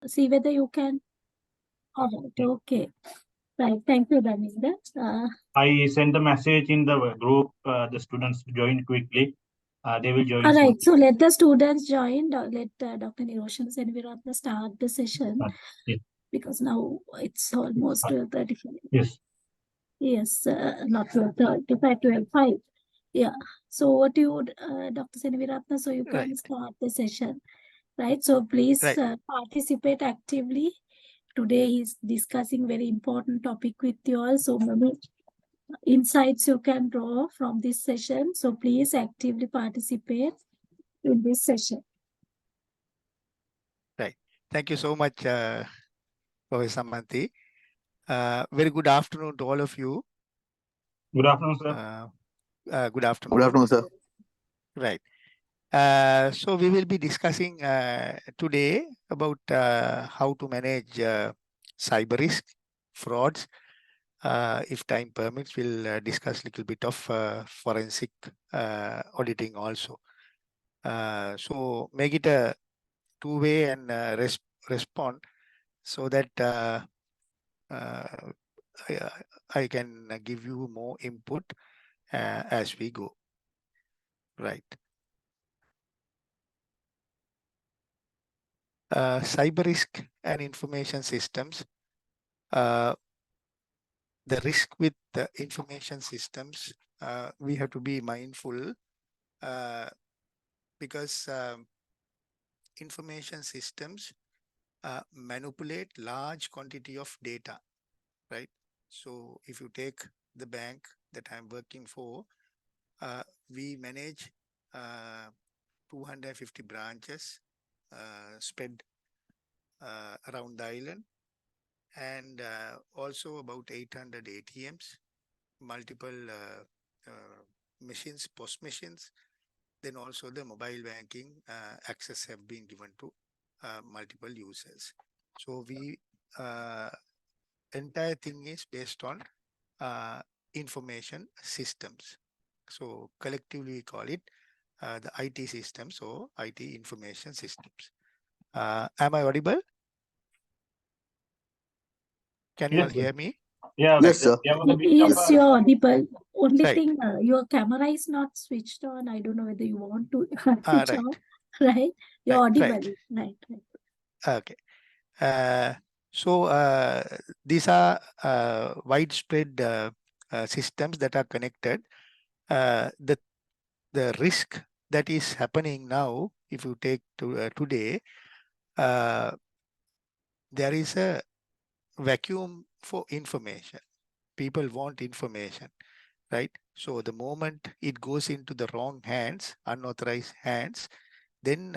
see whether you can. All right, okay. Right, thank you, Dharmendra. I sent the message in the group. The students join quickly. They will join All soon. right, so let the students join. Let Dr. Niroshan Senviratna start the session Yes. because now it's almost 12:35. Yes. Yes, not 12:35, 12:05. Yeah. So what you, Dr. Senviratna, so you can Right. start the session, right? So please Right. participate actively. Today he's discussing very important topic with you all. So many insights you can draw from this session. So please actively participate in this session. Right. Thank you so much, Professor Samanthi. Very good afternoon to all of you. Good afternoon, sir. Good afternoon. Good afternoon, sir. Right. So we will be discussing today about how to manage cyber risk, frauds. If time permits, we'll discuss a little bit of forensic auditing also. So make it a two-way and respond so that I can give you more input as we go. Right. Cyber risk and information systems. The risk with the information systems, we have to be mindful because information systems manipulate large quantity of data, right? So if you take the bank that I'm working for, we manage 250 branches spread around the island, and also about 800 ATMs, multiple machines, post machines. Then also the mobile banking access have been given to multiple users. So we entire thing is based on information systems. So collectively we call it the IT systems or IT information systems. Am I audible? Can you all Yes, hear me? yeah. Yes, sir. Yeah, with a bit of Yes, you're audible. Only Right. thing, your camera is not switched on. I don't know whether you want to switch Right. on, right? You're Right. audible, Right. right? Okay. So these are widespread systems that are connected. The risk that is happening now, if you take to today, there is a vacuum for information. People want information, right? So the moment it goes into the wrong hands, unauthorized hands, then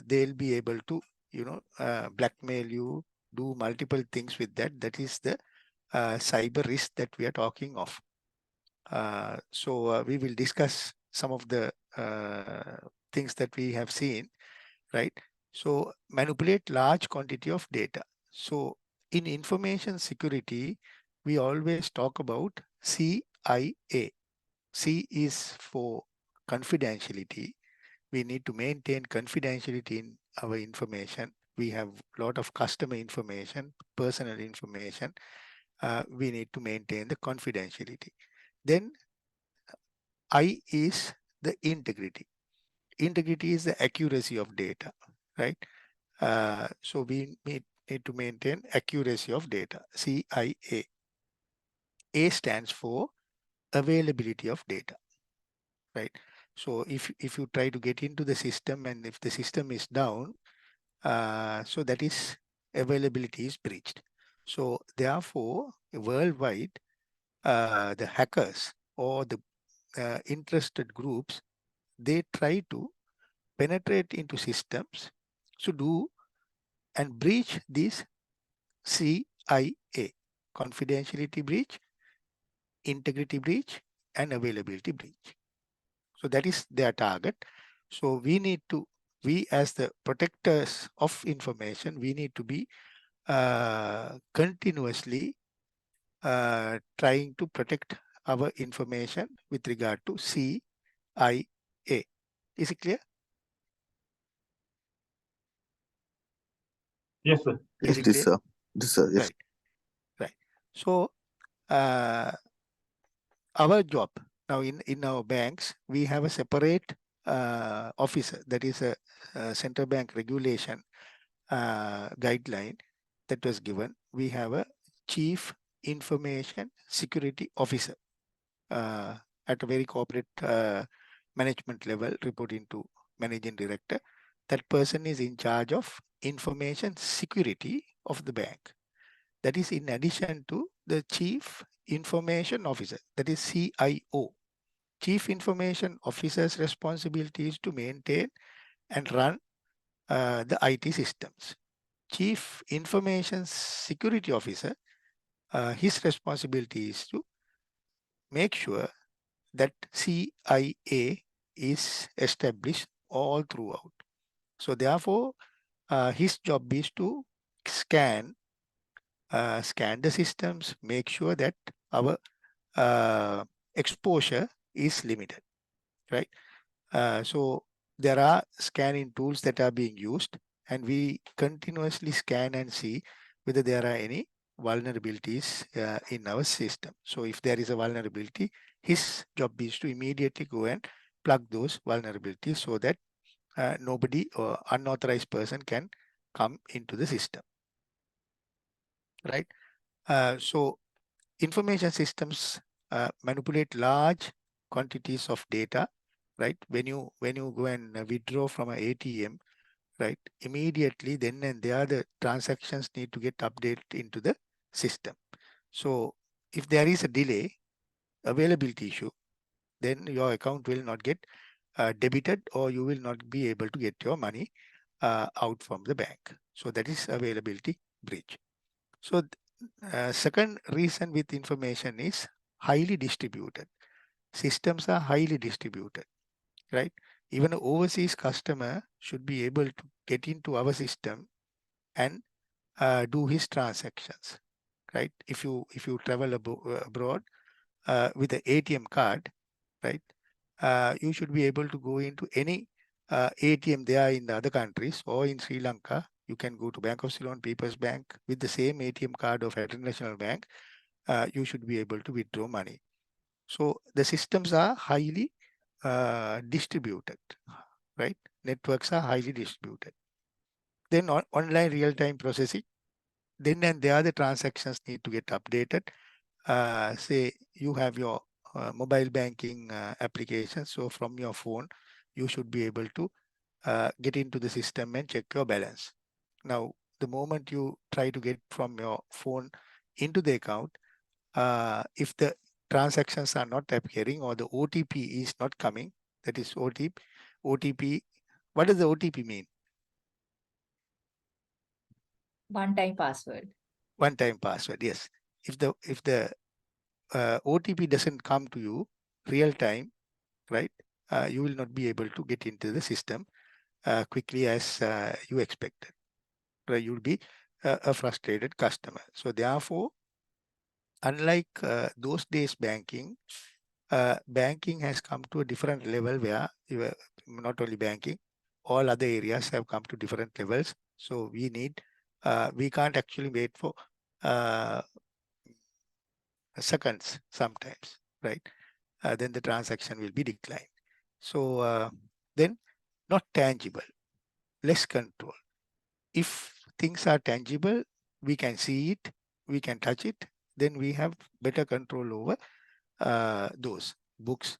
they'll be able to, blackmail you, do multiple things with that. That is the cyber risk that we are talking of. So we will discuss some of the things that we have seen, right? So manipulate large quantity of data. So in information security, we always talk about CIA. C is for confidentiality. We need to maintain confidentiality in our information. We have a lot of customer information, personal information. We need to maintain the confidentiality. Then I is the integrity. Integrity is the accuracy of data, right? So we need to maintain accuracy of data, CIA. A stands for availability of data, right? So if you try to get into the system and if the system is down, so that is availability is breached. So therefore, worldwide, the hackers or the interested groups, they try to penetrate into systems to do and breach this CIA, confidentiality breach, integrity breach, and availability breach. So that is their target. So we as the protectors of information, we need to be continuously trying to protect our information with regard to CIA. Is it clear? Yes, sir. Is Yes, it this clear? sir. This sir. Yes. Right. Right. So our job now in our banks, we have a separate officer, that is a central bank regulation guideline that was given. We have a chief information security officer at a very corporate management level, reporting to managing director. That person is in charge of information security of the bank. That is in addition to the chief information officer, that is CIO. Chief information officer's responsibility is to maintain and run the IT systems. Chief information security officer, his responsibility is to make sure that CIA is established all throughout. So therefore, his job is to scan the systems, make sure that our exposure is limited, right? So there are scanning tools that are being used, and we continuously scan and see whether there are any vulnerabilities in our system. So if there is a vulnerability, his job is to immediately go and plug those vulnerabilities so that nobody or unauthorized person can come into the system, right? So information systems manipulate large quantities of data, right? When you go and withdraw from an ATM, right, immediately then and there the transactions need to get updated into the system. So if there is a delay, availability issue, then your account will not get debited, or you will not be able to get your money out from the bank. So that is availability breach. So second reason with information is highly distributed. Systems are highly distributed, right? Even an overseas customer should be able to get into our system and do his transactions, right? If you travel abroad with an ATM card, right, you should be able to go into any ATM there in the other countries or in Sri Lanka. You can go to Bank of Ceylon, People's Bank with the same ATM card of International Bank. You should be able to withdraw money. So the systems are highly distributed, right? Networks are highly distributed. Then online real-time processing, then and there the transactions need to get updated. Say you have your mobile banking application. So from your phone, you should be able to get into the system and check your balance. Now, the moment you try to get from your phone into the account, if the transactions are not appearing or the OTP is not coming, that is OTP. What does the OTP mean? One-time password. One-time password. Yes. If the OTP doesn't come to you real time, right? You will not be able to get into the system quickly as you expected. Right? You'll be a frustrated customer. So therefore, unlike those days banking has come to a different level where not only banking, all other areas have come to different levels. So we need, we can't actually wait for seconds sometimes, right? Then the transaction will be declined. So then not tangible, less control. If things are tangible, we can see it, we can touch it, then we have better control over those books,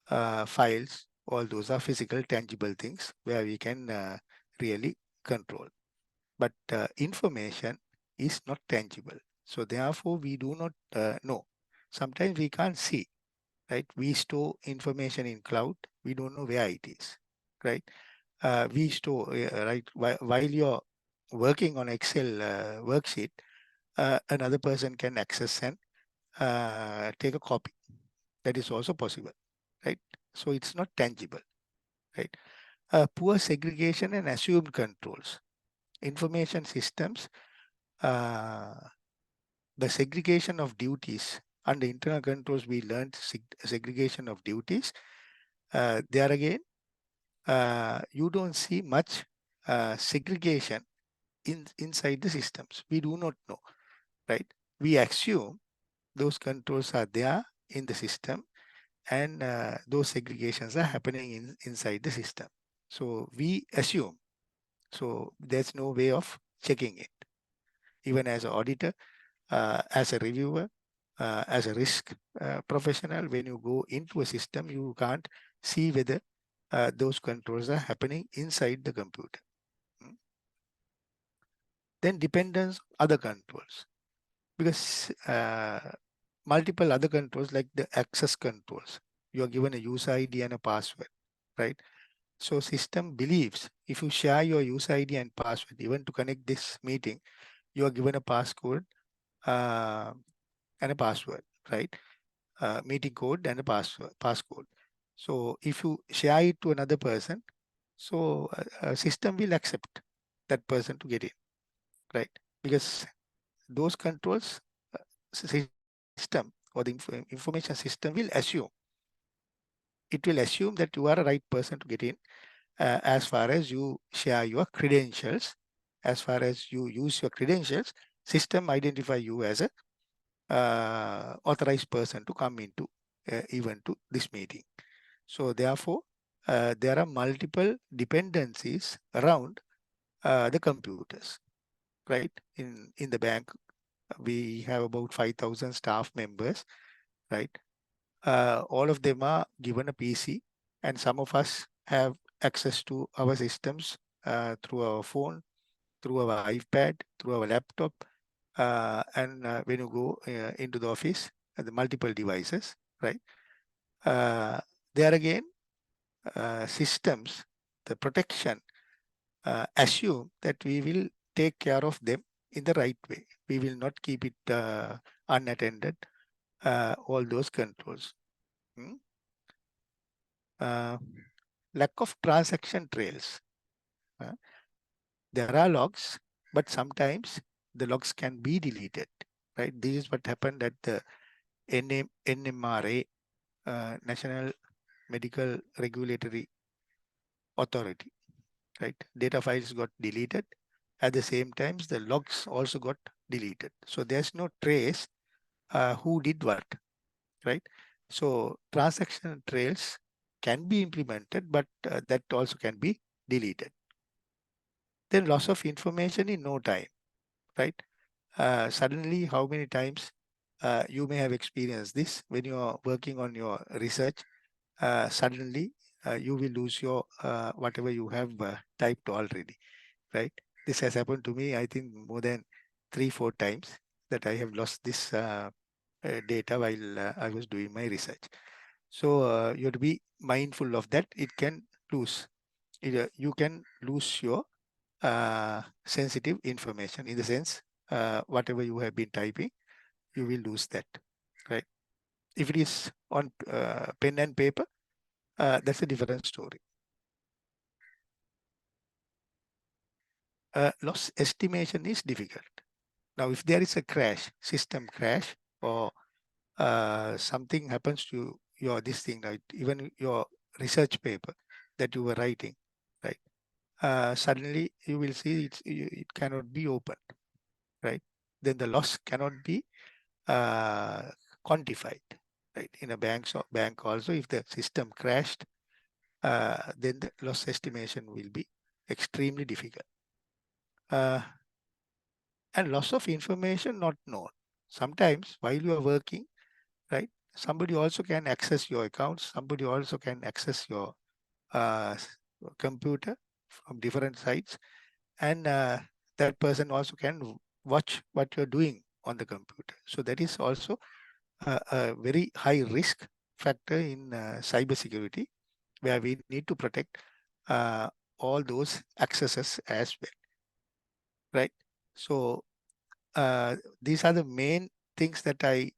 files, all those are physical, tangible things where we can really control. But information is not tangible. So therefore, we do not know. Sometimes we can't see, right? We store information in cloud. We don't know where it is, right? We store, right, while you're working on Excel worksheet, another person can access and take a copy. That is also possible, right? So it's not tangible, right? Poor segregation and assumed controls. Information systems, the segregation of duties. Under internal controls, we learned segregation of duties. There again, you don't see much segregation inside the systems. We do not know, right? We assume those controls are there in the system, and those segregations are happening inside the system. So we assume. So there's no way of checking it. Even as an auditor, as a reviewer, as a risk professional, when you go into a system, you can't see whether those controls are happening inside the computer. Then dependence on other controls, because multiple other controls like the access controls, you are given a user ID and a password, right? So system believes if you share your user ID and password, even to connect this meeting, you are given a passcode and a password, right? Meeting code and a passcode. So if you share it to another person, so system will accept that person to get in, right? Because those controls system or the information system will assume. It will assume that you are a right person to get in as far as you share your credentials. As far as you use your credentials, system identify you as a authorized person to come into even to this meeting. So therefore, there are multiple dependencies around the computers, right? In the bank, we have about 5,000 staff members, right? All of them are given a PC, and some of us have access to our systems through our phone, through our iPad, through our laptop, and when you go into the office, the multiple devices, right? There again, systems, the protection assume that we will take care of them in the right way. We will not keep it unattended, all those controls. Lack of transaction trails. There are logs, but sometimes the logs can be deleted, right? This is what happened at the NMRA, National Medical Regulatory Authority, right? Data files got deleted. At the same time, the logs also got deleted. So there's no trace who did what, right? So transaction trails can be implemented, but that also can be deleted. Then loss of information in no time, right? Suddenly, how many times you may have experienced this when you are working on your research, suddenly you will lose your whatever you have typed already, right? This has happened to me, I think, more than 3-4 times that I have lost this data while I was doing my research. So you have to be mindful of that. It can lose. You can lose your sensitive information, in the sense whatever you have been typing, you will lose that, right? If it is on pen and paper, that's a different story. Loss estimation is difficult. Now, if there is a crash, system crash, or something happens to your this thing, right? Even your research paper that you were writing, right? Suddenly you will see it cannot be opened, right? Then the loss cannot be quantified, right? In a bank also, if the system crashed, then the loss estimation will be extremely difficult. And loss of information not known. Sometimes while you are working, right, somebody also can access your accounts. Somebody also can access your computer from different sites, and that person also can watch what you're doing on the computer. So that is also a very high risk factor in cybersecurity, where we need to protect all those accesses as well, right? So these are the main things that I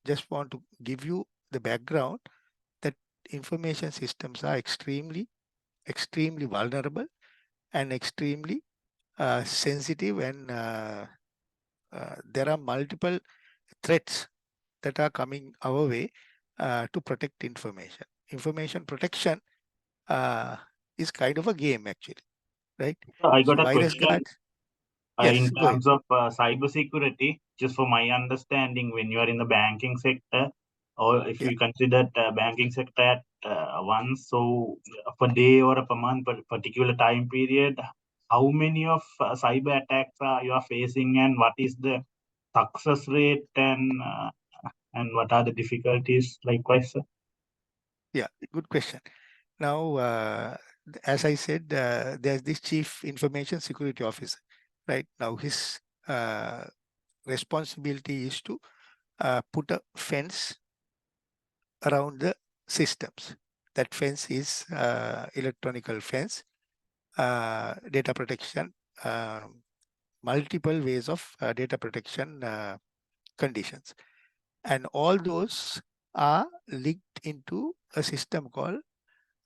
just want to give you the background, that information systems are extremely vulnerable and extremely sensitive, and there are multiple threats that are coming our way to protect information. Information protection is kind of a game, actually, right? I So got a virus question. guards. Yes, in go ahead. terms of cyber security, just for my understanding, when you are in the banking sector, or if Yeah. you consider banking sector at once, so per day or per month, per particular time period, how many of cyber attacks you are facing, and what is the success rate, and what are the difficulties likewise? Sir? Yeah, good question. Now, as I said, there's this chief information security officer, right? Now, his responsibility is to put a fence around the systems. That fence is electronical fence, data protection, multiple ways of data protection conditions. And all those are linked into a system called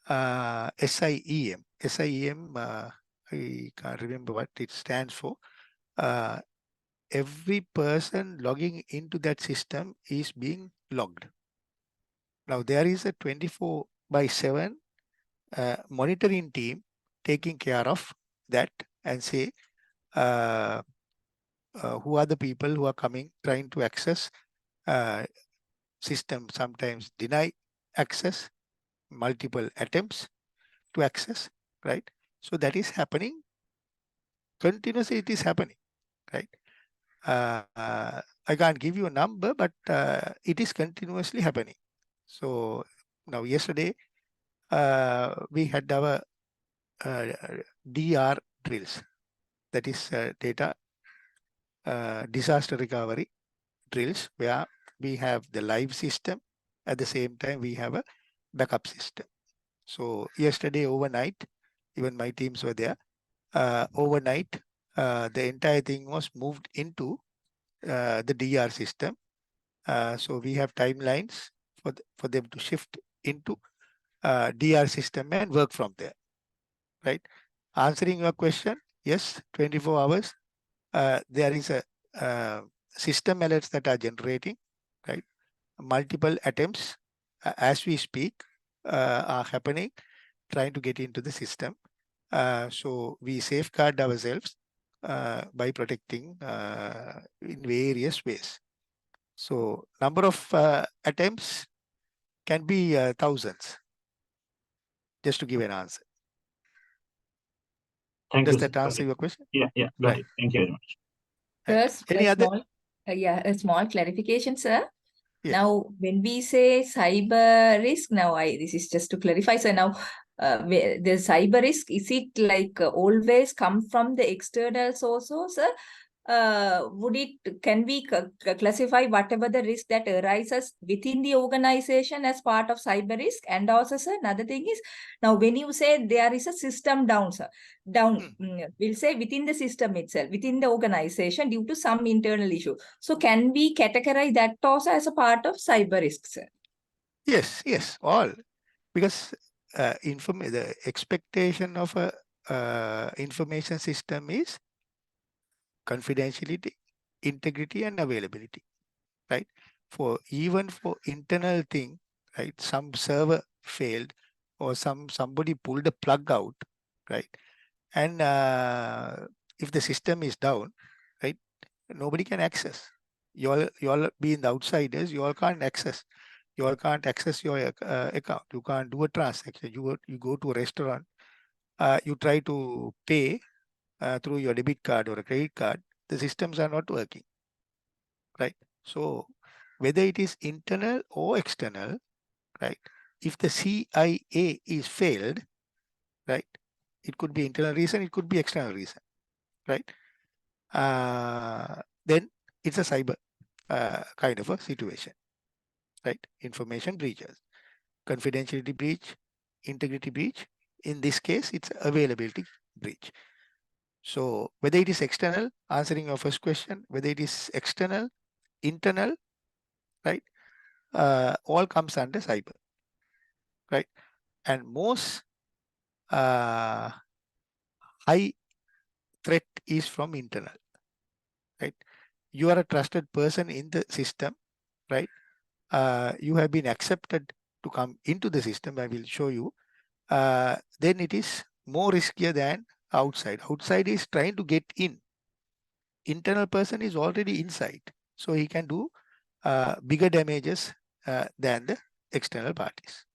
SIEM. SIEM, I can't remember what it stands for. Every person logging into that system is being logged. Now there is a 24/7 monitoring team taking care of that and say who are the people who are coming, trying to access system, sometimes deny access, multiple attempts to access, right? So that is happening continuously. It is happening, right? I can't give you a number, but it is continuously happening. So now yesterday we had our DR drills, that is data disaster recovery drills, where we have the live system. At the same time, we have a backup system. So yesterday overnight, even my teams were there. Overnight, the entire thing was moved into the DR system. So we have timelines for them to shift into DR system and work from there, right? Answering your question, yes, 24 hours. There is a system alerts that are generating, right? Multiple attempts as we speak are happening, trying to get into the system. So we safeguard ourselves by protecting in various ways. So number of attempts can be thousands, just to give an answer. Thank Does you, that sir. answer your question? Yeah, got Right. it. Thank you very much. Right. First, Any a other? small, a small clarification, sir. Yes. Now, when we say cyber risk, now this is just to clarify. So now, the cyber risk, is it like always come from the external sources, sir? Can we classify whatever the risk that arises within the organization as part of cyber risk? And also, sir, another thing is, now when you say there is a system down, sir, we'll say within the system itself, within the organization due to some internal issue. So can we categorize that also as a part of cyber risk, sir? Yes, all. Because the expectation of a information system is confidentiality, integrity, and availability, right? Even for internal thing, right? Some server failed or somebody pulled a plug out, right? And if the system is down, right, nobody can access. You all being the outsiders, you all can't access. You all can't access your account. You can't do a transaction. You go to a restaurant, you try to pay through your debit card or a credit card, the systems are not working, right? So whether it is internal or external, right? If the CIA is failed, right? It could be internal reason, it could be external reason, right? Then it's a cyber kind of a situation, right? Information breaches, confidentiality breach, integrity breach. In this case, it's availability breach. So whether it is external, answering your first question, whether it is external, internal, right? All comes under cyber, right? And most high threat is from internal, right? You are a trusted person in the system, right? You have been accepted to come into the system. I will show you. Then it is more riskier than outside. Outside is trying to get in, internal person is already inside. So he can do bigger damages than the external parties.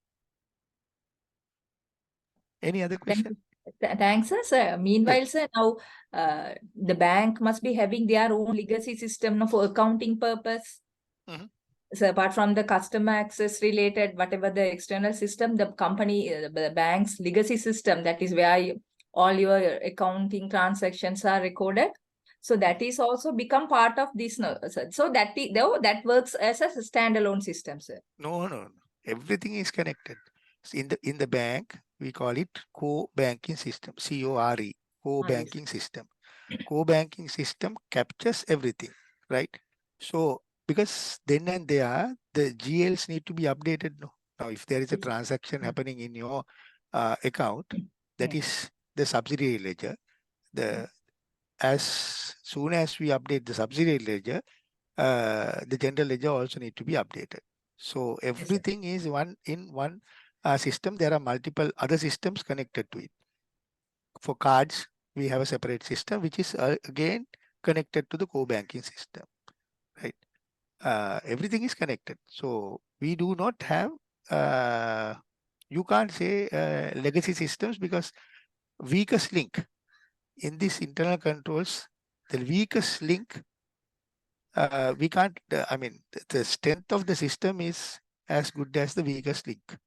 Any other Thank question? you. Thanks, sir. Sir, meanwhile, sir, now the bank must be having their own legacy system now for accounting purpose. Mhm. So apart from the customer access related, whatever the external system, the company, the bank's legacy system, that is where all your accounting transactions are recorded. So that is also become part of this. So that works as a standalone system, sir. No, no, no. Everything is connected. So in the bank, we call it co-banking system, CORE, co-banking system. Co-banking system captures everything, right? So because then and there, the GLs need to be updated. No? Now, if there is a Yes. transaction happening in your account, that Yes. is the subsidiary ledger. As soon as we update the subsidiary ledger, the general ledger also need to be updated. So sir. everything is one system. There are multiple other systems connected to it. For cards, we have a separate system, which is again connected to the core banking system, right? Everything is connected. So we do not have, you can't say legacy systems, because weakest link in this internal controls, the weakest link, we can't, I mean, the strength of the system is as good as the weakest link.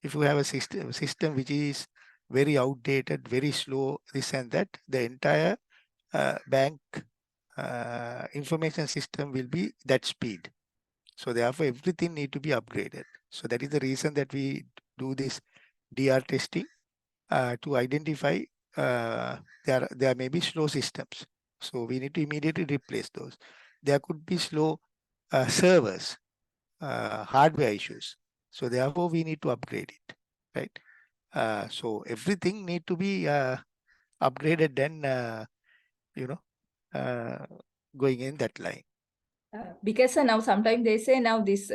If you have a system which is very outdated, very slow, this and that, the entire bank information system will be that speed. So therefore, everything need to be upgraded. So that is the reason that we do this DR testing to identify there may be slow systems. So we need to immediately replace those. There could be slow servers, hardware issues. So therefore, we need to upgrade it, right? So everything need to be upgraded, then going in that line. Because now sometimes they say now this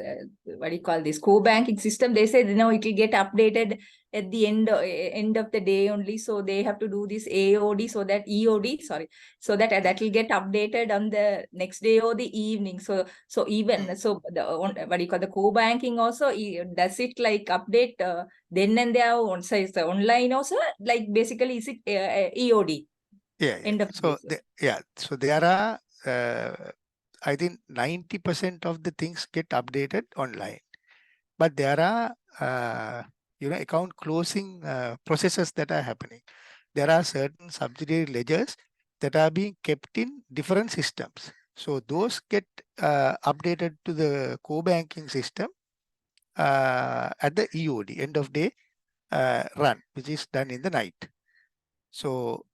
what do you call this co-banking system, they say now it will get updated at the end of the day only, so they have to do this AOD, so that EOD, sorry, so that that will get updated on the next day or the evening. So even so the what do you call the co-banking also, does it like update then and there on, so it's online also, like basically is it EOD? Yeah. End of So the so there are I think 90% of the things get updated online, but there are account closing processes that are happening. There are certain subsidiary ledgers that are being kept in different systems. So those get updated to the core banking system at the EOD, end of day run, which is done in the night. So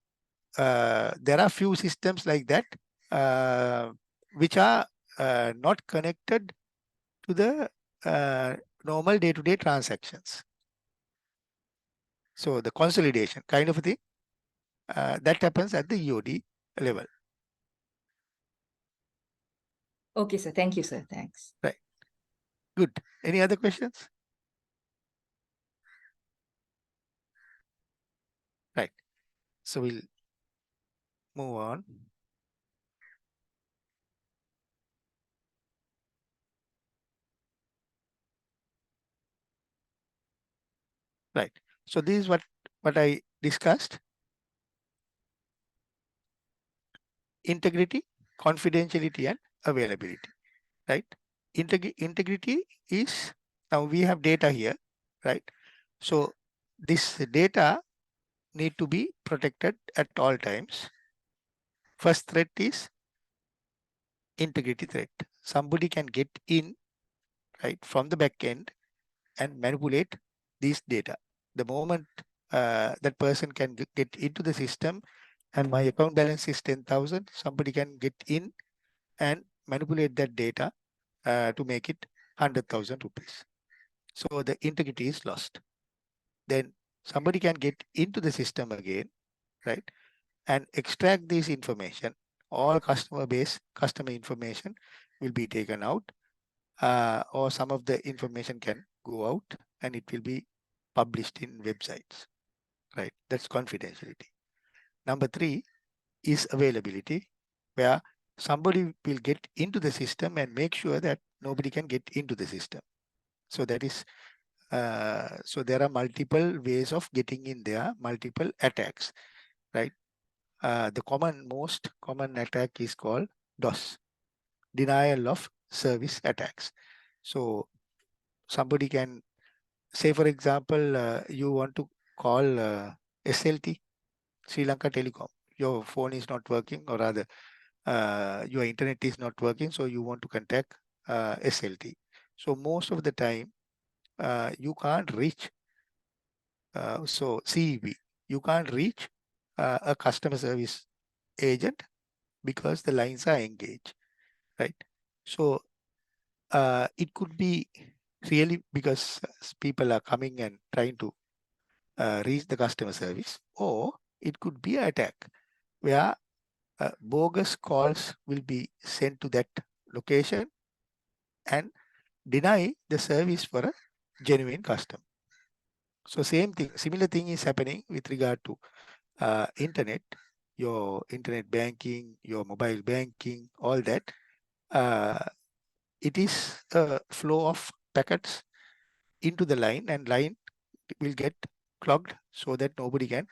there are few systems like that which are not connected to the normal day-to-day transactions. So the consolidation kind of a thing that happens at the EOD level. Okay, sir. Thank you, sir. Thanks. Right. Good. Any other questions? Right. So we'll move on. Right. So this is what I discussed. Integrity, confidentiality, and availability. Right. Integrity is, now we have data here, right? So this data need to be protected at all times. First threat is integrity threat. Somebody can get in, right, from the back end and manipulate these data. The moment that person can get into the system and my account balance is 10,000, somebody can get in and manipulate that data to make it 100,000 rupees. So the integrity is lost. Then somebody can get into the system again, right, and extract this information. All customer information will be taken out, or some of the information can go out and it will be published in websites, right? That's confidentiality. Number 3 is availability. where somebody will get into the system and make sure that nobody can get into the system. So that is, so there are multiple ways of getting in there, multiple attacks, right? The most common attack is called DOS, denial of service attacks. So somebody can say, for example, you want to call SLT, Sri Lanka Telecom. Your phone is not working, or rather, your internet is not working, so you want to contact SLT. So most of the time, you can't reach, so CEB, you can't reach a customer service agent because the lines are engaged, right? So it could be really because people are coming and trying to reach the customer service, or it could be an attack where bogus calls will be sent to that location and deny the service for a genuine customer. So similar thing is happening with regard to internet, your internet banking, your mobile banking, all that. It is a flow of packets into the line, and line will get clogged so that nobody can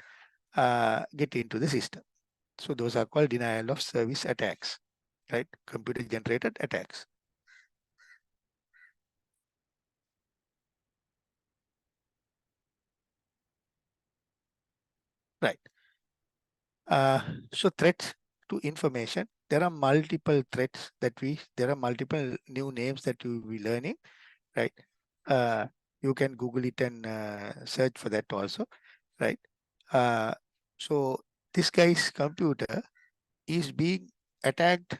get into the system. So those are called denial of service attacks, right? Computer generated attacks. Right. So threats to information, there are multiple threats that there are multiple new names that you will be learning, right? You can Google it and search for that also, right? So this guy's computer is being attacked,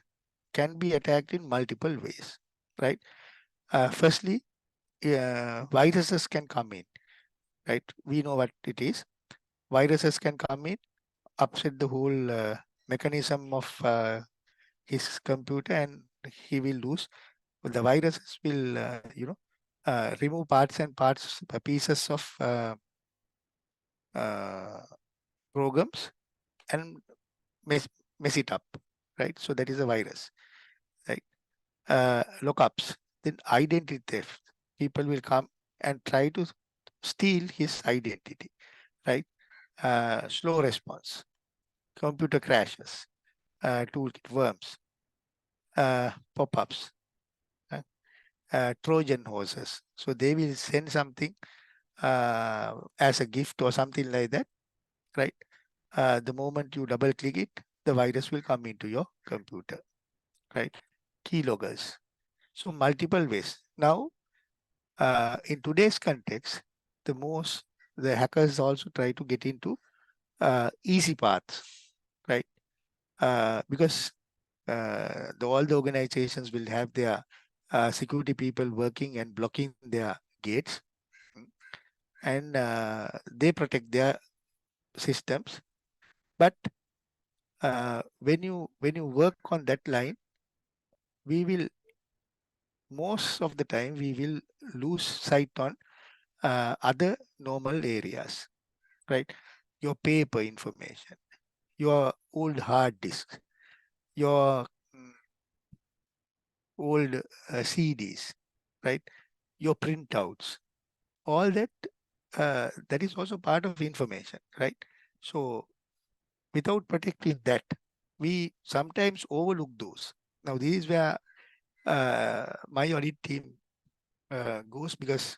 can be attacked in multiple ways, right? Firstly, viruses can come in, right? We know what it is. Viruses can come in, upset the whole mechanism of his computer, and he will lose. The viruses will, remove parts and pieces of programs and mess it up, right? So that is a virus, right? Lookups, then identity theft. People will come and try to steal his identity, right? Slow response, computer crashes, toolkit worms, pop-ups, Trojan horses. So they will send something as a gift or something like that, right? The moment you double click it, the virus will come into your computer, right? Keyloggers. So multiple ways. Now, in today's context, the hackers also try to get into easy paths, right? Because all the organizations will have their security people working and blocking their gates, and they protect their systems. But when you work on that line, most of the time we will lose sight on other normal areas, right? Your paper information, your old hard disk, your old CDs, right? Your printouts, all that, that is also part of information, right? So without protecting that, we sometimes overlook those. Now, this is where my audit team goes, because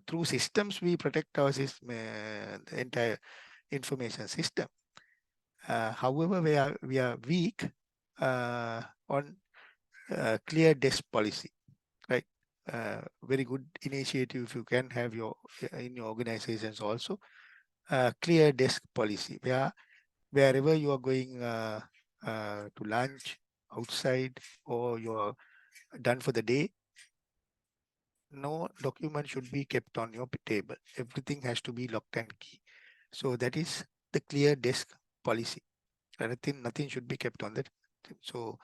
through systems we protect our the entire information system. However, we are weak on clear desk policy, right? Very good initiative if you can have in your organizations also clear desk policy, wherever you are going to lunch outside, or you're done for the day, no document should be kept on your table. Everything has to be locked and key. So that is the clear desk policy. Nothing should be kept on that. So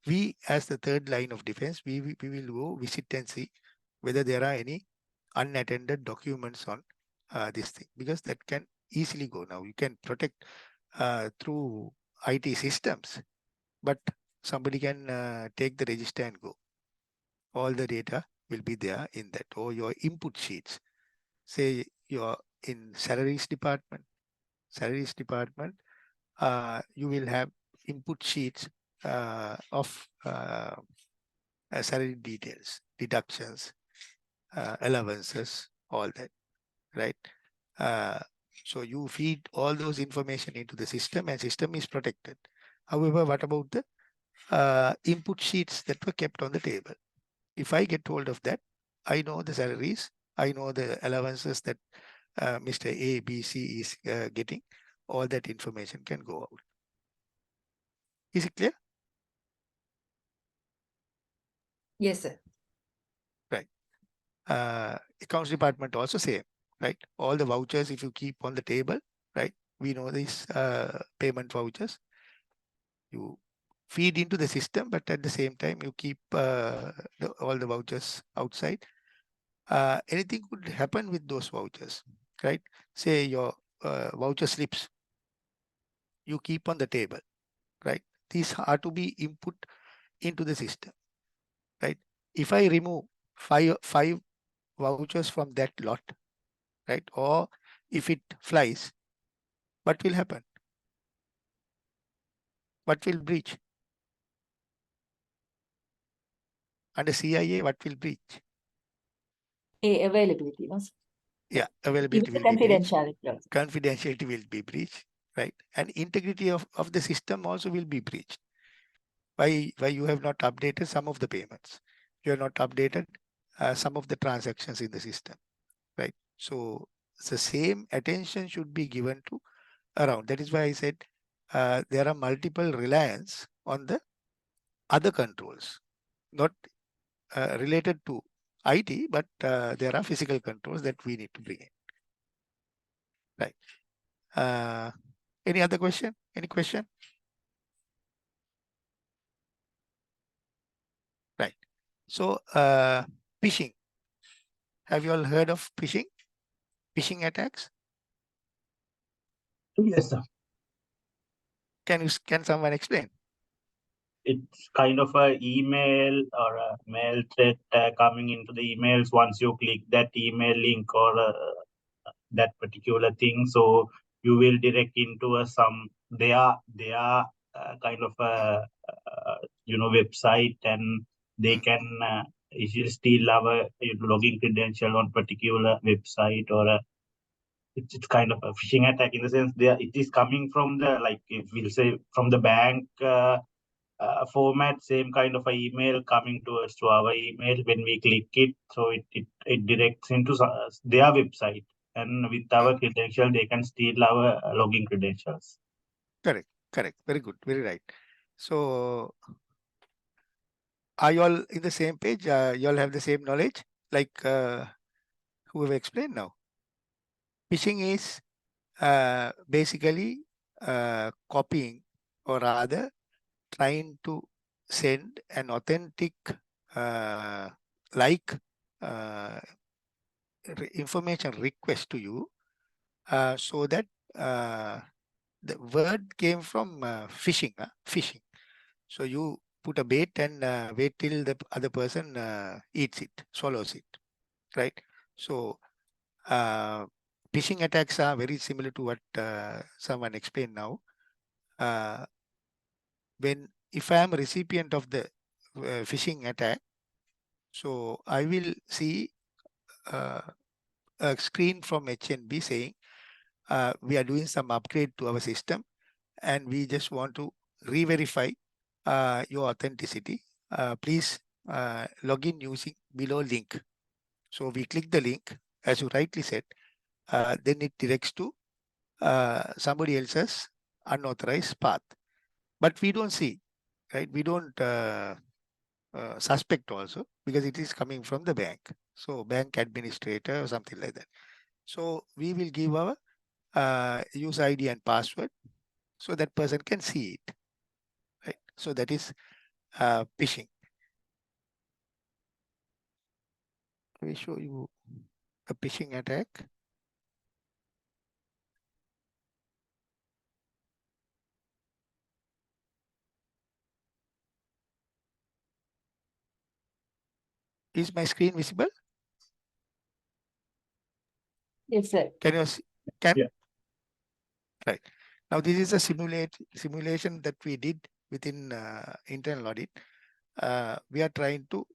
we, as the third line of defense, we will go visit and see whether there are any unattended documents on this thing, because that can easily go. Now you can protect through IT systems, but somebody can take the register and go. All the data will be there in that, or your input sheets. Say you're in salaries department, you will have input sheets of salary details, deductions, allowances, all that, right? So you feed all those information into the system, and system is protected. However, what about the input sheets that were kept on the table? If I get hold of that, I know the salaries, I know the allowances that Mr. A, B, C is getting. All that information can go out. Is it clear? Yes, sir. Accounts department also same, right? All the vouchers, if you keep on the table, right? We know these payment vouchers. You feed into the system, but at the same time, you keep all the vouchers outside. Anything could happen with those vouchers, right? Say your voucher slips, you keep on the table, right? These are to be input into the system, right? If I remove five vouchers from that lot, right? Or if it flies, what will happen? What will breach? Under CIA, what will breach? Availability, no, sir? Yeah, Even availability the will be breached. confidentiality also. Confidentiality will be breached, right? And integrity of the system also will be breached. Why you have not updated some of the payments? You have not updated some of the transactions in the system, right? So the same attention should be given to around. That is why I said there are multiple reliance on the other controls, not related to IT, but there are physical controls that we need to bring in. Right. Any other question? Any question? Right. So phishing. Have you all heard of phishing? Phishing attacks? Yes, sir. Can someone explain? It's kind of a email or a mail thread coming into the emails once you click that email link or that particular thing. So you will direct into they are kind of a website, and they can steal our login credential on particular website, or it's kind of a phishing attack in the sense it is coming from the, like, if we'll say from the bank format, same kind of a email coming to our email. When we click it, so it directs into their website, and with our credential they can steal our login credentials. Correct. Very good. Very right. So are you all in the same page? You all have the same knowledge, like who have explained now? Phishing is basically copying, or rather trying to send an authentic uh, like information request to you, so that the word came from phishing. So you put a bait and wait till the other person eats it, swallows it, right? So phishing attacks are very similar to what someone explained now. If I am a recipient of the phishing attack, so I will see a screen from HNB saying we are doing some upgrade to our system, and we just want to re-verify your authenticity. Please log in using below link. So we click the link, as you rightly said, then it directs to somebody else's unauthorized path. But we don't see, right? We don't suspect also, because it is coming from the bank. So bank administrator or something like that. So we will give our user ID and password so that person can see it, right? So that is phishing. Let me show you a phishing attack. Is my screen visible? Yes, sir. Can you see? Can? Yeah. Right. Now this is a simulation that we did within internal audit. We are trying to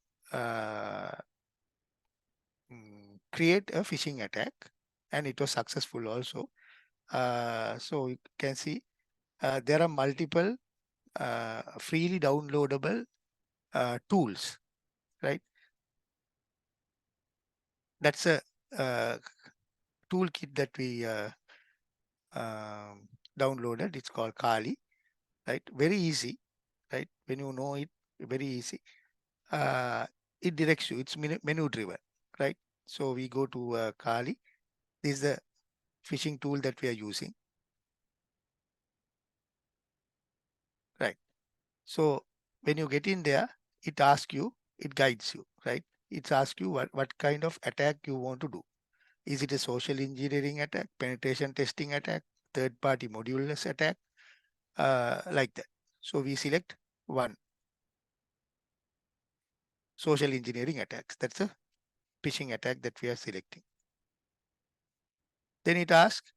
create a phishing attack, and it was successful also. So you can see there are multiple freely downloadable tools, right? That's a toolkit that we downloaded. It's called Kali, right? Very easy, right? When you know it, very easy. It directs you. It's menu driven, right? So we go to Kali. This is the phishing tool that we are using, right? So when you get in there, it asks you, it guides you, right? It asks you what kind of attack you want to do. Is it a social engineering attack, penetration testing attack, third-party moduleless attack, like that? So we select one, social engineering attacks. That's a phishing attack that we are selecting. Then it asks,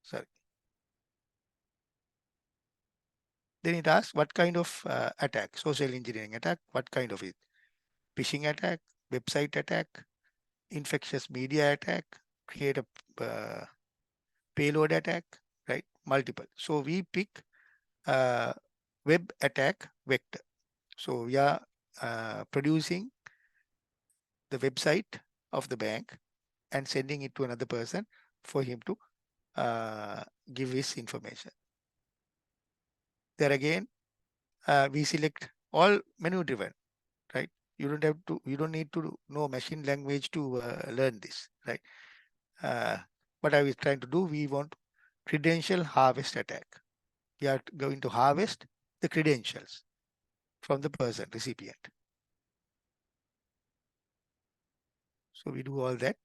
sorry. Then it asks what kind of attack, social engineering attack, what kind of it? Phishing attack, website attack, infectious media attack, create a payload attack, right? Multiple. So we pick web attack vector. So we are producing the website of the bank and sending it to another person for him to give his information. There again, we select all menu driven, right? You don't need to know machine language to learn this, right? What I was trying to do, we want credential harvest attack. We are going to harvest the credentials from the person, recipient. So we do all that.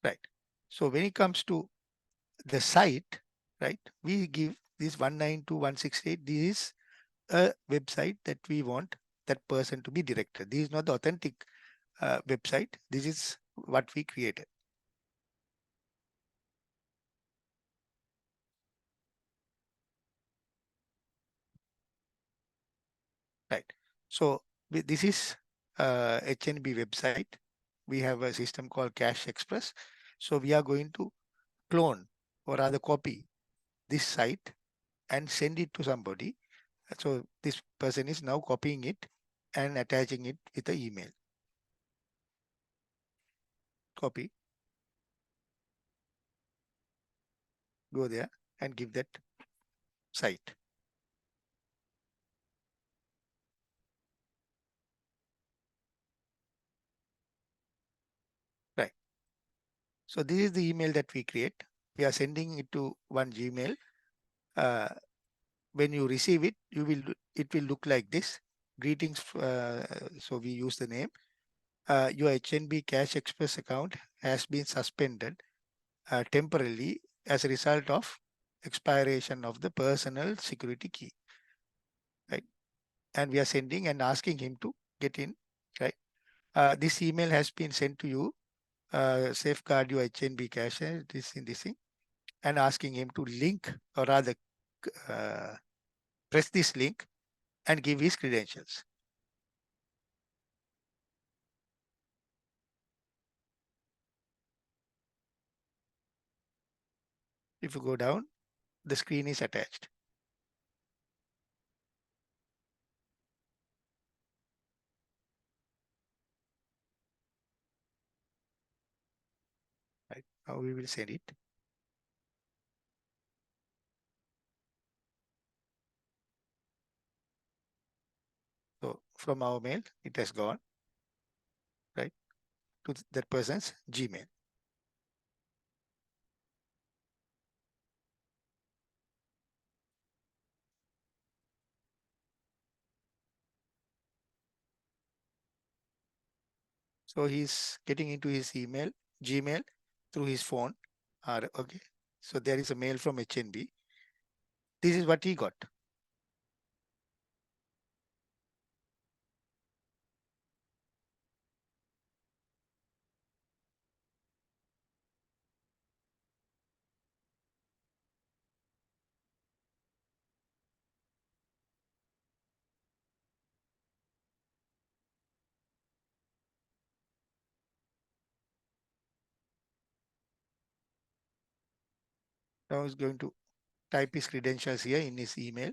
Right. So when it comes to the site, right, we give this 192.168. This is a website that we want that person to be directed. This is not the authentic website. This is what we created. Right. So this is HNB website. We have a system called Cache Express. So we are going to clone or rather copy this site and send it to somebody. So this person is now copying it and attaching it with the email. Copy. Go there and give that site. Right. So this is the email that we create. We are sending it to one Gmail. When you receive it, it will look like this. Greetings. So we use the name. Your HNB Cache Express account has been suspended temporarily as a result of expiration of the personal security key. Right. And we are sending and asking him to get in. Right. This email has been sent to you. Safeguard your HNB cache, this thing, and asking him to link or rather press this link and give his credentials. If you go down, the screen is attached. Right. Now we will send it. So from our mail, it has gone right to that person's Gmail. So he's getting into his email, Gmail through his phone. Okay. So there is a mail from HNB. This is what he got. Now he's going to type his credentials here in his email.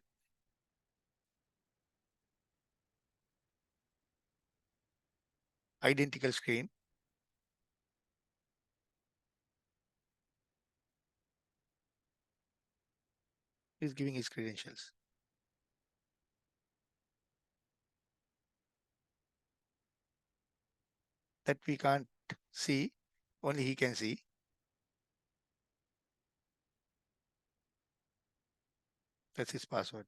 Identical screen. He's giving his credentials. That we can't see, only he can see. That's his password.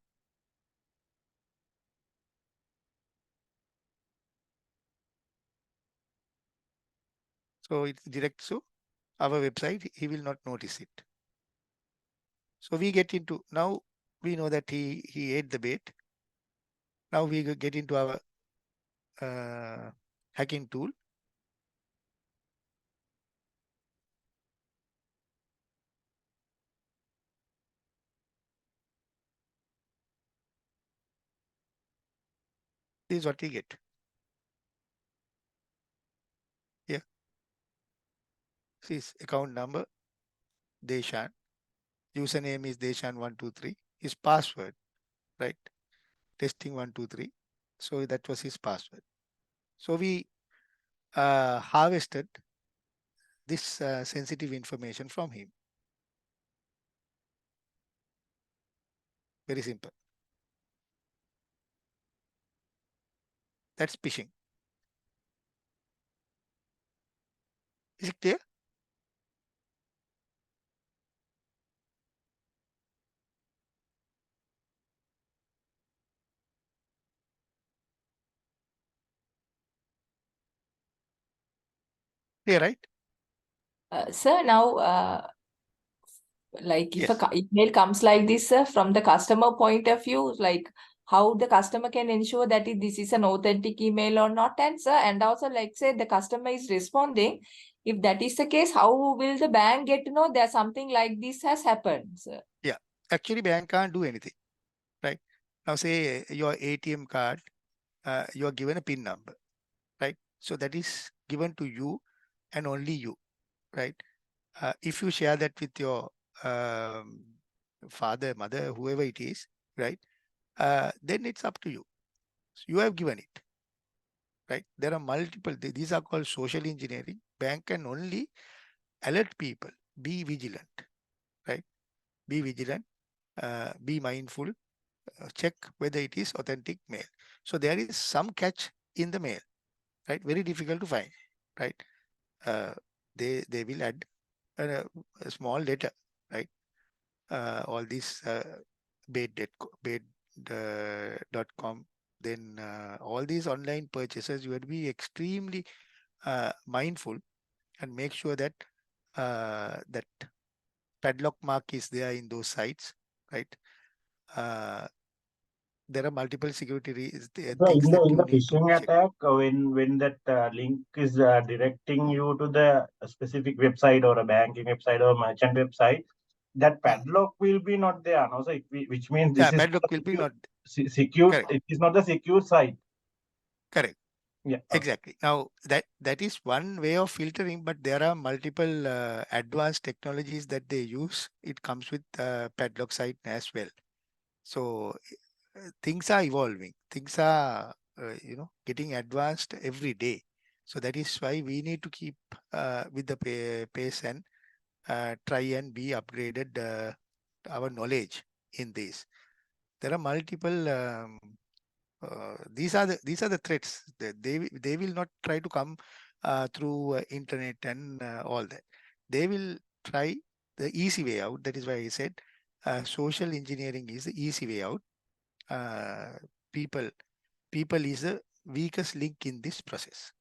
So it's direct to our website. He will not notice it. So we get into, now we know that he ate the bait. Now we get into our hacking tool. This is what we get. Here. This account number, Deshan. Username is Deshan123. His password, right? Testing 123. So that was his password. So we harvested this sensitive information from him. Very simple. That's phishing. Is it clear? Clear, right? Sir, now, like if Yes. a email comes like this, from the customer point of view, like how the customer can ensure that this is an authentic email or not, and sir, and also like say the customer is responding. If that is the case, how will the bank get to know that something like this has happened, sir? Yeah. Actually, bank can't do anything, right? Now say your ATM card, you are given a PIN number, right? So that is given to you and only you, right? If you share that with your father, mother, whoever it is, right? Then it's up to you. So you have given it, right? There are multiple, these are called social engineering. Bank can only alert people, be vigilant, right? Be vigilant, be mindful, check whether it is authentic mail. So there is some catch in the mail, right? Very difficult to find, right? They will add a small letter, right? All these bait.com, then all these online purchases, you have to be extremely mindful and make sure that that padlock mark is there in those sites, right? There are multiple security So things that in you the need to phishing check. attack, when that link is directing you to the specific website or a banking website or merchant website, that padlock will be not there. No, so which means this Yeah, is padlock will be not secure. correct. It is not the secure site. Correct. Yeah. Exactly. Now that is one way of filtering, but there are multiple advanced technologies that they use. It comes with padlock site as well. So things are evolving. Things are getting advanced every day. So that is why we need to keep with the pace and try and be upgraded our knowledge in this. There are multiple. These are the threats. They will not try to come through internet and all that. They will try the easy way out. That is why I said social engineering is the easy way out. Uh, people is the weakest link in this process.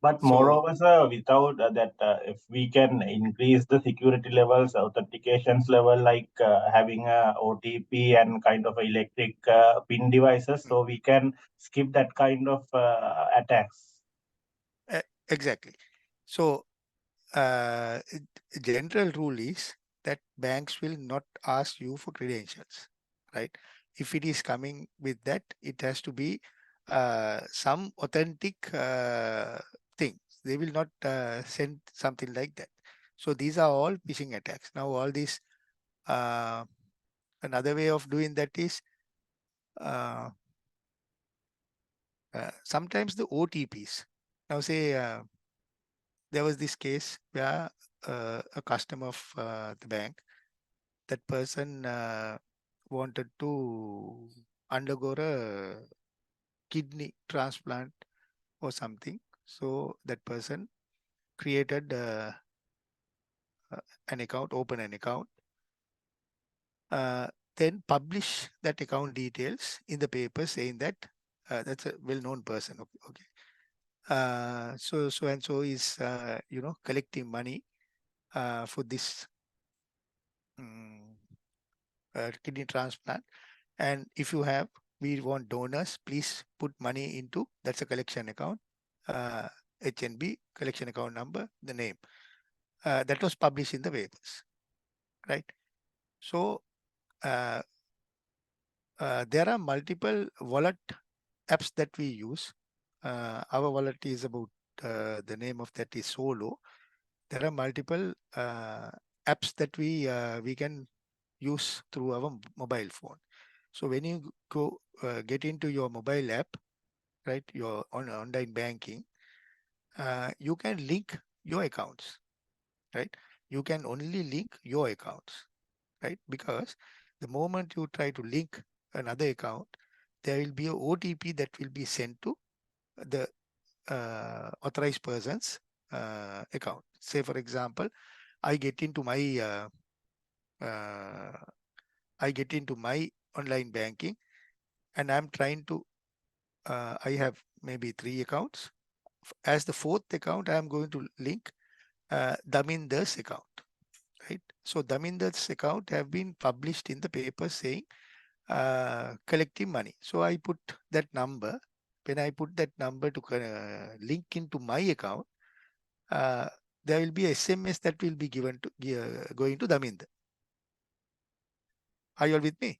But So moreover, sir, without that, if we can increase the security levels, authentications level, like having a OTP and kind of electric PIN devices, so we can skip that kind of attacks. exactly. So general rule is that banks will not ask you for credentials, right? If it is coming with that, it has to be some authentic thing. They will not send something like that. So these are all phishing attacks. Now all these, another way of doing that is sometimes the OTPs. Now say there was this case where a customer of the bank, that person wanted to undergo a kidney transplant or something. So that person created an account, open an account, then publish that account details in the paper saying that that's a well-known person. Okay. So and so is collecting money for this kidney transplant. And if you have, we want donors, please put money into, that's a collection account, HNB, collection account number, the name. That was published in the papers, right? So there are multiple wallet apps that we use. Our wallet is about, the name of that is Solo. There are multiple apps that we can use through our mobile phone. So when you go get into your mobile app, right, your online banking, you can link your accounts, right? You can only link your accounts, right? Because the moment you try to link another account, there will be a OTP that will be sent to the authorized person's account. Say, for example, I get into my online banking, and I'm trying to, I have maybe 3 accounts. As the 4th account, I'm going to link Daminder's account, right? So Daminder's account have been published in the paper saying collecting money. So I put that number. When I put that number to link into my account, there will be a SMS that will be given to going to Daminder. Are you all with me?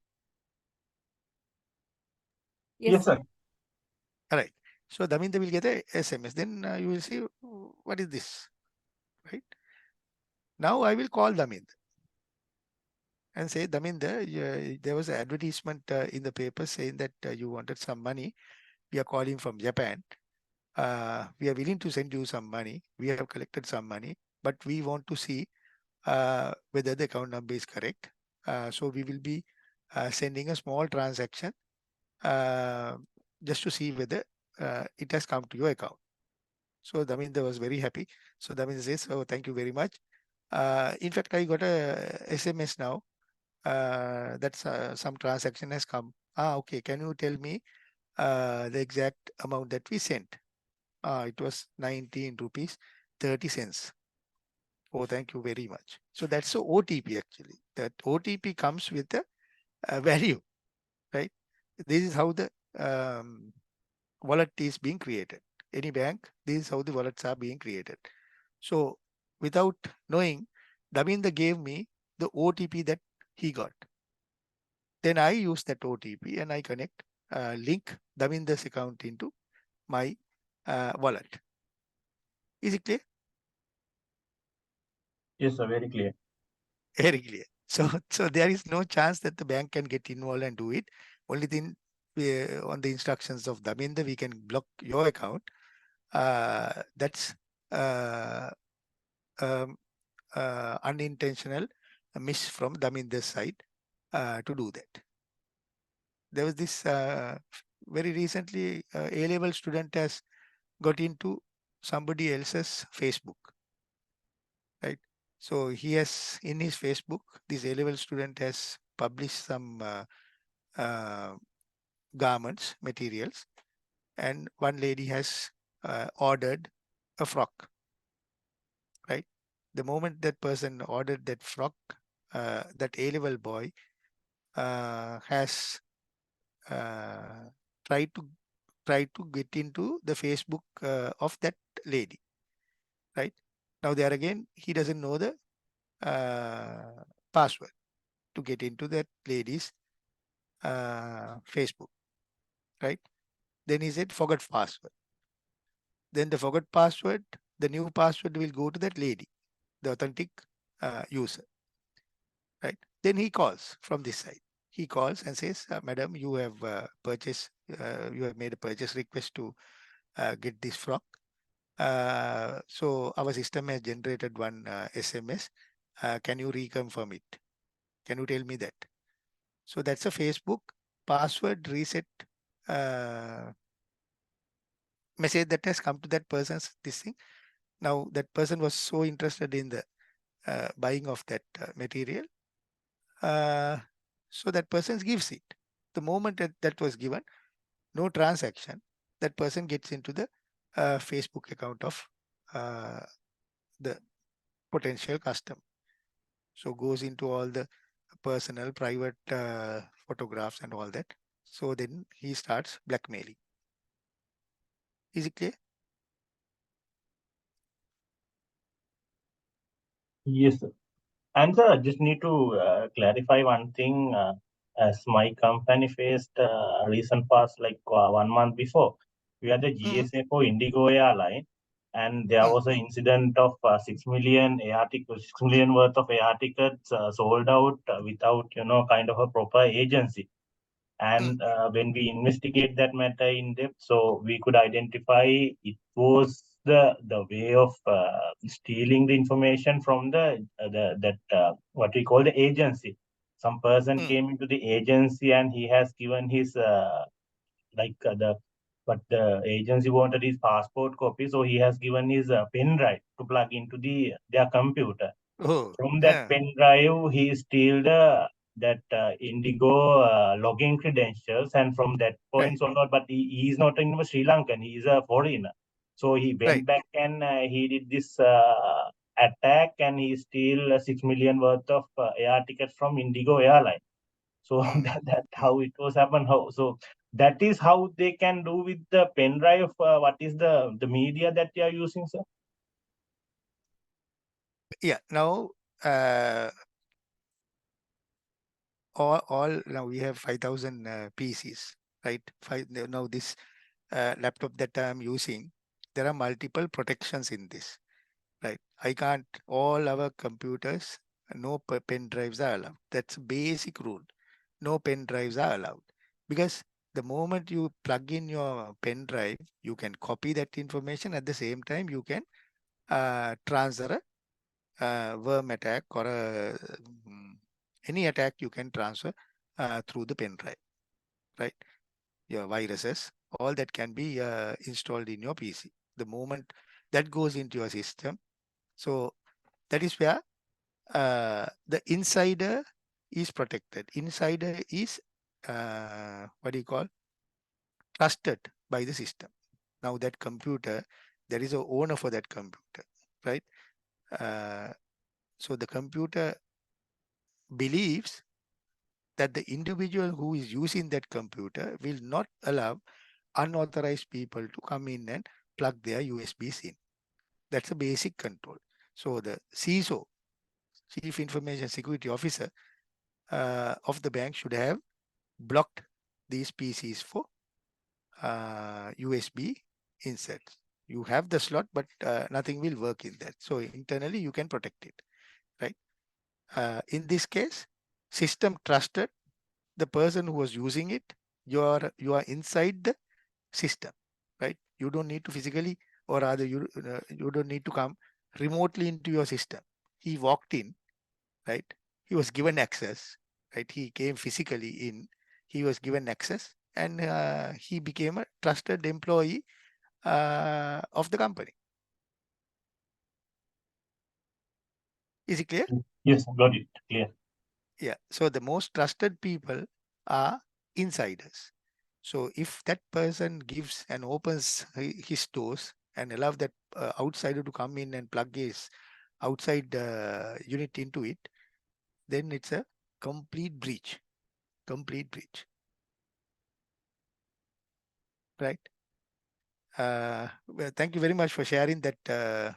Yes, sir. All right. So Daminder will get a SMS. Then you will see, what is this, right? Now I will call Daminder and say, Daminder, there was an advertisement in the paper saying that you wanted some money. We are calling from Japan. We are willing to send you some money. We have collected some money, but we want to see whether the account number is correct. So we will be sending a small transaction just to see whether it has come to your account. So Daminder was very happy. So Daminder says, oh, thank you very much. In fact, I got a SMS now that some transaction has come. Okay. Can you tell me the exact amount that we sent? It was 19 rupees 30 cents. Oh, thank you very much. So that's the OTP actually. That OTP comes with a value, right? This is how the wallet is being created. Any bank, this is how the wallets are being created. So without knowing, Daminda gave me the OTP that he got. Then I use that OTP and I connect, link Daminda's account into my wallet. Is it clear? Yes, sir. Very clear. Very clear. So there is no chance that the bank can get involved and do it. Only thing, on the instructions of Daminda, we can block your account. That's unintentional miss from Daminda's side to do that. There was this very recently A-level student has got into somebody else's Facebook, right? So he has in his Facebook, this A-level student has published some garments, materials, and one lady has ordered a frock, right? The moment that person ordered that frock, that A-level boy has tried to get into the Facebook of that lady, right? Now there again, he doesn't know the password to get into that lady's Facebook, right? Then he said, forgot password. Then the forgot password, the new password will go to that lady. the authentic user, right? Then he calls from this side. He calls and says, "Madam, you have purchased, you have made a purchase request to get this frock. So our system has generated one SMS. Can you reconfirm it? Can you tell me that?" So that's a Facebook password reset message that has come to that person's this thing. Now that person was so interested in the buying of that material. So that person gives it. The moment that was given, no transaction, that person gets into the Facebook account of the potential customer. So goes into all the personal, private photographs and all that. So then he starts blackmailing. Is it clear? Yes, sir. And sir, I just need to clarify one thing. As my company faced recent past, like 1 month before, we had a GSA for Indigo Airline, and there was an incident of 6 million air tickets, 6 million worth of air tickets sold out without, kind of a proper agency. And when we investigate that matter in depth, so we could identify it was the way of stealing the information from what we call the agency. Some person came into the agency and he has given his but the agency wanted his passport copy, so he has given his pen drive to plug into their computer. Oh, From that pen drive, he steal that Indigo login credentials, and from that point onward, but he is not a Sri Lankan, he is a foreigner. So he went back and he did this attack, and he steal 6 million worth of air tickets from Indigo Airline. So that how it was happened. So that is how they can do with the pen drive. What is the media that they are using, sir? yeah. Now, all now we have 5,000 PCs, right? Now this laptop that I'm using, there are multiple protections in this, right? I can't, all our computers, no pen drives are allowed. That's a basic rule. No pen drives are allowed, because the moment you plug in your pen drive, you can copy that information. At the same time, you can transfer a worm attack or any attack you can transfer through the pen drive, right? Your viruses, all that can be installed in your PC. The moment that goes into your system, so that is where the insider is protected. Insider is what do you call? Trusted by the system. Now that computer, there is a owner for that computer, right? So the computer believes that the individual who is using that computer will not allow unauthorized people to come in and plug their USBs in. That's a basic control. So the CISO, Chief Information Security Officer of the bank, should have blocked these PCs for USB inserts. You have the slot, but nothing will work in that. So internally you can protect it, right? In this case, system trusted the person who was using it. You are inside the system, right? You don't need to physically, or rather you don't need to come remotely into your system. He walked in, right? He was given access, right? He came physically in, he was given access, and he became a trusted employee of the company. Is it clear? Yes, got it. Clear. Yeah. So the most trusted people are insiders. So if that person gives and opens his doors and allow that outsider to come in and plug his outside unit into it, then it's a complete breach. Complete breach. Right? Well, thank you very much for sharing that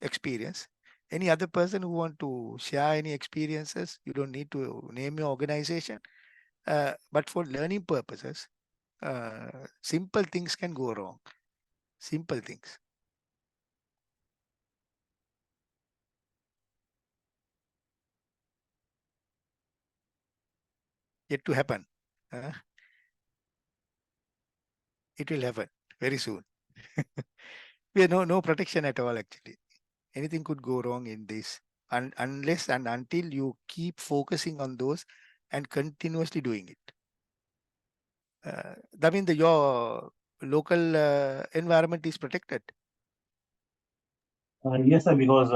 experience. Any other person who want to share any experiences? You don't need to name your organization, but for learning purposes, simple things can go wrong. Simple things. yet to happen. It will happen very soon. We have no protection at all, actually. Anything could go wrong in this, unless and until you keep focusing on those and continuously doing it. That means your local environment is protected. Yes, sir, because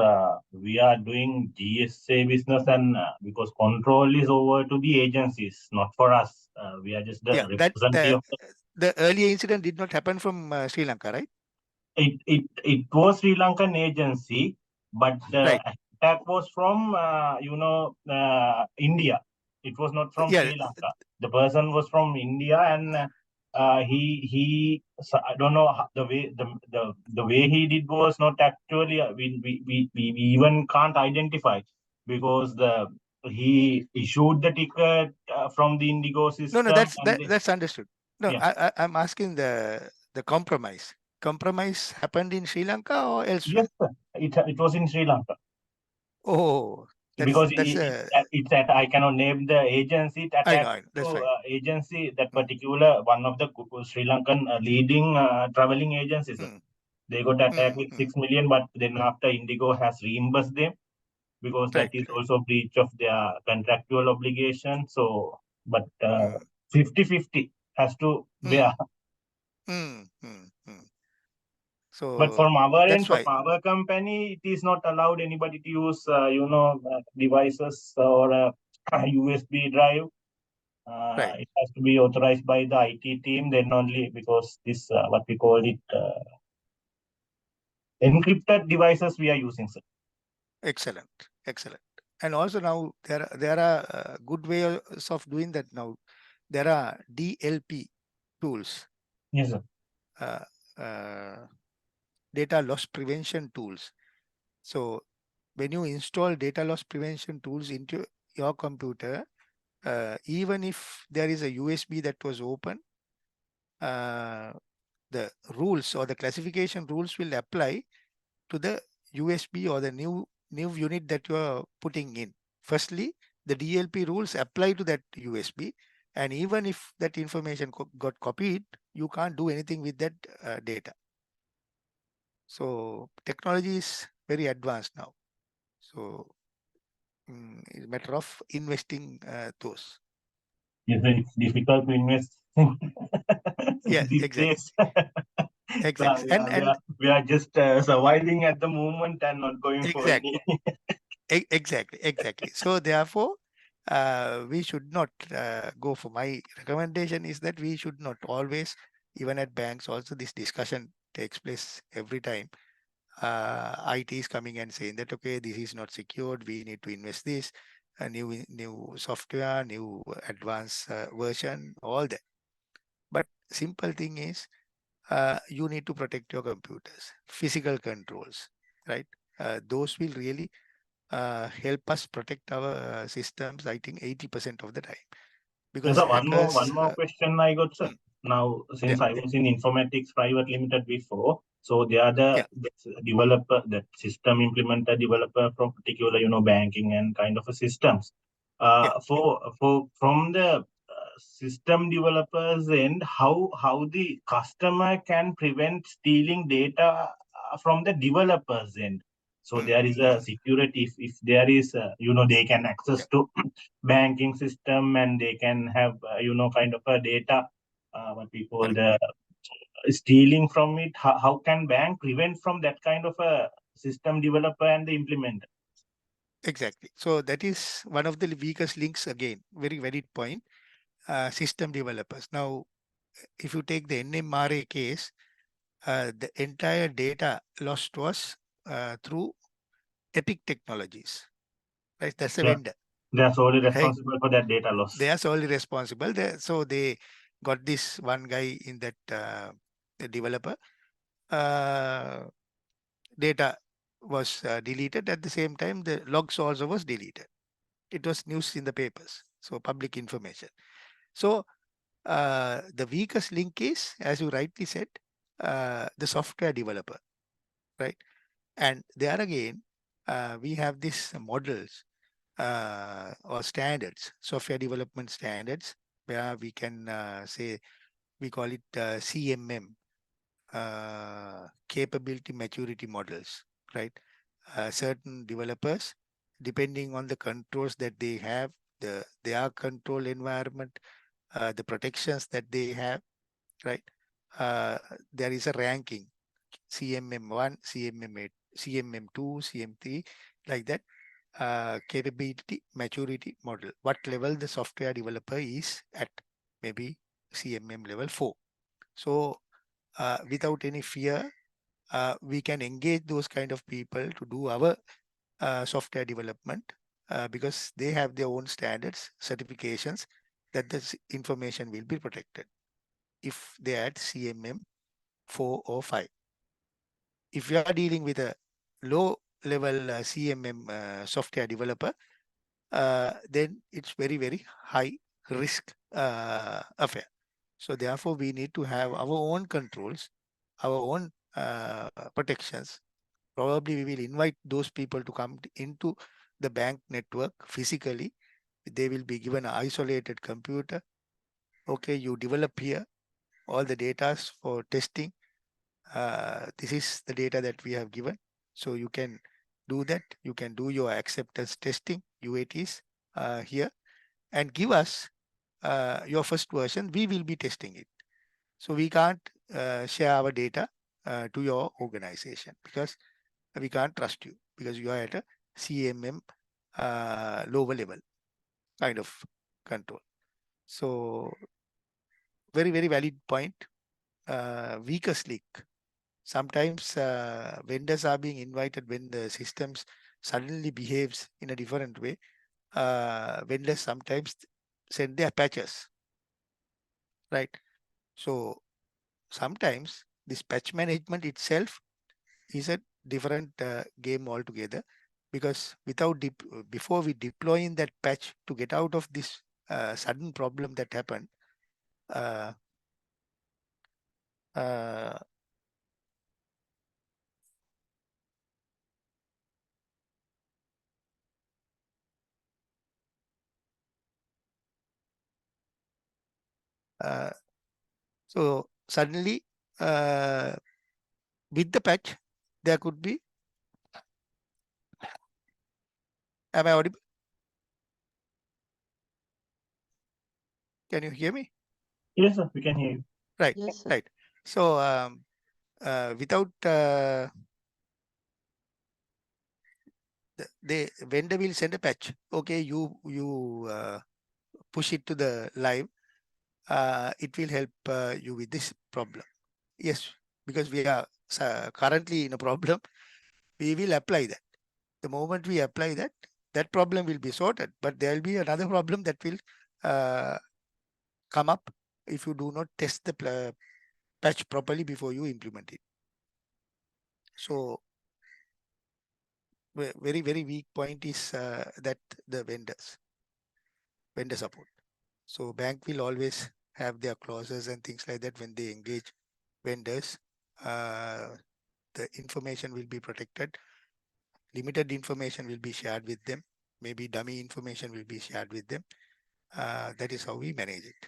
we are doing GSA business, and because control is over to the agencies, not for us. We are just the Yeah, that representative. the earlier incident did not happen from Sri Lanka, right? It was Sri Lankan agency, but the Right. attack was from India. It was not from Yeah. Sri Lanka. The person was from India, and so I don't know the way he did was not actually we even can't identify, because he issued the ticket from the Indigo system. No, that's understood. No, Yeah. I'm asking the compromise. Compromise happened in Sri Lanka or elsewhere? Yes, sir. It was in Sri Lanka. Oh, Because that's at I cannot name the agency. It I know, attacked that's to fine. agency, that particular one of the Sri Lankan leading traveling agencies. Mm. They got attacked with Mm. 6 million, but then after Indigo has reimbursed them, because that Right, is right. also breach of their contractual obligation. So, but Mm. 50-50 has to bear. Mm. Mm. Mm. So But from our end, that's from why. our company, it is not allowed anybody to use, devices or a USB drive. Right. It has to be authorized by the IT team, then only, because this, what we call it, encrypted devices we are using, sir. Excellent. Excellent. And also now there are good ways of doing that now. There are DLP tools, Yes, sir. data loss prevention tools. So when you install data loss prevention tools into your computer, even if there is a USB that was open, the rules or the classification rules will apply to the USB or the new unit that you are putting in. Firstly, the DLP rules apply to that USB, and even if that information got copied, you can't do anything with that data. So technology is very advanced now. So it's a matter of investing those. Yes, sir, it's difficult to invest Yeah, these exactly. days. Exactly. We are just surviving at the moment and not going for Exactly. any. Exactly. So therefore, we should not go for, my recommendation is that we should not always, even at banks also, this discussion takes place every time. IT is coming and saying that, okay, this is not secured, we need to invest this, a new software, new advanced version, all that. But simple thing is, you need to protect your computers, physical controls, right? Those will really help us protect our systems, I think 80% of the time. Because So hackers... one more question I got, sir. Now, since Yeah. I was in Informatics Private Limited before, so they are the developer, the system implementer developer from particular, banking and kind of a systems. From the system developers end, how the customer can prevent stealing data from the developers end. So there is a security, if there is, they can access to banking system, and they can have, kind of a data, what we call the stealing from it. How can bank prevent from that kind of a system developer and the implementer? Exactly. So that is one of the weakest links again, very valid point, system developers. Now, if you take the NMRA case, the entire data lost was through Epic Technologies, right? That's a vendor. They are solely Right? responsible for that data loss. They are solely responsible. So they got this one guy in that the developer. Data was deleted. At the same time, the logs also was deleted. It was news in the papers, so public information. So the weakest link is, as you rightly said, the software developer, right? And there again, we have these models or standards, software development standards, where we can say, we call it CMM, capability maturity models, right? Certain developers, depending on the controls that they have, their control environment, the protections that they have, right? There is a ranking, CMM1, CMM8, CMM2, CM3, like that. Capability maturity model, what level the software developer is at, maybe CMM level 4. So without any fear, we can engage those kind of people to do our software development, because they have their own standards, certifications, that this information will be protected if they are at CMM 4 or 5. If you are dealing with a low level CMM software developer, then it's very, very high risk affair. So therefore, we need to have our own controls, our own protections. Probably we will invite those people to come into the bank network physically. They will be given an isolated computer. Okay, you develop here all the data for testing. This is the data that we have given. So you can do that. You can do your acceptance testing, UATs here, and give us your first version. We will be testing it. So we can't share our data to your organization because we can't trust you, because you are at a CMM lower level kind of control. So very, very valid point. Weakest link. Sometimes vendors are being invited when the systems suddenly behaves in a different way. Vendors sometimes send their patches, right? So sometimes this patch management itself is a different game altogether, because without before we deploying that patch to get out of this sudden problem that happened, so suddenly with the patch, there could be, am I audible? Can you hear me? Yes, sir, we can hear you. Right, Yes, sir. right. So without the vendor will send a patch. Okay, you push it to the live. It will help you with this problem. Yes, because we are currently in a problem, we will apply that. The moment we apply that, that problem will be sorted. But there will be another problem that will come up if you do not test the patch properly before you implement it. So very, very weak point is that the vendor support. So bank will always have their clauses and things like that when they engage vendors. The information will be protected. Limited information will be shared with them. Maybe dummy information will be shared with them. That is how we manage it.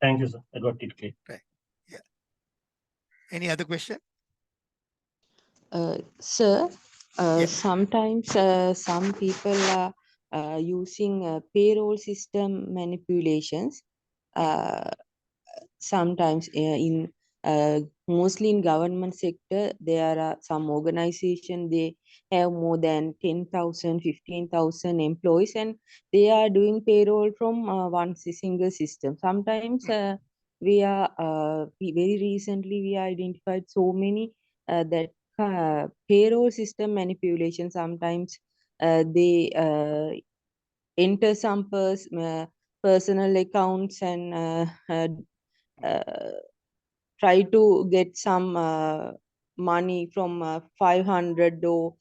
Thank you, sir. I got it clear. Right. Yeah. Any other question? Sir, Yeah. sometimes some people are using payroll system manipulations. Sometimes mostly in government sector, there are some organization, they have more than 10,000, 15,000 employees, and they are doing payroll from one single system. Sometimes very recently we identified so many that payroll system manipulation. Sometimes they enter some personal accounts and try to get some money from 500 or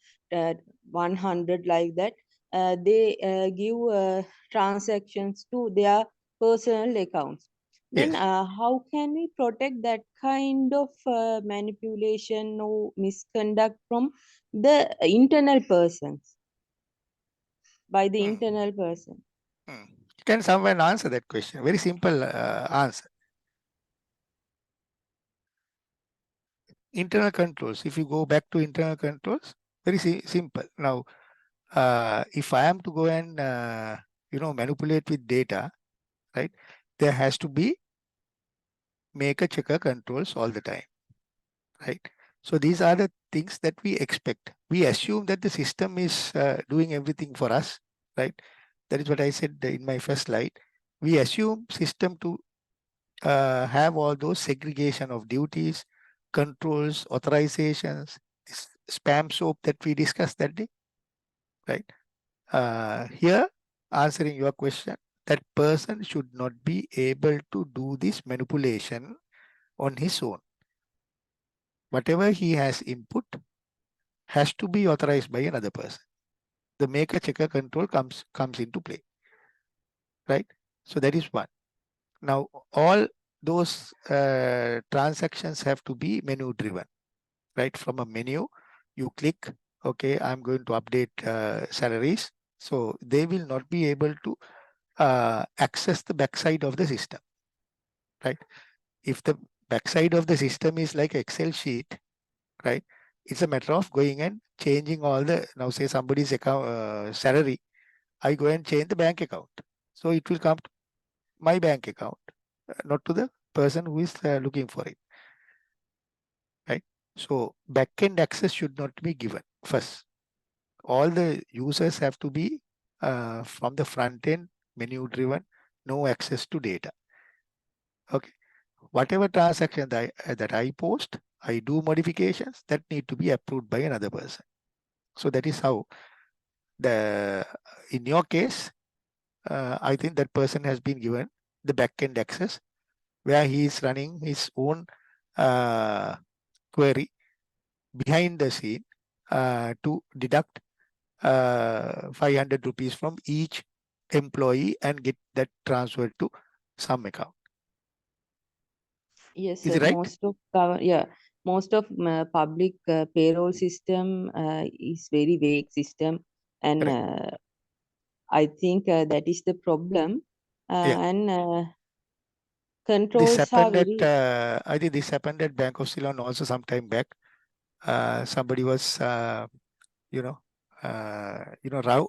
100, like that. They give transactions to their personal accounts. Then Yes. how can we protect that kind of manipulation or misconduct from the internal persons? by the Hmm. internal person. Can someone answer that question? Very simple answer. Internal controls. If you go back to internal controls, very simple. Now, if I am to go and manipulate with data, right? There has to be maker checker controls all the time, right? So these are the things that we expect. We assume that the system is doing everything for us, right? That is what I said in my first slide. We assume system to have all those segregation of duties, controls, authorizations, spam soap that we discussed that day, right? Here, answering your question, that person should not be able to do this manipulation on his own. Whatever he has input has to be authorized by another person. The maker checker control comes into play, right? So that is one. Now, all those transactions have to be menu driven, right? From a menu, you click, okay, I'm going to update salaries. So they will not be able to access the backside of the system, right? If the backside of the system is like Excel sheet, right? It's a matter of going and changing all the, now say somebody's account salary, I go and change the bank account. So it will come to my bank account, not to the person who is looking for it, right? So backend access should not be given first. All the users have to be from the front end, menu driven, no access to data. Okay. Whatever transaction that I post, I do modifications that need to be approved by another person. So that is how in your case, I think that person has been given the backend access where he is running his own query behind the scene to deduct 500 rupees from each employee and get that transferred to some account. Yes, Is sir. it right? Most of public payroll system is very vague system, and I think that is the problem. Yeah. And This controls are happened very. at, I think this happened at Bank of Ceylon also some time back. Somebody was,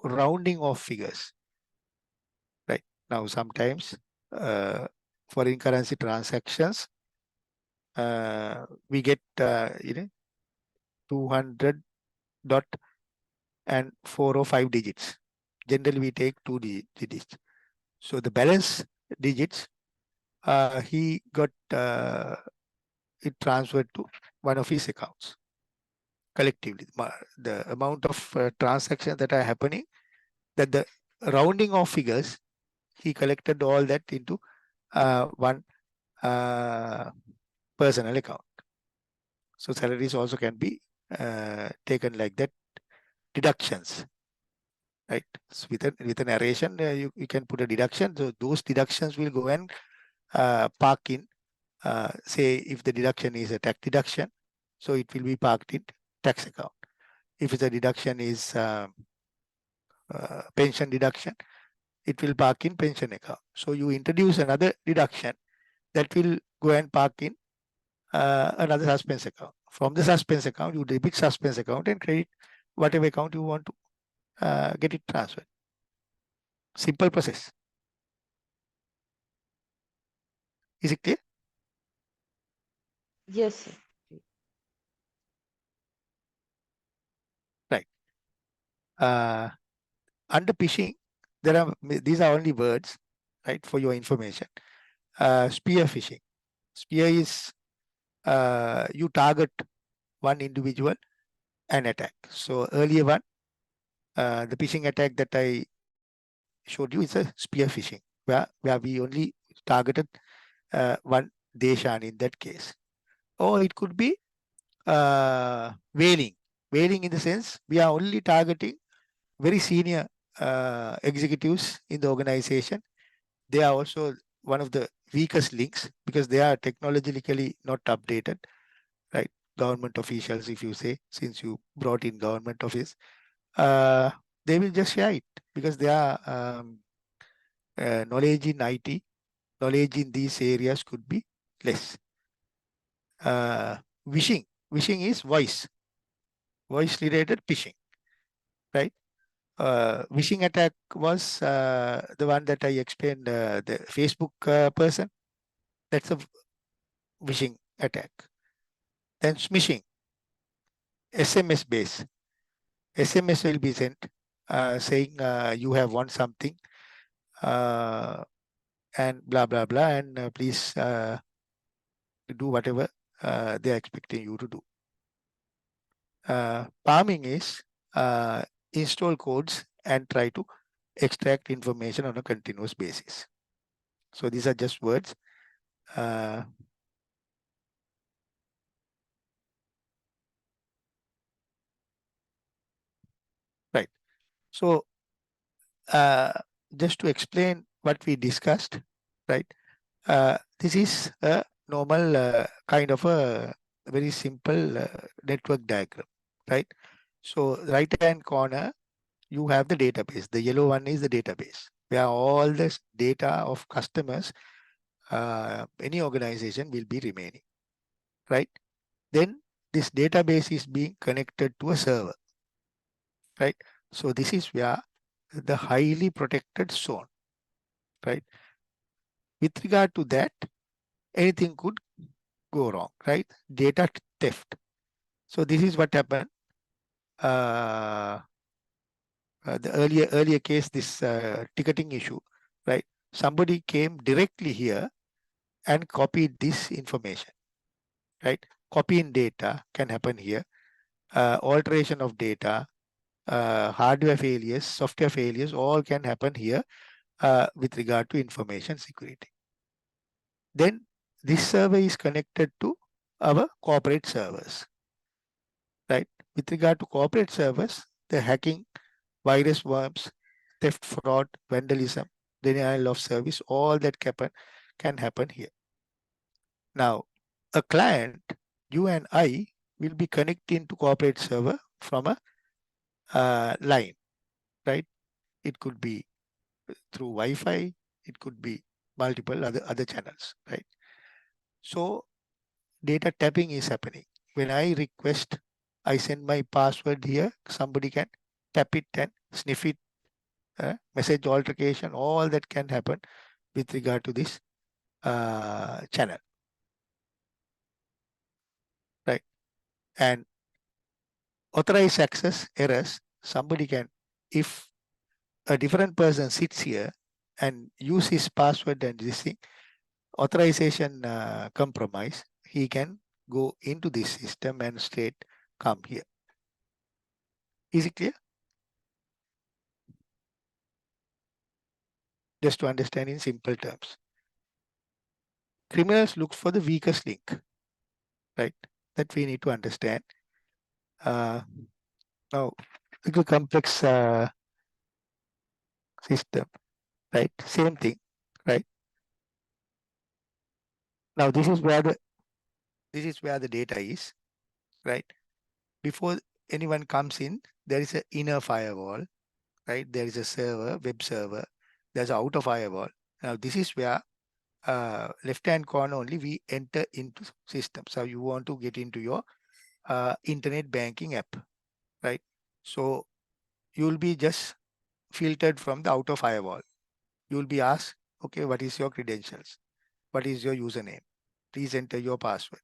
rounding off figures. Right now, sometimes foreign currency transactions, we get 200 dot and 4 or 5 digits. Generally, we take 2 digits. So the balance digits, he got it transferred to one of his accounts collectively. The amount of transactions that are happening, that the rounding of figures, he collected all that into one personal account. So salaries also can be taken like that, deductions, right? So with a narration, you can put a deduction. So those deductions will go and park in, say if the deduction is a tax deduction, so it will be parked in tax account. If it's a deduction is pension deduction, it will park in pension account. So you introduce another deduction that will go and park in another suspense account. From the suspense account, you debit suspense account and credit whatever account you want to get it transferred. Simple process. Is it clear? Yes, sir. Right. Under phishing, these are only words, right, for your information. Spear phishing. Spear is you target one individual and attack. So earlier one, the phishing attack that I showed you is a spear phishing, where we only targeted one Deshan in that case. Or it could be whaling. Whaling in the sense we are only targeting very senior executives in the organization. They are also one of the weakest links because they are technologically not updated, right? Government officials, if you say, since you brought in government office, they will just share it. because their knowledge in IT, knowledge in these areas could be less. Phishing is voice related phishing, right? Phishing attack was the one that I explained, the Facebook person. That's a phishing attack. Then smishing, SMS base. SMS will be sent saying you have won something and blah, blah, blah, and please do whatever they are expecting you to do. Palming is install codes and try to extract information on a continuous basis. So these are just words. Right. So just to explain what we discussed, right? This is a normal kind of a very simple network diagram, right? So right-hand corner, you have the database. The yellow one is the database, where all this data of customers, any organization will be remaining, right? Then this database is being connected to a server, right? So this is where the highly protected zone, right? With regard to that, anything could go wrong, right? Data theft. So this is what happened. The earlier case, this ticketing issue, right? Somebody came directly here and copied this information, right? Copying data can happen here. Alteration of data, hardware failures, software failures, all can happen here with regard to information security. Then this server is connected to our corporate servers, right? With regard to corporate servers, the hacking, virus worms, theft, fraud, vandalism, denial of service, all that can happen here. Now, a client, you and I, will be connecting to corporate server from a line, right? It could be through Wi-Fi, it could be multiple other channels, right? So data tapping is happening. When I request, I send my password here, somebody can tap it and sniff it, message altercation, all that can happen with regard to this channel, right? And authorized access errors, somebody can, if a different person sits here and use his password and this thing, authorization compromise, he can go into this system and straight come here. Is it clear? Just to understand in simple terms. Criminals look for the weakest link, right? That we need to understand. Now, little complex system, right? Same thing, right? Now this is where the data is, right? Before anyone comes in, there is an inner firewall, right? There is a server, web server. There's an outer firewall. Now this is where left-hand corner only we enter into system. So you want to get into your internet banking app, right? So you will be just filtered from the outer firewall. You will be asked, okay, what is your credentials? What is your username? Please enter your password,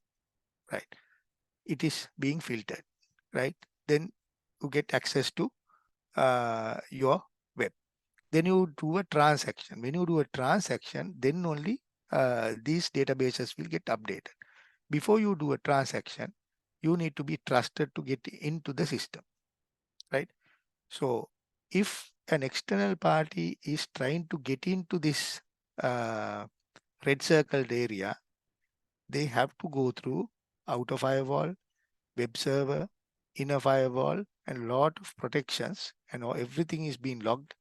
right? It is being filtered, right? Then you get access to your web. Then you do a transaction. When you do a transaction, then only these databases will get updated. Before you do a transaction, you need to be trusted to get into the system, right? So if an external party is trying to get into this red circled area, they have to go through outer firewall, web server, inner firewall, and lot of protections, and everything is being logged.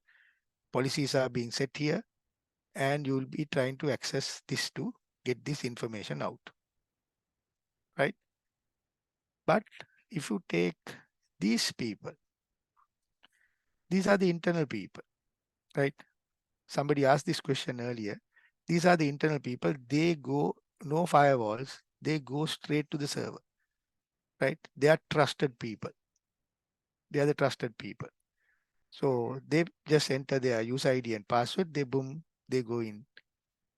Policies are being set here, and you will be trying to access this to get this information out, right? But if you take these people, these are the internal people, right? Somebody asked this question earlier. These are the internal people. They go, no firewalls. They go straight to the server, right? They are trusted people. They are the trusted people. So they just enter their user ID and password. They boom, they go in.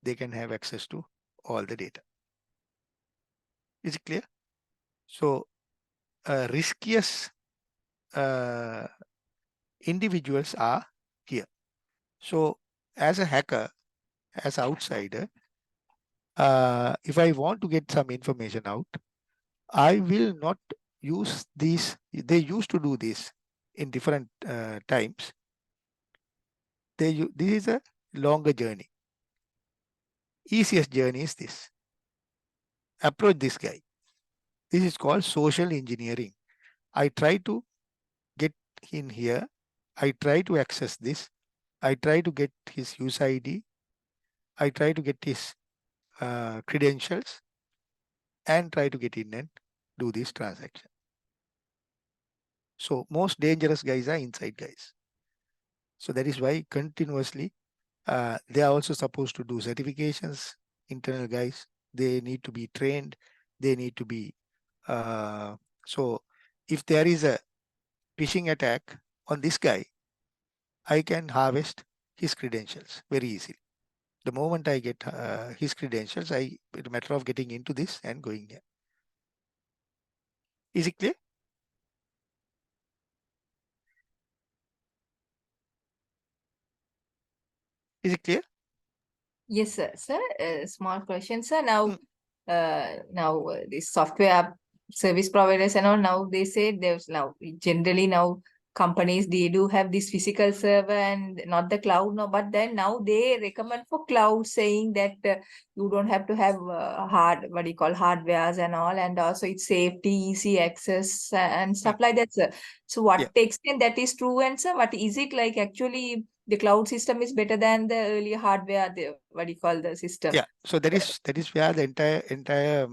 They can have access to all the data. Is it clear? So riskiest individuals are here. So as a hacker, as an outsider, if I want to get some information out, I will not use these. They used to do this in different times. This is a longer journey. Easiest journey is this. Approach this guy. This is called social engineering. I try to get in here. I try to access this. I try to get his user ID. I try to get his credentials and try to get in and do this transaction. So most dangerous guys are inside guys. So that is why continuously they are also supposed to do certifications, internal guys. They need to be trained. They need to be, so if there is a phishing attack on this guy, I can harvest his credentials very easily. The moment I get his credentials, it's a matter of getting into this and going there. Is it clear? Is it clear? Yes, sir. Sir, small question, sir. Now, this software service providers and all, now they say there's now generally now companies, they do have this physical server and not the cloud. No, but then now they recommend for cloud, saying that you don't have to have hardwares and all, and also it's safety, easy access and stuff like that, sir. So what extent that is true, and sir, what is it like actually? The cloud system is better than the earlier hardware, the system. Yeah. So that is where the entire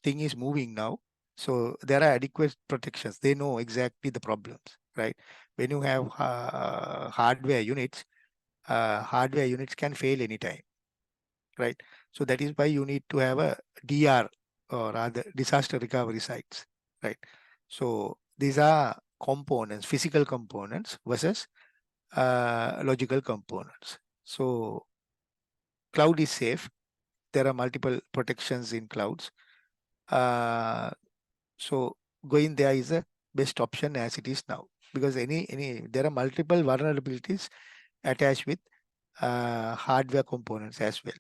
thing is moving now. So there are adequate protections. They know exactly the problems, right? When you have hardware units can fail anytime, right? So that is why you need to have a DR, or rather disaster recovery sites, right? So these are components, physical components versus logical components. So cloud is safe. There are multiple protections in clouds. So going there is a best option as it is now, because there are multiple vulnerabilities attached with hardware components as well,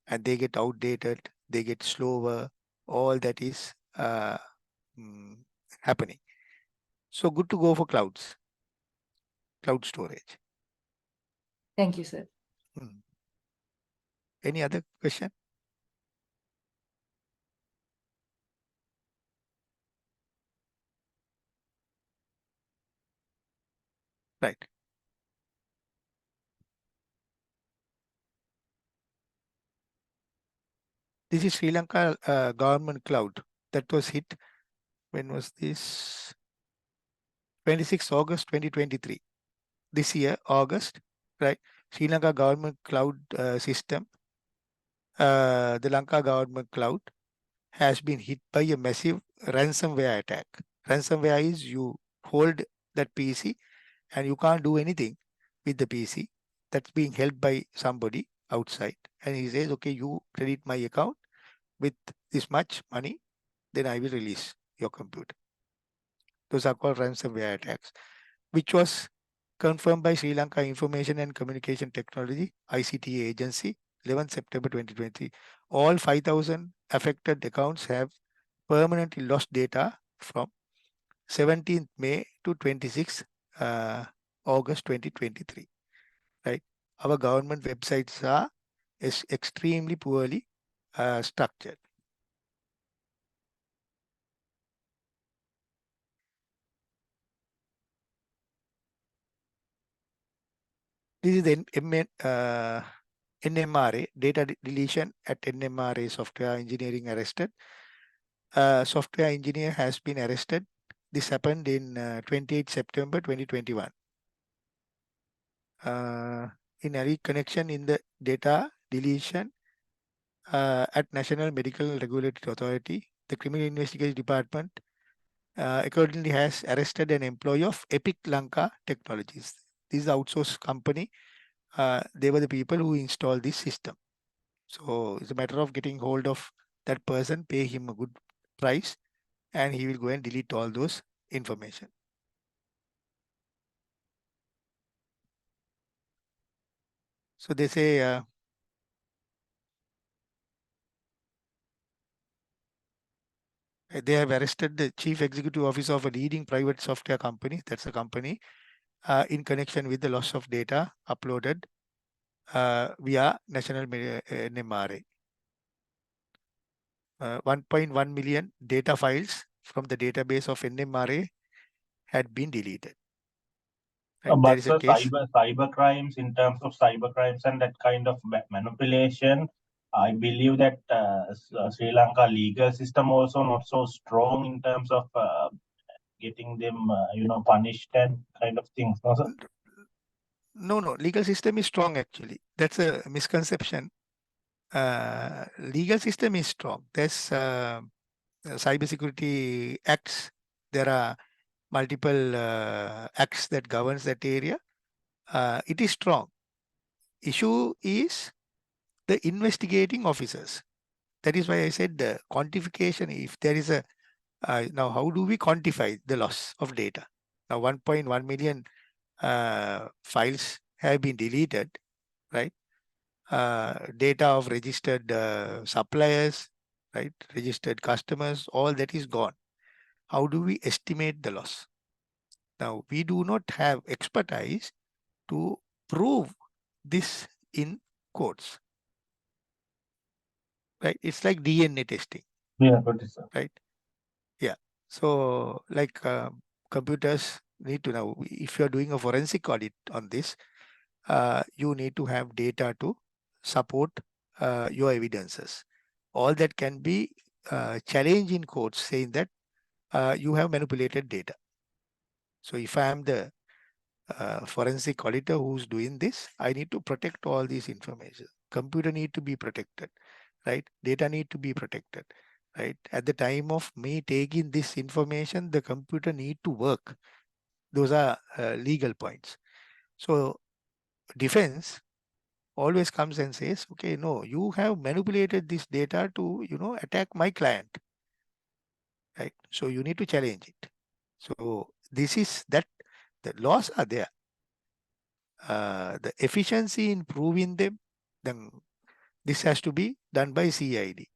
and they get outdated, they get slower. All that is happening. So good to go for cloud storage. Thank you, sir. Any other question? Right. This is Sri Lanka government cloud that was hit. When was this? 26 August 2023. This year, August, right? Sri Lanka government cloud system, the Lanka government cloud has been hit by a massive ransomware attack. Ransomware is you hold that PC and you can't do anything with the PC. That's being held by somebody outside. And he says, okay, you credit my account with this much money, then I will release your computer. Those are called ransomware attacks, which was confirmed by Sri Lanka Information and Communication Technology, ICTA agency, 11 September 2020. All 5,000 affected accounts have permanently lost data from 17th May to 26 August 2023. Right? Our government websites are extremely poorly structured. This is the NMRA, data deletion at NMRA software engineering arrested. Software engineer has been arrested. This happened in 28 September 2021. in any connection in the data deletion at National Medical Regulatory Authority, the Criminal Investigation Department accordingly has arrested an employee of Epic Lanka Technologies. This is an outsourced company. They were the people who installed this system. So it's a matter of getting hold of that person, pay him a good price, and he will go and delete all those information. So they say they have arrested the chief executive officer of a leading private software company. That's a company in connection with the loss of data uploaded via National NMRA. 1.1 million data files from the database of NMRA had been deleted. Right? There But is a case. cyber crimes, in terms of cyber crimes and that kind of manipulation, I believe that Sri Lanka legal system also not so strong in terms of getting them, punished and kind of things. No, sir? No, legal system is strong actually. That's a misconception. Legal system is strong. There's cybersecurity acts. There are multiple acts that governs that area. It is strong. Issue is the investigating officers. That is why I said the quantification. If there is a now, how do we quantify the loss of data? Now, 1.1 million files have been deleted, right? Data of registered suppliers, right? Registered customers, all that is gone. How do we estimate the loss? Now, we do not have expertise to prove this in courts, right? It's like DNA testing. Yeah, got it, sir. Right? Yeah. So, like computers need to know if you're doing a forensic audit on this, you need to have data to support your evidences. All that can be challenged in courts, saying that you have manipulated data. So, if I am the forensic auditor who's doing this, I need to protect all these information. Computer need to be protected, right? Data need to be protected, right? At the time of me taking this information, the computer need to work. Those are legal points. So defense always comes and says, okay, no, you have manipulated this data to, attack my client, right? So you need to challenge it. So this is that the laws are there. The efficiency in proving them, then this has to be done by CID.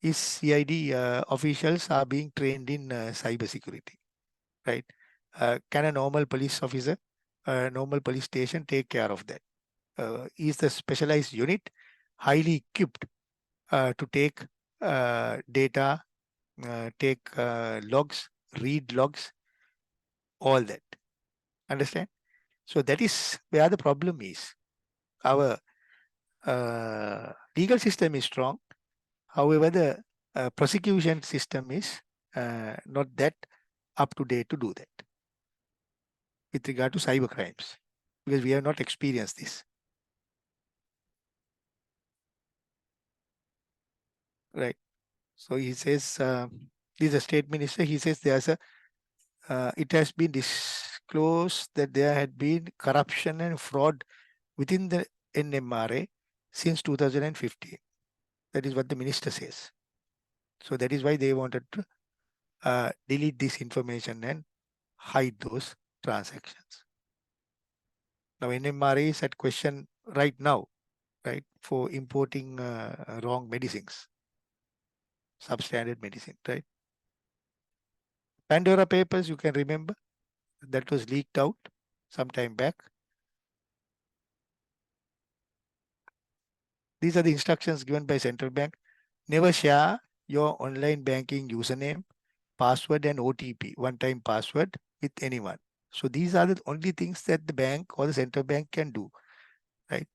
Is CID officials are being trained in cyber security, right? Can a normal police officer, normal police station take care of that? Is the specialized unit highly equipped to take data, take logs, read logs, all that? Understand? So that is where the problem is. Our legal system is strong. However, the prosecution system is not that up to date to do that with regard to cyber crimes, because we have not experienced this. Right. So he says, this is a state minister, he says there's a, it has been disclosed that there had been corruption and fraud within the NMRA since 2015. That is what the minister says. So that is why they wanted to delete this information and hide those transactions. Now NMRA is at question right now, right, for importing wrong medicines, substandard medicine, right? Pandora Papers, you can remember, that was leaked out some time back. These are the instructions given by central bank. Never share your online banking username, password and OTP, one-time password, with anyone. So these are the only things that the bank or the central bank can do, right?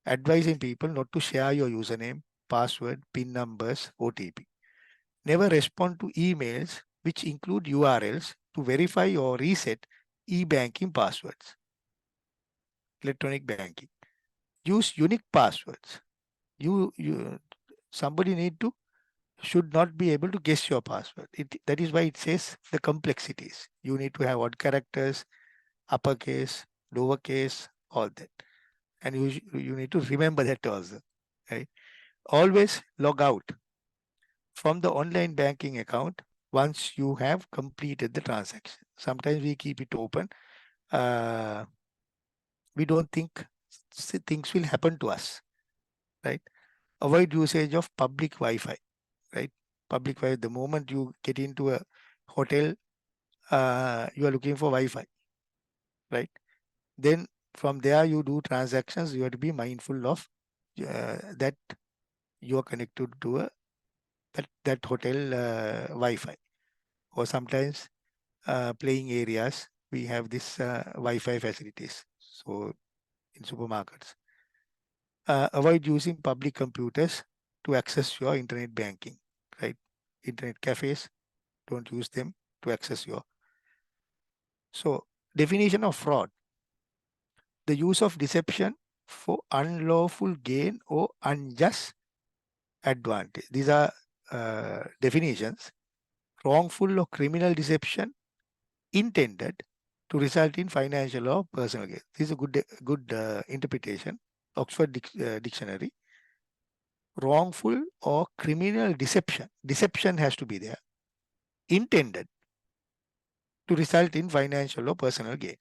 Advising people not to share your username, password, PIN numbers, OTP. Never respond to emails which include URLs to verify or reset e-banking passwords. electronic banking. Use unique passwords. Somebody should not be able to guess your password. That is why it says the complexities. You need to have odd characters, uppercase, lowercase, all that. And you need to remember that also, right? Always log out from the online banking account once you have completed the transaction. Sometimes we keep it open. We don't think things will happen to us, right? Avoid usage of public Wi-Fi, right? Public Wi-Fi, the moment you get into a hotel, you are looking for Wi-Fi, right? Then from there you do transactions, you have to be mindful of that you are connected to that hotel Wi-Fi. Or sometimes playing areas, we have this Wi-Fi facilities. So in supermarkets, avoid using public computers to access your internet banking, right? Internet cafes, don't use them to access your. So definition of fraud: the use of deception for unlawful gain or unjust advantage. These are definitions. Wrongful or criminal deception intended to result in financial or personal gain. This is a good interpretation. Oxford Dictionary. Wrongful or criminal deception. Deception has to be there. Intended to result in financial or personal gain.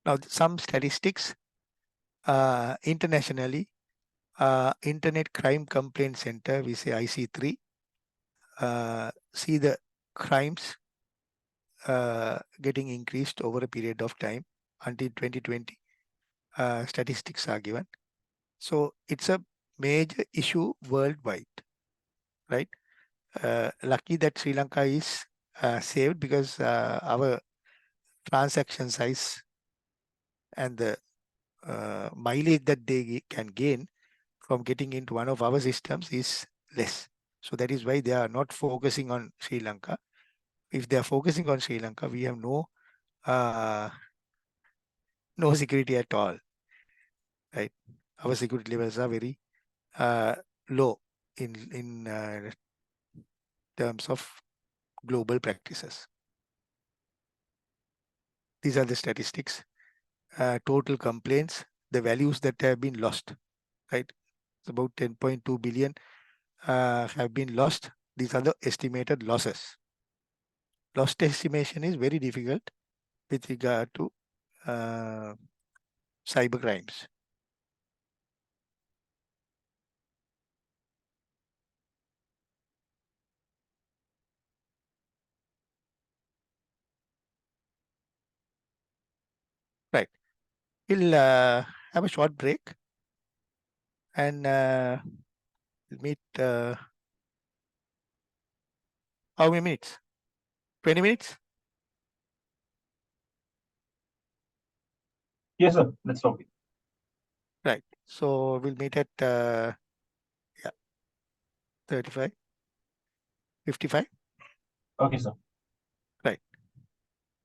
Now, some statistics internationally. Internet Crime Complaint Center, we say IC3, see the crimes getting increased over a period of time until 2020. Statistics are given. So it's a major issue worldwide, right? Lucky that Sri Lanka is saved because our transaction size and the mileage that they can gain from getting into one of our systems is less. So that is why they are not focusing on Sri Lanka. If they are focusing on Sri Lanka, we have no security at all, right? Our security levels are very low in terms of global practices. These are the statistics. Total complaints, the values that have been lost, right? It's about 10.2 billion have been lost. These are the estimated losses. Lost estimation is very difficult with regard to cyber crimes. Right. We'll have a short break and we'll meet how many minutes? 20 minutes? Yes, sir. Let's stop it. Right. So we'll meet at 35, 55. Okay, sir. Right.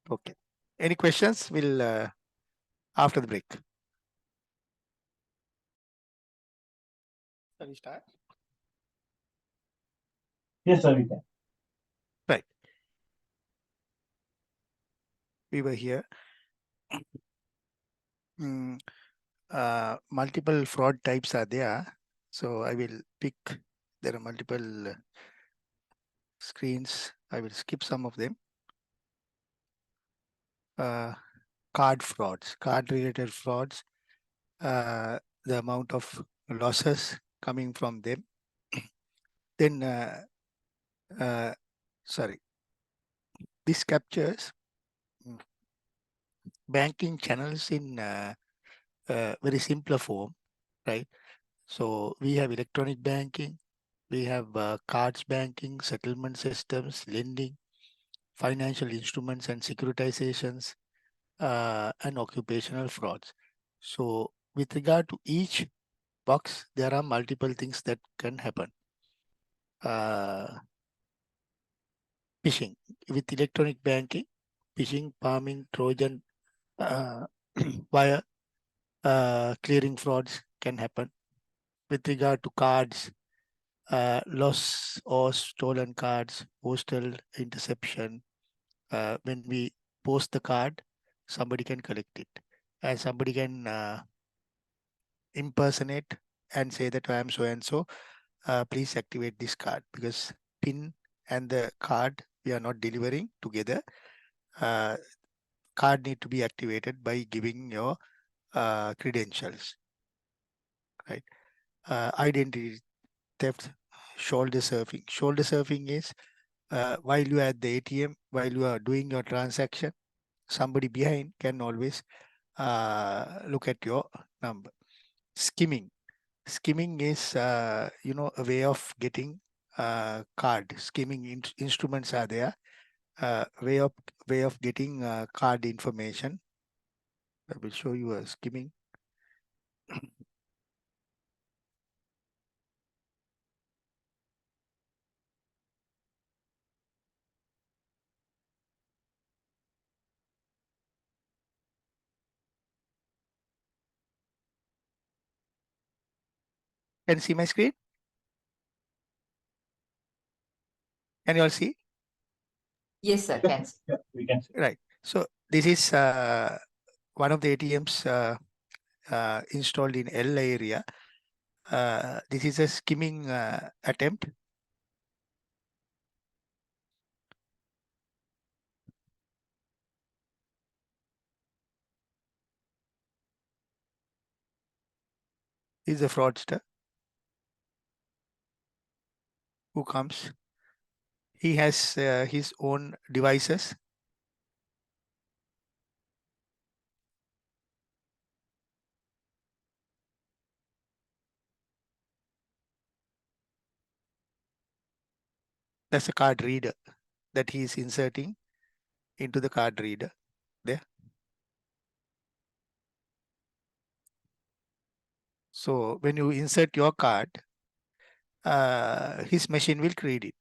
Okay. Any questions? We'll after the break. Shall we start? Yes, sir, we can. Right. We were here. Multiple fraud types are there. So I will pick, there are multiple screens. I will skip some of them. Card frauds, card related frauds, the amount of losses coming from them. Then, this captures banking channels in very simpler form, right? So we have electronic banking, we have cards banking, settlement systems, lending, financial instruments and securitizations, and occupational frauds. So with regard to each box, there are multiple things that can happen. Phishing with electronic banking, phishing, palming, Trojan wire clearing frauds can happen. With regard to cards, loss or stolen cards, postal interception. When we post the card, somebody can collect it, and somebody can impersonate and say that I am so and so. Please activate this card, because PIN and the card we are not delivering together. Card need to be activated by giving your credentials, right? Identity theft, shoulder surfing. Shoulder surfing is while you are at the ATM, while you are doing your transaction, somebody behind can always look at your number. Skimming. Skimming is, a way of getting card. Skimming instruments are there. Way of getting card information. I will show you a skimming. Can you see my screen? Can you all see? Yes, sir. Can. Yeah, we can see. Right. So this is one of the ATMs installed in L area. This is a skimming attempt. This is a fraudster who comes. He has his own devices. That's a card reader that he is inserting into the card reader there. So when you insert your card, his machine will read it.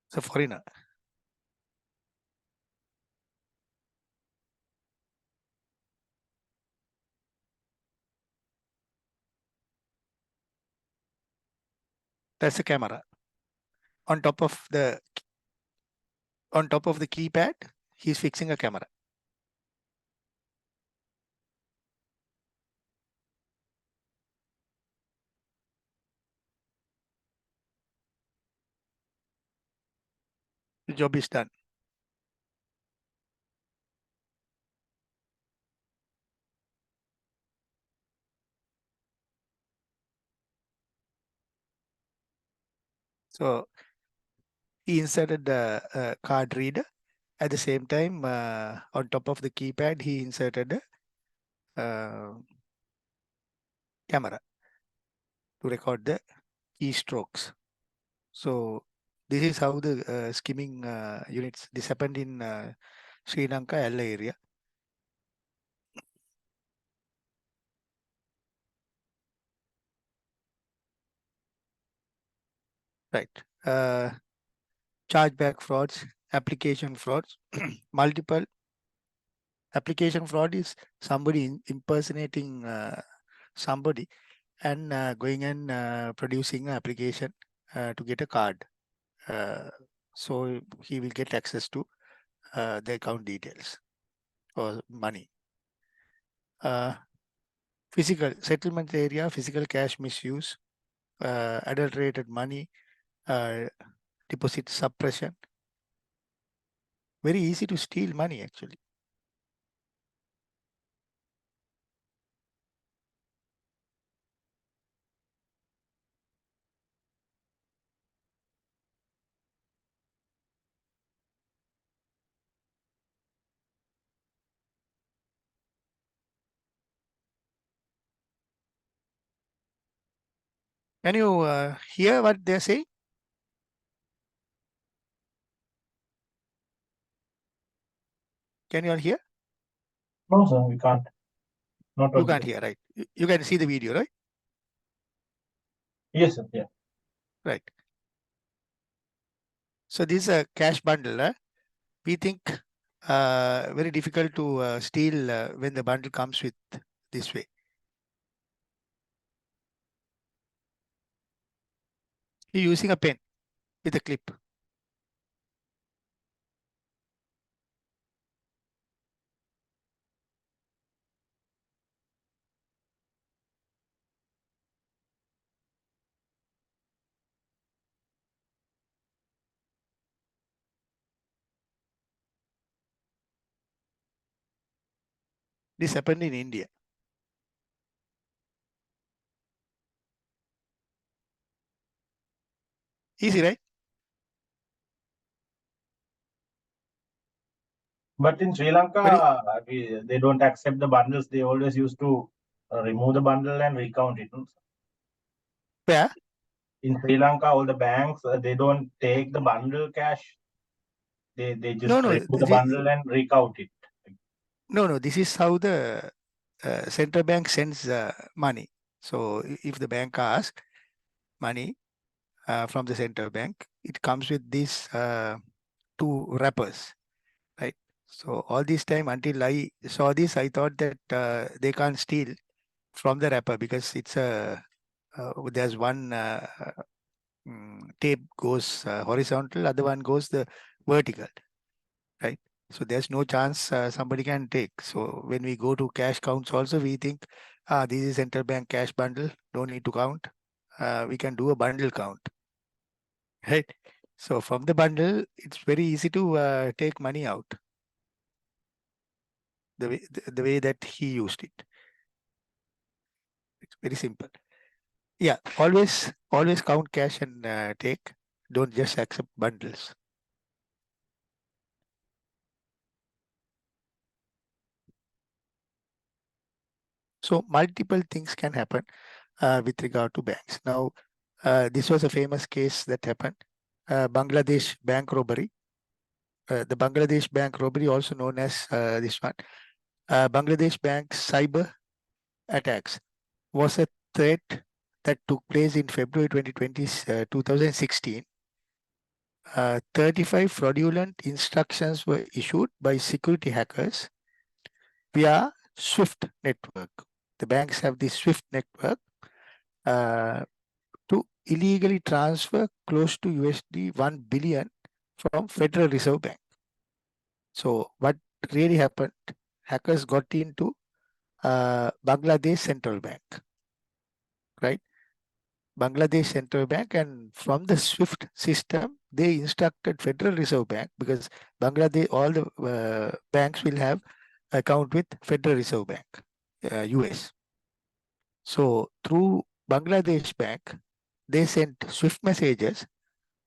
It's a foreigner. That's a camera. On top of the keypad, he's fixing a camera. The job is done. So he inserted the card reader. At the same time, on top of the keypad, he inserted a camera to record the keystrokes. So this is how the skimming units. This happened in Sri Lanka, L area. Right. Chargeback frauds, application frauds, multiple. Application fraud is somebody impersonating somebody and going and producing an application to get a card. So he will get access to the account details or money. Physical settlement area, physical cash misuse, adulterated money, deposit suppression. Very easy to steal money actually. Can you hear what they're saying? Can you all hear? No, sir, we can't. Not You on can't the- hear, right? You can see the video, right? Yes, sir. Yeah. Right. So this is a cash bundle. We think very difficult to steal when the bundle comes with this way. You're using a pen with a clip. This happened in India. Easy, right? But in Sri Lanka, they don't accept the bundles. They always used to remove the bundle and recount it. Where? In Sri Lanka, all the banks, they don't take the bundle cash. They just No, no, remove the bundle and recount it. no. This is how the central bank sends money. So if the bank asks money from the central bank, it comes with these two wrappers, right? So all this time until I saw this, I thought that they can't steal from the wrapper because it's a there's one tape goes horizontal, other one goes the vertical, right? So there's no chance somebody can take. So when we go to cash counts also, we think, this is central bank cash bundle, don't need to count. We can do a bundle count, right? So from the bundle, it's very easy to take money out. The way that he used it. It's very simple. Yeah, always count cash and take. Don't just accept bundles. So multiple things can happen with regard to banks. Now, this was a famous case that happened. Bangladesh bank robbery. The Bangladesh bank robbery, also known as this one. Bangladesh bank cyber attacks was a threat that took place in February 2016. 35 fraudulent instructions were issued by security hackers via SWIFT network. The banks have this SWIFT network to illegally transfer close to USD 1 billion from Federal Reserve Bank. So what really happened, hackers got into Bangladesh Central Bank, right? Bangladesh Central Bank, and from the SWIFT system, they instructed Federal Reserve Bank, because Bangladesh, all the banks will have account with Federal Reserve Bank, US. So through Bangladesh Bank, they sent SWIFT messages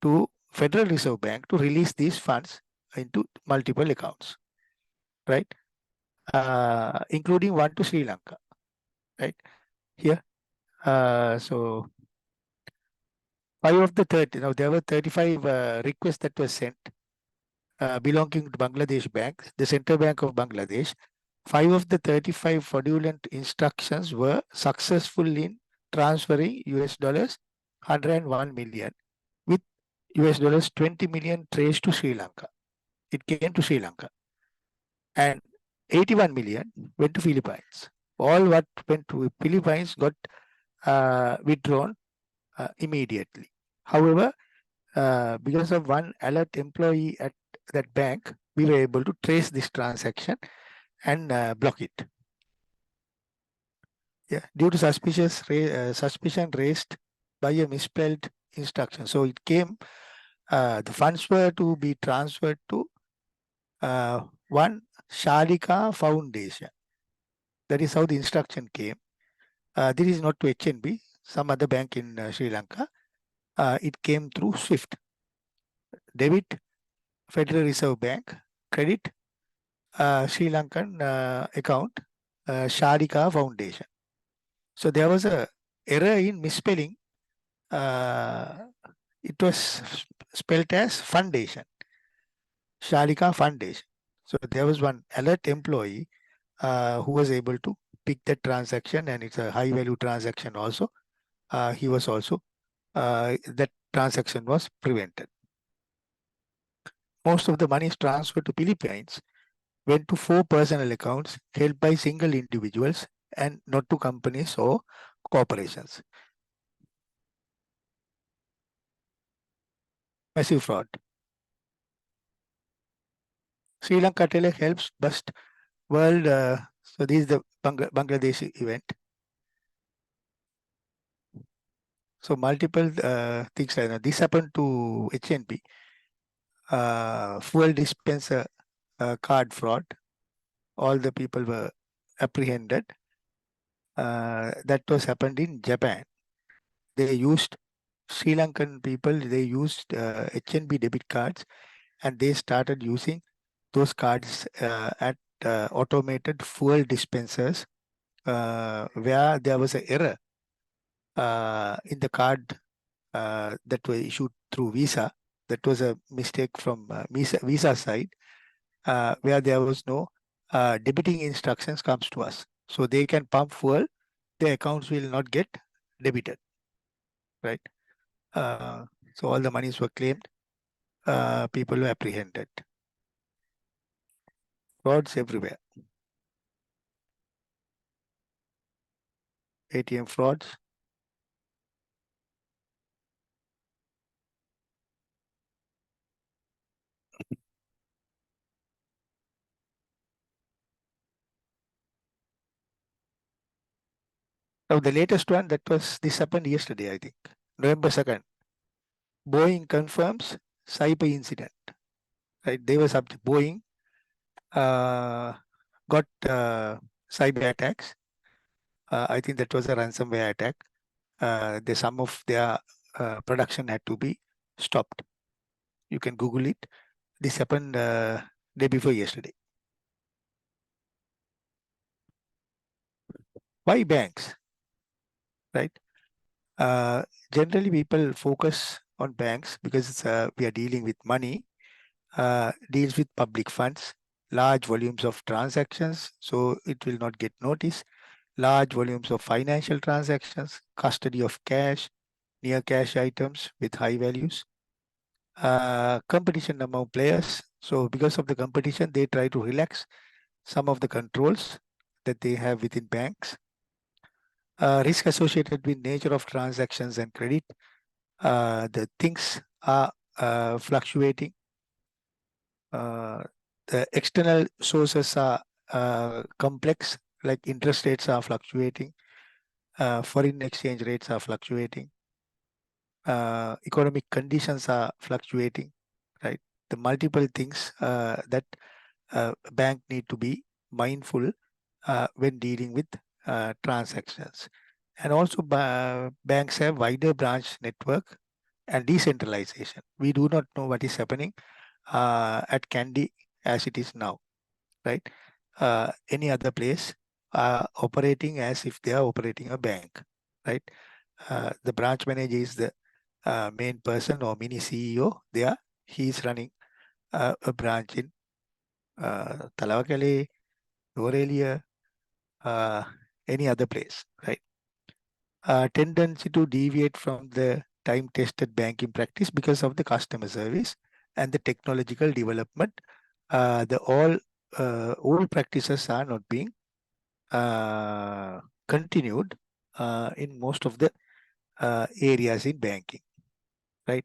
to Federal Reserve Bank to release these funds into multiple accounts, right? Including one to Sri Lanka, right? Here, so 5 of the 30, now there were 35 requests that were sent belonging to Bangladesh Bank, the Central Bank of Bangladesh. 5 of the 35 fraudulent instructions were successful in transferring US dollars 101 million with US dollars 20 million traced to Sri Lanka. It came to Sri Lanka. And 81 million went to Philippines. All what went to Philippines got withdrawn immediately. However, because of one alert employee at that bank, we were able to trace this transaction and block it. Yeah, due to suspicion raised by a misspelled instruction. So it came, the funds were to be transferred to one Shalika Foundation. That is how the instruction came. This is not to HNB, some other bank in Sri Lanka. It came through SWIFT. Debit, Federal Reserve Bank. Credit, Sri Lankan account, Shalika Foundation. So there was a error in misspelling. It was spelled as Foundation, Shalika Foundation. So there was one alert employee who was able to pick that transaction, and it's a high value transaction also. He was also, that transaction was prevented. most of the money is transferred to Philippines, went to 4 personal accounts held by single individuals and not to companies or corporations. Massive fraud. Sri Lanka Tele helps bust world. So this is the Bangladesh event. So multiple things like that. This happened to HNB. Fuel dispenser card fraud. All the people were apprehended. That was happened in Japan. They used Sri Lankan people. They used HNB debit cards, and they started using those cards at automated fuel dispensers where there was an error in the card that was issued through Visa. That was a mistake from Visa side, where there was no debiting instructions comes to us. So they can pump fuel, their accounts will not get debited, right? So all the monies were claimed, people were apprehended. Frauds everywhere. ATM frauds. Now the latest one, this happened yesterday, I think, November 2nd. Boeing confirms cyber incident. Right, they were Boeing got cyber attacks. I think that was a ransomware attack. Some of their production had to be stopped. You can Google it. This happened day before yesterday. Why banks? Right? Generally, people focus on banks because we are dealing with money, deals with public funds, large volumes of transactions, so it will not get noticed, large volumes of financial transactions, custody of cash, near cash items with high values, competition among players. So because of the competition, they try to relax some of the controls that they have within banks. Risk associated with nature of transactions and credit. The things are fluctuating. The external sources are complex, like interest rates are fluctuating. Foreign exchange rates are fluctuating. Economic conditions are fluctuating, right? The multiple things that a bank need to be mindful when dealing with transactions. And also banks have wider branch network and decentralization. We do not know what is happening at Kandy as it is now, right? Any other place operating as if they are operating a bank, right? The branch manager is the main person or mini CEO there. He is running a branch in Talawakale, Norelia, any other place, right? Tendency to deviate from the time-tested banking practice because of the customer service and the technological development. The all practices are not being continued in most of the areas in banking, right?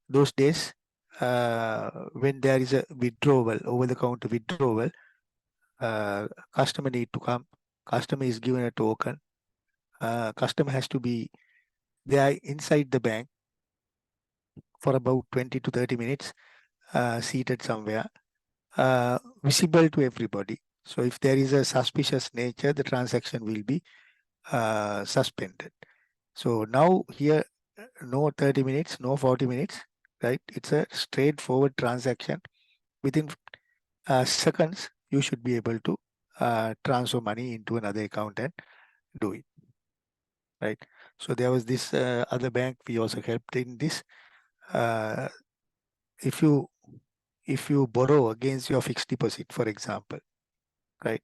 Those days, when there is a withdrawal, over-the-counter withdrawal, customer need to come, customer is given a token, customer has to be there inside the bank for about 20 to 30 minutes, seated somewhere, visible to everybody. So if there is a suspicious nature, the transaction will be suspended. So now here, no 30 minutes, no 40 minutes, right? It's a straightforward transaction. Within seconds, you should be able to transfer money into another account and do it, right? So there was this other bank, we also helped in this. If you borrow against your fixed deposit, for example, right?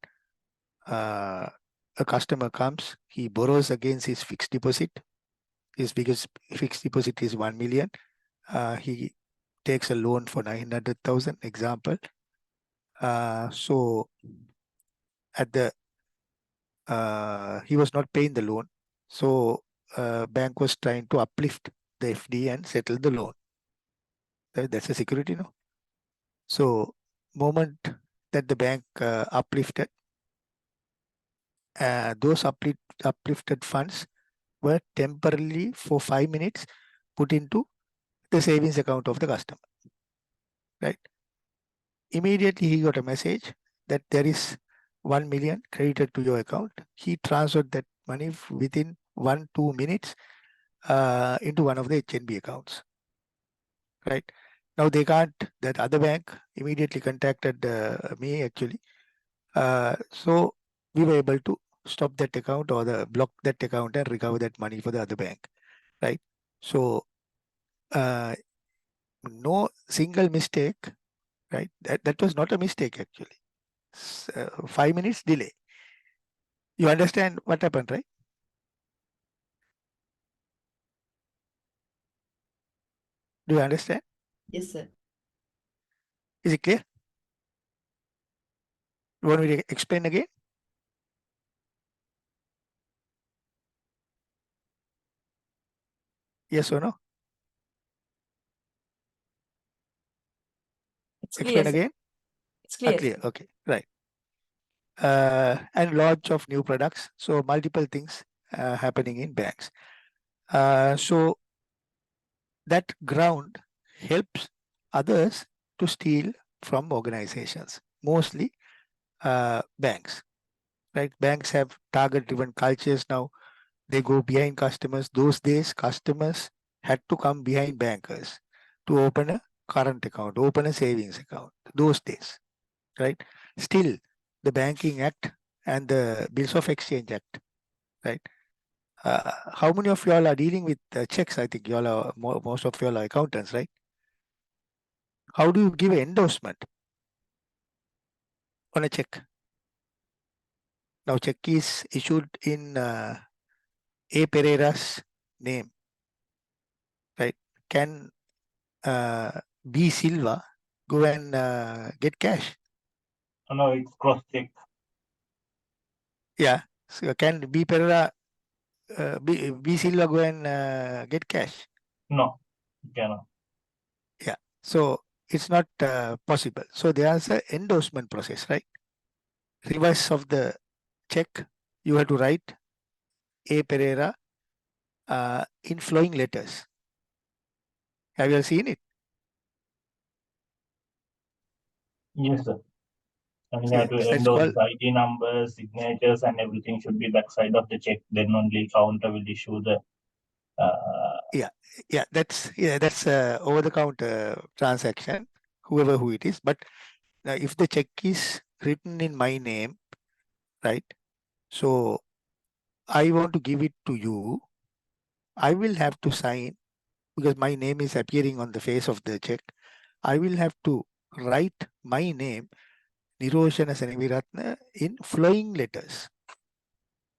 A customer comes, he borrows against his fixed deposit. Is because fixed deposit is 1 million. He takes a loan for 900,000 example. So at the he was not paying the loan. So bank was trying to uplift the FD and settle the loan. That's a security, no? So moment that the bank uplifted, those uplifted funds were temporarily for 5 minutes put into the savings account of the customer, right? Immediately he got a message that there is 1 million credited to your account. He transferred that money within 1-2 minutes into one of the HNB accounts, right? Now they can't, that other bank immediately contacted me actually. So we were able to stop that account or block that account and recover that money for the other bank, right? So no single mistake, right? That was not a mistake actually. 5 minutes delay. You understand what happened, right? Do you understand? Yes, sir. Is it clear? You want me to explain again? Yes or no? It's Explain clear, sir. again? It's clear. Clear. Okay, right. And launch of new products. So multiple things happening in banks. So that ground helps others to steal from organizations, mostly banks, right? Banks have target-driven cultures now. They go behind customers. Those days, customers had to come behind bankers to open a current account, open a savings account. Those days, right? Still, the Banking Act and the Bills of Exchange Act, right? How many of you all are dealing with checks? I think you all are, most of you all are accountants, right? How do you give an endorsement on a check? Now, check is issued in A. Pereira's name, right? Can B. Silva go and get cash? No, it's cross-check. Yeah. So can B. Pereira, B. Silva go and get cash? No, you cannot. Yeah. So it's not possible. So there's an endorsement process, right? Reverse of the check, you have to write A. Pereira in flowing letters. Have you seen it? Yes, sir. And you See, have to that's endorse called, the ID numbers, signatures, and everything should be backside of the check. Then only counter will issue the. that's over the counter transaction, who it is. But if the check is written in my name, right? So I want to give it to you. I will have to sign because my name is appearing on the face of the check. I will have to write my name, Niroshana Seneviratne, in flowing letters.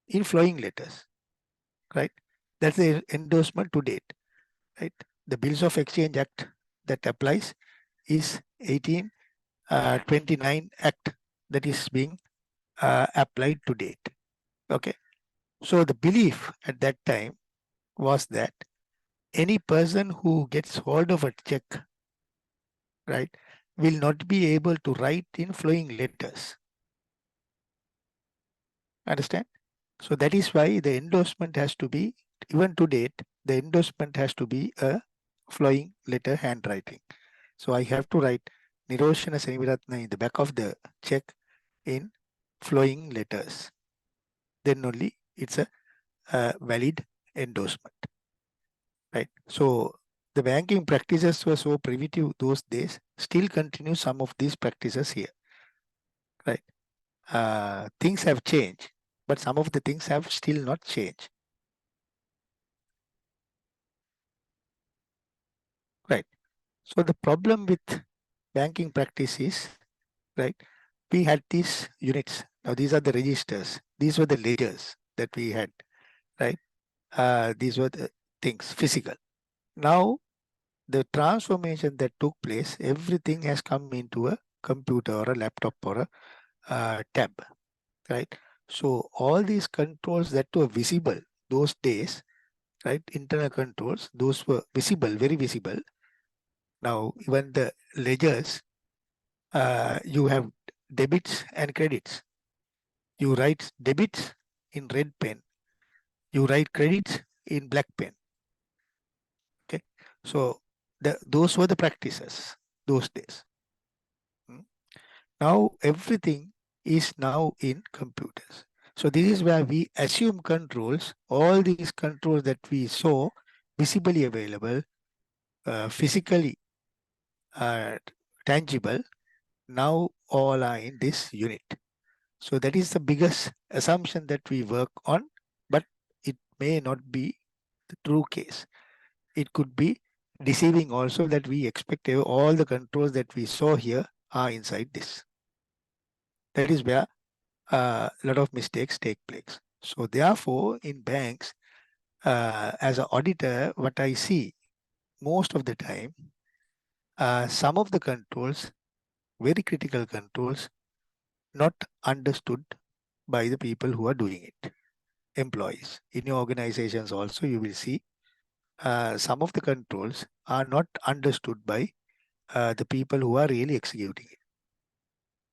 In flowing letters, right? That's the endorsement to date, right? The Bills of Exchange Act that applies is 1829 Act that is being applied to date. Okay. So the belief at that time was that any person who gets hold of a check, right, will not be able to write in flowing letters. Understand? So that is why the endorsement has to be, even to date, the endorsement has to be a flowing letter handwriting. So I have to write Niroshana Seneviratne in the back of the check in flowing letters. Then only it's a valid endorsement, right? So the banking practices were so primitive those days, still continue some of these practices here, right? Things have changed, but some of the things have still not changed, right? So the problem with banking practice is, right, we had these units. Now these are the registers. These were the ledgers that we had, right? These were the things, physical. Now the transformation that took place, everything has come into a computer or a laptop or a tab, right? So all these controls that were visible those days, right? Internal controls, those were visible, very visible. Now, even the ledgers, you have debits and credits. You write debits in red pen. You write credits in black pen. Okay. So those were the practices those days. Now everything is now in computers. So this is where we assume controls, all these controls that we saw visibly available, physically tangible, now all are in this unit. So that is the biggest assumption that we work on, but it may not be the true case. It could be deceiving also that we expect all the controls that we saw here are inside this. That is where a lot of mistakes take place. So therefore, in banks, as an auditor, what I see most of the time, some of the controls, very critical controls, not understood by the people who are doing it, employees. In your organizations also, you will see some of the controls are not understood by the people who are really executing it.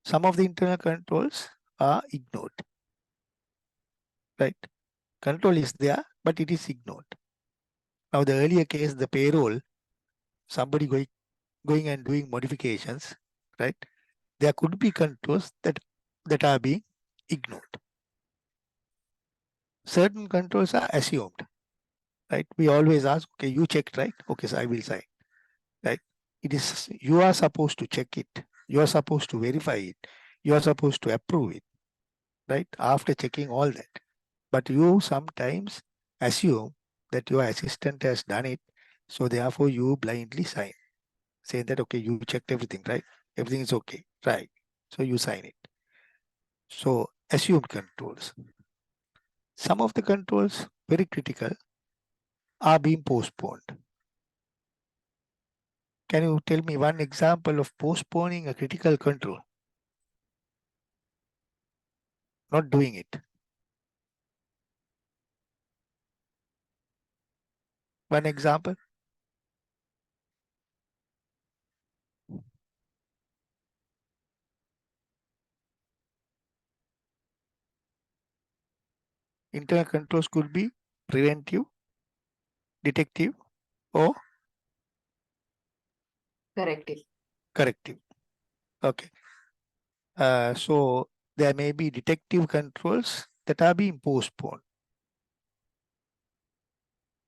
Some of the internal controls are ignored, right? Control is there, but it is ignored. Now, the earlier case, the payroll, somebody going and doing modifications, right? There could be controls that are being ignored. Certain controls are assumed, right? We always ask, okay, you checked, right? Okay, so I will sign, right? It is, you are supposed to check it. You are supposed to verify it. You are supposed to approve it, right? After checking all that. But you sometimes assume that your assistant has done it. So therefore you blindly sign, saying that, okay, you checked everything, right? Everything is okay, right? So you sign it. So assumed controls. Some of the controls, very critical, are being postponed. Can you tell me one example of postponing a critical control? Not doing it. One example? Internal controls could be preventive, detective, or Corrective. corrective. Okay. So there may be detective controls that are being postponed.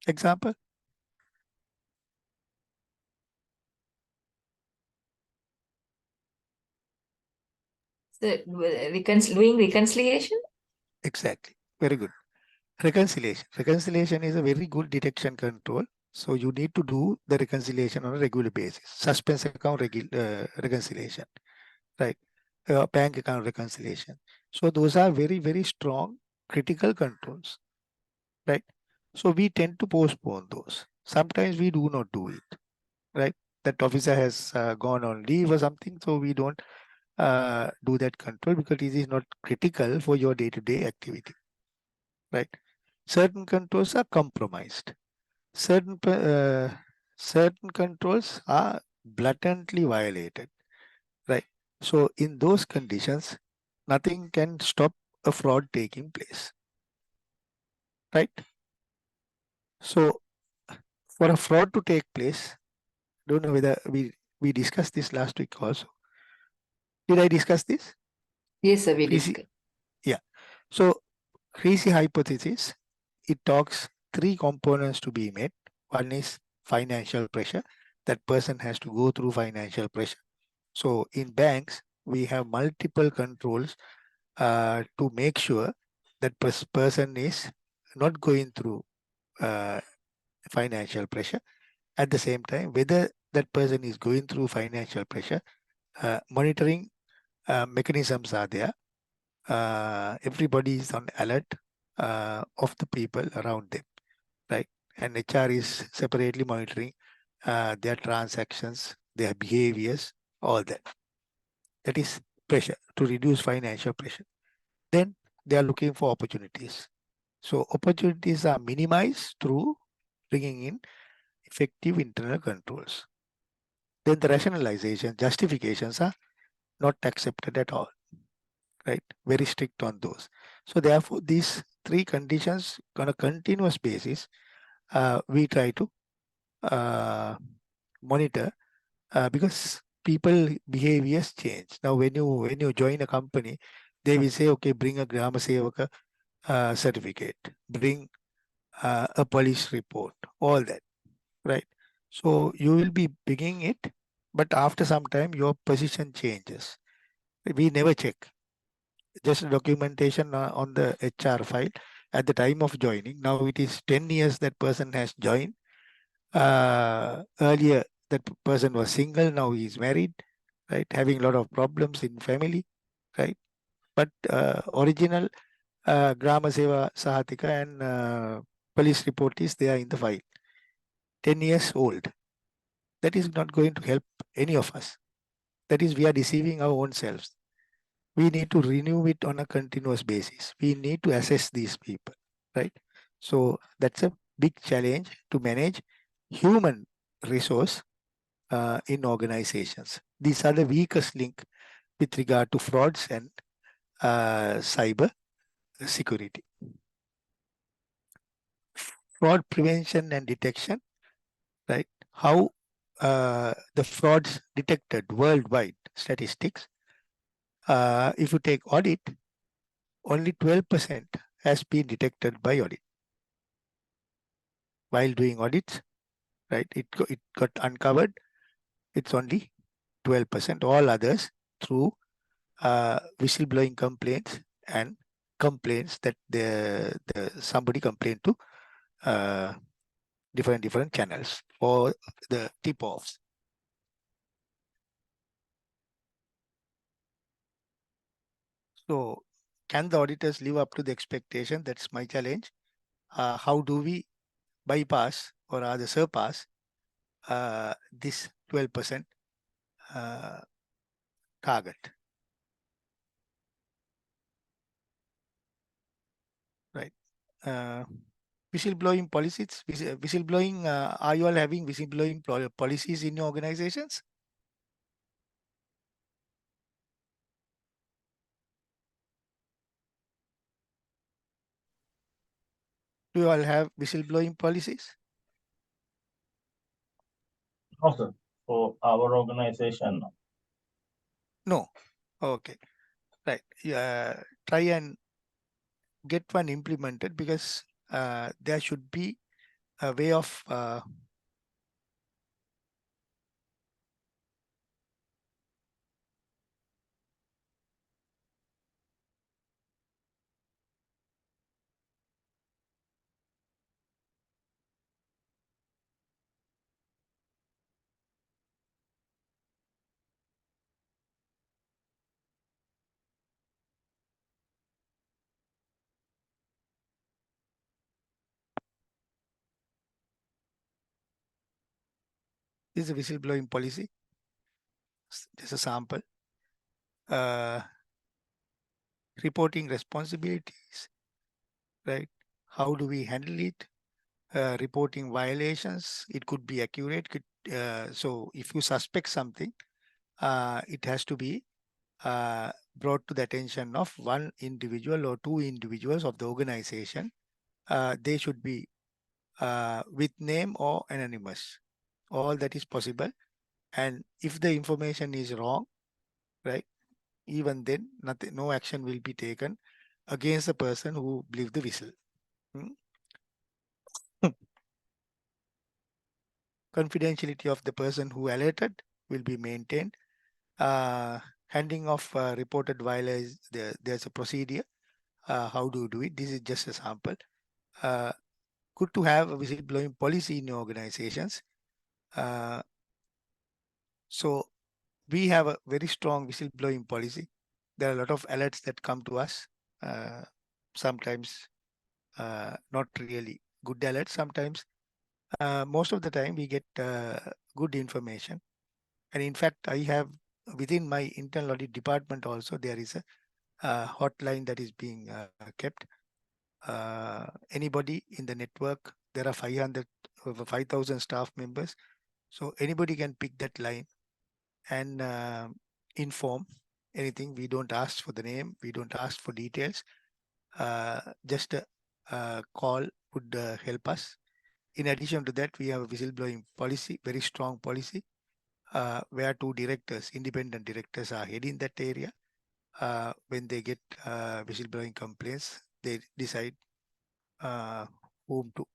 Example? So, doing reconciliation? Exactly. Very good. Reconciliation. Reconciliation is a very good detection control. So you need to do the reconciliation on a regular basis. Suspense account reconciliation, right? Bank account reconciliation. So those are very, very strong critical controls, right? So we tend to postpone those. Sometimes we do not do it, right? That officer has gone on leave or something, so we don't do that control because it is not critical for your day-to-day activity, right? Certain controls are compromised. Certain controls are blatantly violated, right? So in those conditions, nothing can stop a fraud taking place, right? So for a fraud to take place, don't know whether we discussed this last week also. Did I discuss this? Yes, sir, we Creasy- discussed. Yeah. So Creasy hypothesis, it talks three components to be met. One is financial pressure. That person has to go through financial pressure. So in banks, we have multiple controls to make sure that person is not going through financial pressure. At the same time, whether that person is going through financial pressure, monitoring mechanisms are there. Everybody is on alert of the people around them, right? And HR is separately monitoring their transactions, their behaviors, all that. That is pressure, to reduce financial pressure. Then they are looking for opportunities. So opportunities are minimized through bringing in effective internal controls. Then the rationalization, justifications are not accepted at all, right? Very strict on those. So therefore, these three conditions on a continuous basis, we try to monitor, because people behaviors change. Now, when you join a company, they will say, okay, bring a Grama Sevaka certificate, bring a police report, all that, right? So you will be bringing it, but after some time, your position changes. We never check. Just documentation on the HR file at the time of joining. Now it is 10 years that person has joined. Earlier, that person was single, now he is married, right? Having a lot of problems in family, right? But original Grama Seva Sahatika and police report is there in the file. 10 years old. That is not going to help any of us. That is, we are deceiving our own selves. We need to renew it on a continuous basis. We need to assess these people, right? So that's a big challenge to manage human resource in organizations. These are the weakest link with regard to frauds and cyber security. Fraud prevention and detection, right? How the frauds detected worldwide statistics. If you take audit, only 12% has been detected by audit. While doing audits, right, it got uncovered. It's only 12%. All others through whistleblowing complaints and complaints that somebody complained to different channels or the tip-offs. So can the auditors live up to the expectation? That's my challenge. How do we bypass or rather surpass this 12% target? Right. Whistleblowing policies, whistleblowing, are you all having whistleblowing policies in your organizations? Do you all have whistleblowing policies? No, sir. For our organization, no. No. Okay. Right. Yeah. Try and get one implemented, because there should be a way of this is a whistleblowing policy. Just a sample. Reporting responsibilities, right? How do we handle it? Reporting violations, it could be accurate. So if you suspect something, it has to be brought to the attention of one individual or two individuals of the organization. They should be with name or anonymous. All that is possible. And if the information is wrong, right, even then no action will be taken against the person who blew the whistle. Confidentiality of the person who alerted will be maintained. Handing of reported violations, there's a procedure. How do you do it? This is just a sample. Good to have a whistleblowing policy in your organizations. So we have a very strong whistleblowing policy. There are a lot of alerts that come to us. Sometimes not really good alerts. Sometimes most of the time we get good information. And in fact, I have within my internal audit department also, there is a hotline that is being kept. Anybody in the network, there are 5,000 staff members. So anybody can pick that line and inform anything. We don't ask for the name. We don't ask for details. Just a call would help us. In addition to that, we have a whistleblowing policy, very strong policy, where two directors, independent directors, are heading that area. When they get whistleblowing complaints, they decide whom to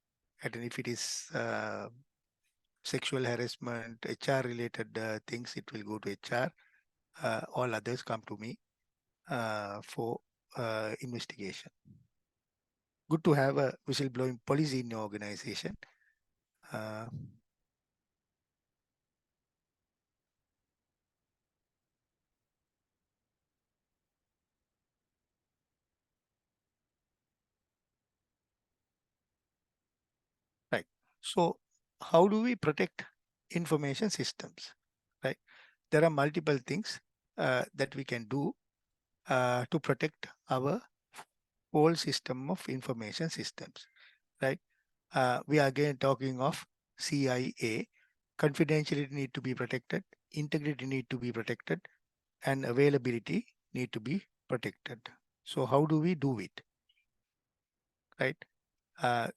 attend. If it is sexual harassment, HR related things, it will go to HR. All others come to me for investigation. Good to have a whistleblowing policy in your organization. Right. So how do we protect information systems? Right. There are multiple things that we can do to protect our whole system of information systems. Right. We are again talking of CIA. Confidentiality need to be protected, integrity need to be protected, and availability need to be protected. So how do we do it? Right.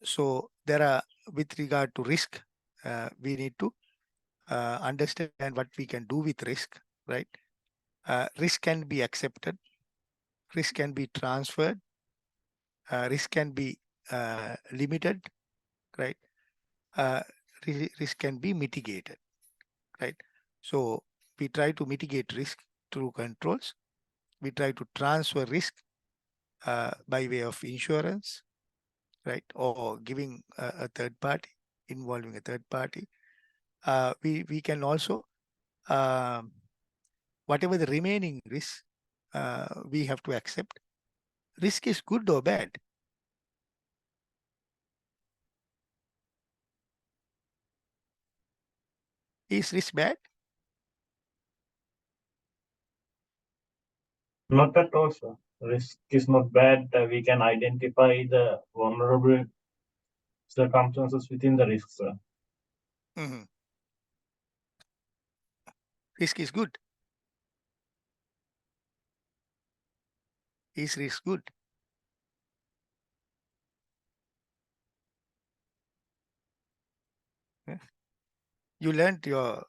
So there are, with regard to risk, we need to understand what we can do with risk, right? Risk can be accepted, risk can be transferred, risk can be limited, right? Risk can be mitigated, right? So we try to mitigate risk through controls. We try to transfer risk by way of insurance, right? Or giving a third party, involving a third party. We can also, whatever the remaining risk, we have to accept. Risk is good or bad? Is risk bad? Not at all, sir. Risk is not bad. We can identify the vulnerable circumstances within the risk, sir. Mm-hmm. Risk is good. Is risk good? Yeah. You learned your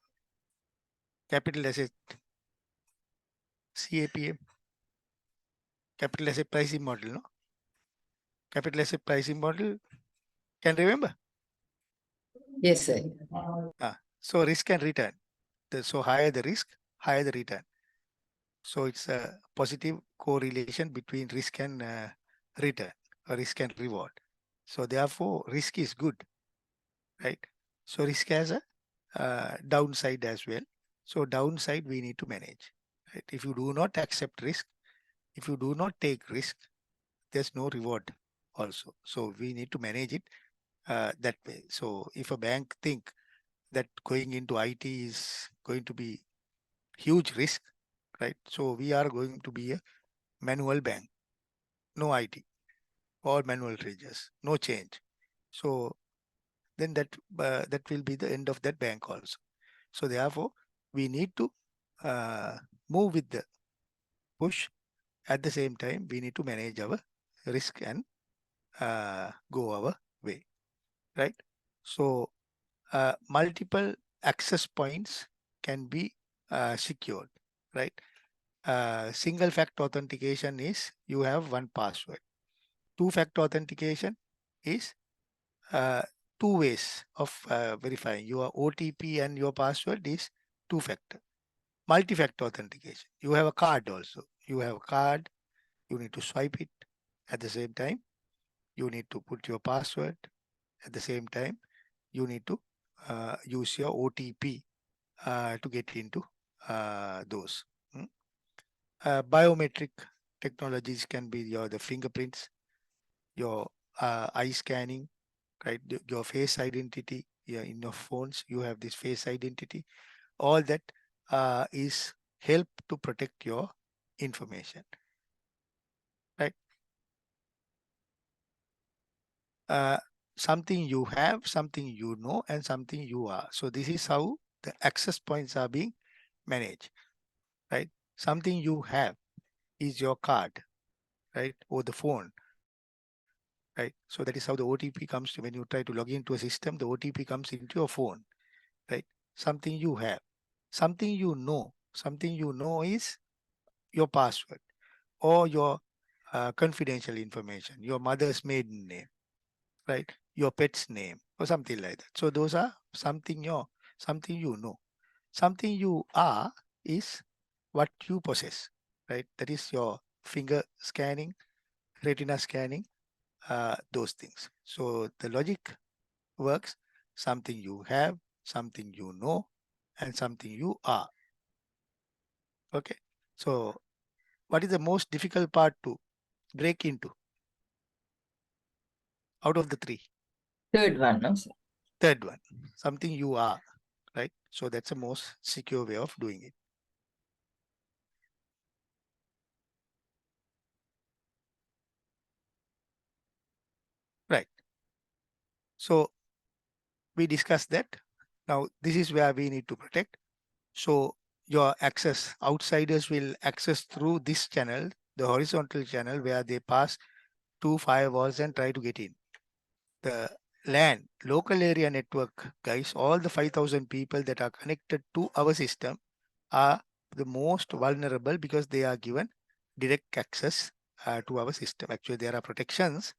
capital asset, CAPM, capital asset pricing model, no? Capital asset pricing model, can remember? Yes, sir. So risk and return. So higher the risk, higher the return. So it's a positive correlation between risk and return, or risk and reward. So therefore, risk is good, right? So risk has a downside as well. So downside we need to manage, right? If you do not accept risk, if you do not take risk, there's no reward also. So we need to manage it that way. So if a bank think that going into IT is going to be huge risk, right? So we are going to be a manual bank, no IT, all manual treasures, no change. So then that will be the end of that bank also. So therefore, we need to move with the push. At the same time, we need to manage our risk and go our way, right? So multiple access points can be secured, right? Single factor authentication is you have one password. Two-factor authentication is two ways of verifying. Your OTP and your password is two-factor. Multi-factor authentication. You have a card also. You have a card. You need to swipe it. At the same time, you need to put your password. At the same time, you need to use your OTP to get into those. Biometric technologies can be the fingerprints, your eye scanning, right? Your face identity, Yeah, in your phones, you have this face identity. All that is help to protect your information, right? Something you have, something you know, and something you are. So this is how the access points are being managed, right? Something you have is your card, right? Or the phone, right? So that is how the OTP comes to when you try to log into a system, the OTP comes into your phone, right? Something you have, something you know is your password or your confidential information, your mother's maiden name, right? Your pet's name or something like that. So those are something you know. Something you are is what you possess, right? That is your finger scanning, retina scanning, those things. So the logic works: something you have, something you know, and something you are. Okay. So what is the most difficult part to break into out of the three? Third one, no, sir. Third one, something you are, right? So that's the most secure way of doing it. Right. So we discussed that. Now this is where we need to protect. So your access, outsiders will access through this channel, the horizontal channel where they pass 2 firewalls and try to get in. The LAN, local area network guys, all the 5,000 people that are connected to our system are the most vulnerable because they are given direct access to our system. Actually, there are protections,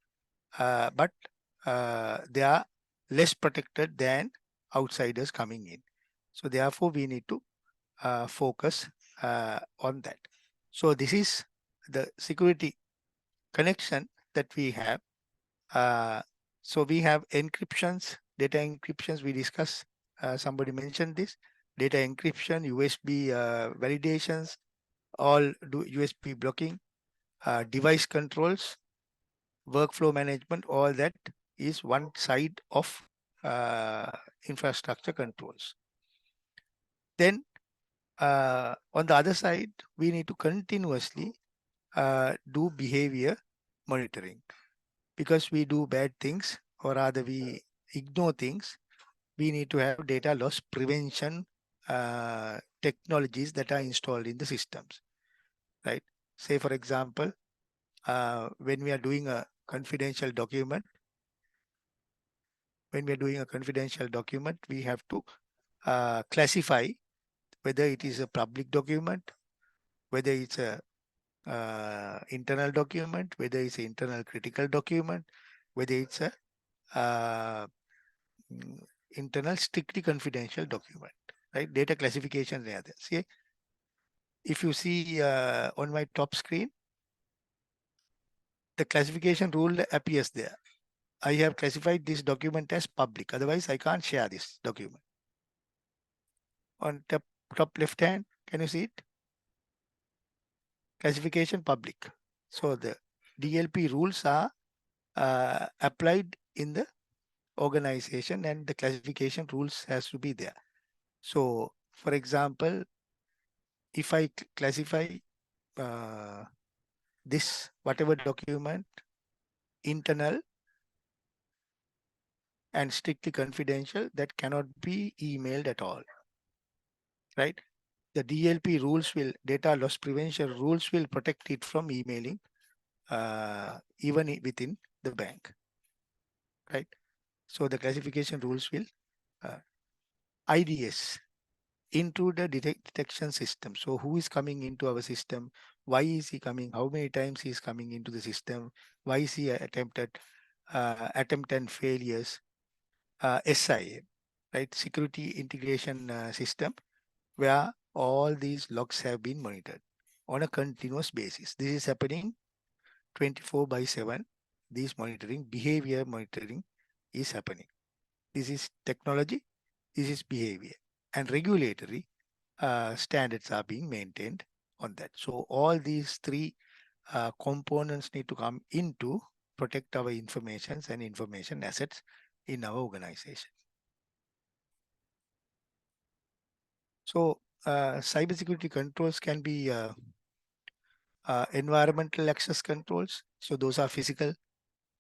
but they are less protected than outsiders coming in. So therefore, we need to focus on that. So this is the security connection that we have. So we have encryptions, data encryptions we discussed. Somebody mentioned this. Data encryption, USB validations, all do USB blocking, device controls, workflow management, all that is one side of infrastructure controls. Then on the other side, we need to continuously do behavior monitoring. Because we do bad things, or rather we ignore things, we need to have data loss prevention technologies that are installed in the systems, right? Say, for example, when we are doing a confidential document, we have to classify whether it is a public document, whether it's a internal document, whether it's an internal critical document, whether it's a internal strictly confidential document, right? Data classification there. See, if you see on my top screen, the classification rule appears there. I have classified this document as public. Otherwise, I can't share this document. On top left hand, can you see it? Classification public. So the DLP rules are applied in the organization, and the classification rules has to be there. So, for example, if I classify this whatever document internal and strictly confidential, that cannot be emailed at all, right? The DLP rules will, data loss prevention rules will protect it from emailing even within the bank, right? So the classification rules will IDS, intruder detection system. So who is coming into our system? Why is he coming? How many times he is coming into the system? Why is he attempt and failures? SIM, right? Security integration system, where all these logs have been monitored on a continuous basis. This is happening 24/7. This monitoring, behavior monitoring is happening. This is technology, this is behavior, and regulatory standards are being maintained on that. So all these three components need to come into protect our informations and information assets in our organization. So cybersecurity controls can be environmental access controls. So those are physical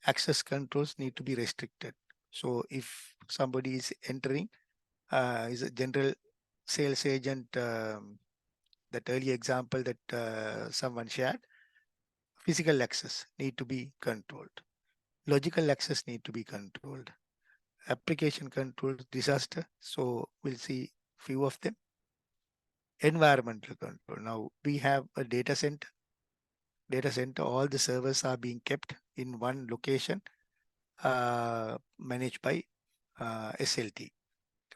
access controls need to be restricted. So if somebody is entering, is a general sales agent, that early example that someone shared, physical access need to be controlled. Logical access need to be controlled. Application control, disaster. So we'll see few of them. Environmental control. Now we have a data center. Data center, all the servers are being kept in one location, managed by SLT,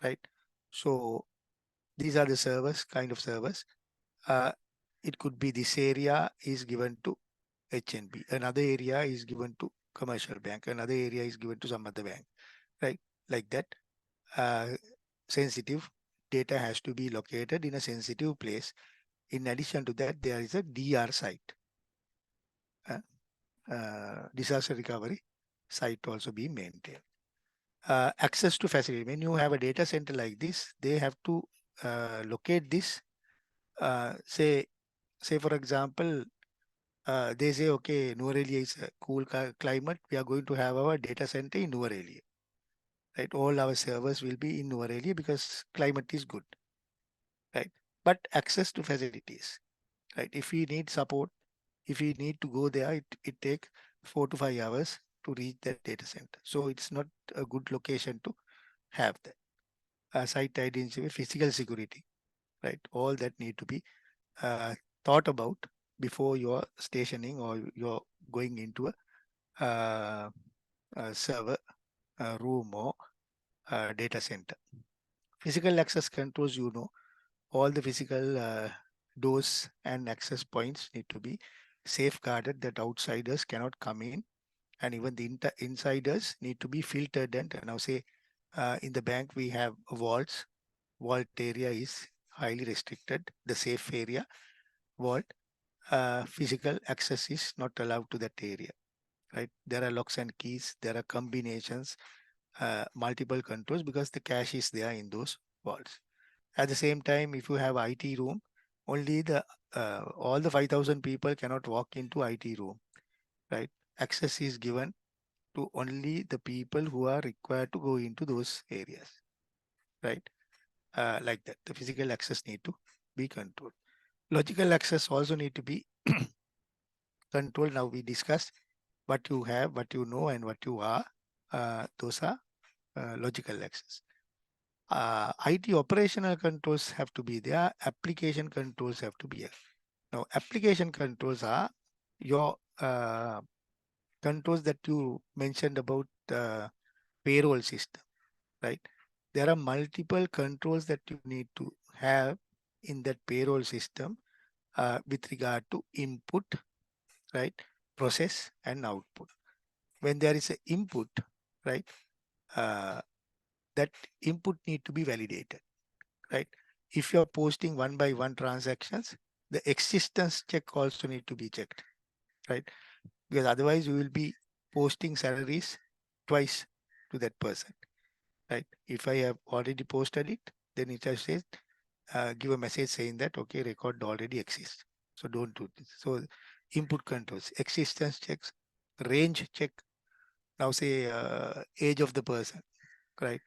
right? So these are the servers, kind of servers. It could be this area is given to HNB, another area is given to commercial bank, another area is given to some other bank, right? Like that. Sensitive data has to be located in a sensitive place. In addition to that, there is a DR site, disaster recovery site also be maintained. Access to facility. When you have a data center like this, they have to locate this. Say for example, they say, okay, Nuwara is a cool climate. We are going to have our data center in Nuwara. Right? All our servers will be in Nuwara because climate is good. Right? But access to facilities. Right? If we need support, if we need to go there, it takes 4 to 5 hours to reach that data center. So it's not a good location to have that. Site identity, physical security, right? All that need to be thought about before you're stationing or you're going into a server room or data center. Physical access controls, all the physical doors and access points need to be safeguarded that outsiders cannot come in, and even the insiders need to be filtered. And now say in the bank we have vaults. Vault area is highly restricted. The safe area, vault, physical access is not allowed to that area, right? There are locks and keys, there are combinations, multiple controls because the cache is there in those vaults. At the same time, if you have IT room, only the all the 5,000 people cannot walk into IT room, right? Access is given to only the people who are required to go into those areas, right? Like that, the physical access need to be controlled. Logical access also need to be controlled. Now we discussed what you have, what you know, and what you are. Those are logical access. IT operational controls have to be there. Application controls have to be there. Now, application controls are your controls that you mentioned about payroll system, right? There are multiple controls that you need to have in that payroll system with regard to input, right? Process and output. When there is an input, right? That input need to be validated, right? If you're posting one by one transactions, the existence check also need to be checked, right? Because otherwise you will be posting salaries twice to that person, right? If I have already posted it, then it has said, give a message saying that, okay, record already exists. So don't do this. So input controls, existence checks, range check. Now say age of the person, right?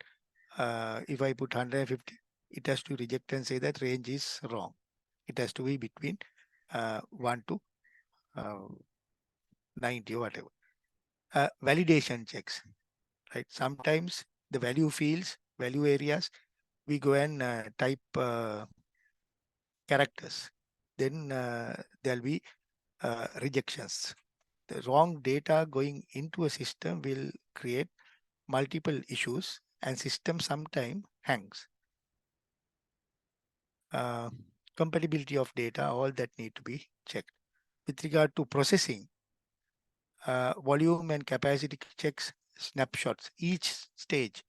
If I put 150, it has to reject and say that range is wrong. It has to be between 1 to 90 or whatever. Validation checks, right? Sometimes the value fields, value areas, we go and type characters. Then there'll be rejections. The wrong data going into a system will create multiple issues, and system sometimes hangs. Compatibility of data, all that need to be checked. With regard to processing, volume and capacity checks, snapshots, each stage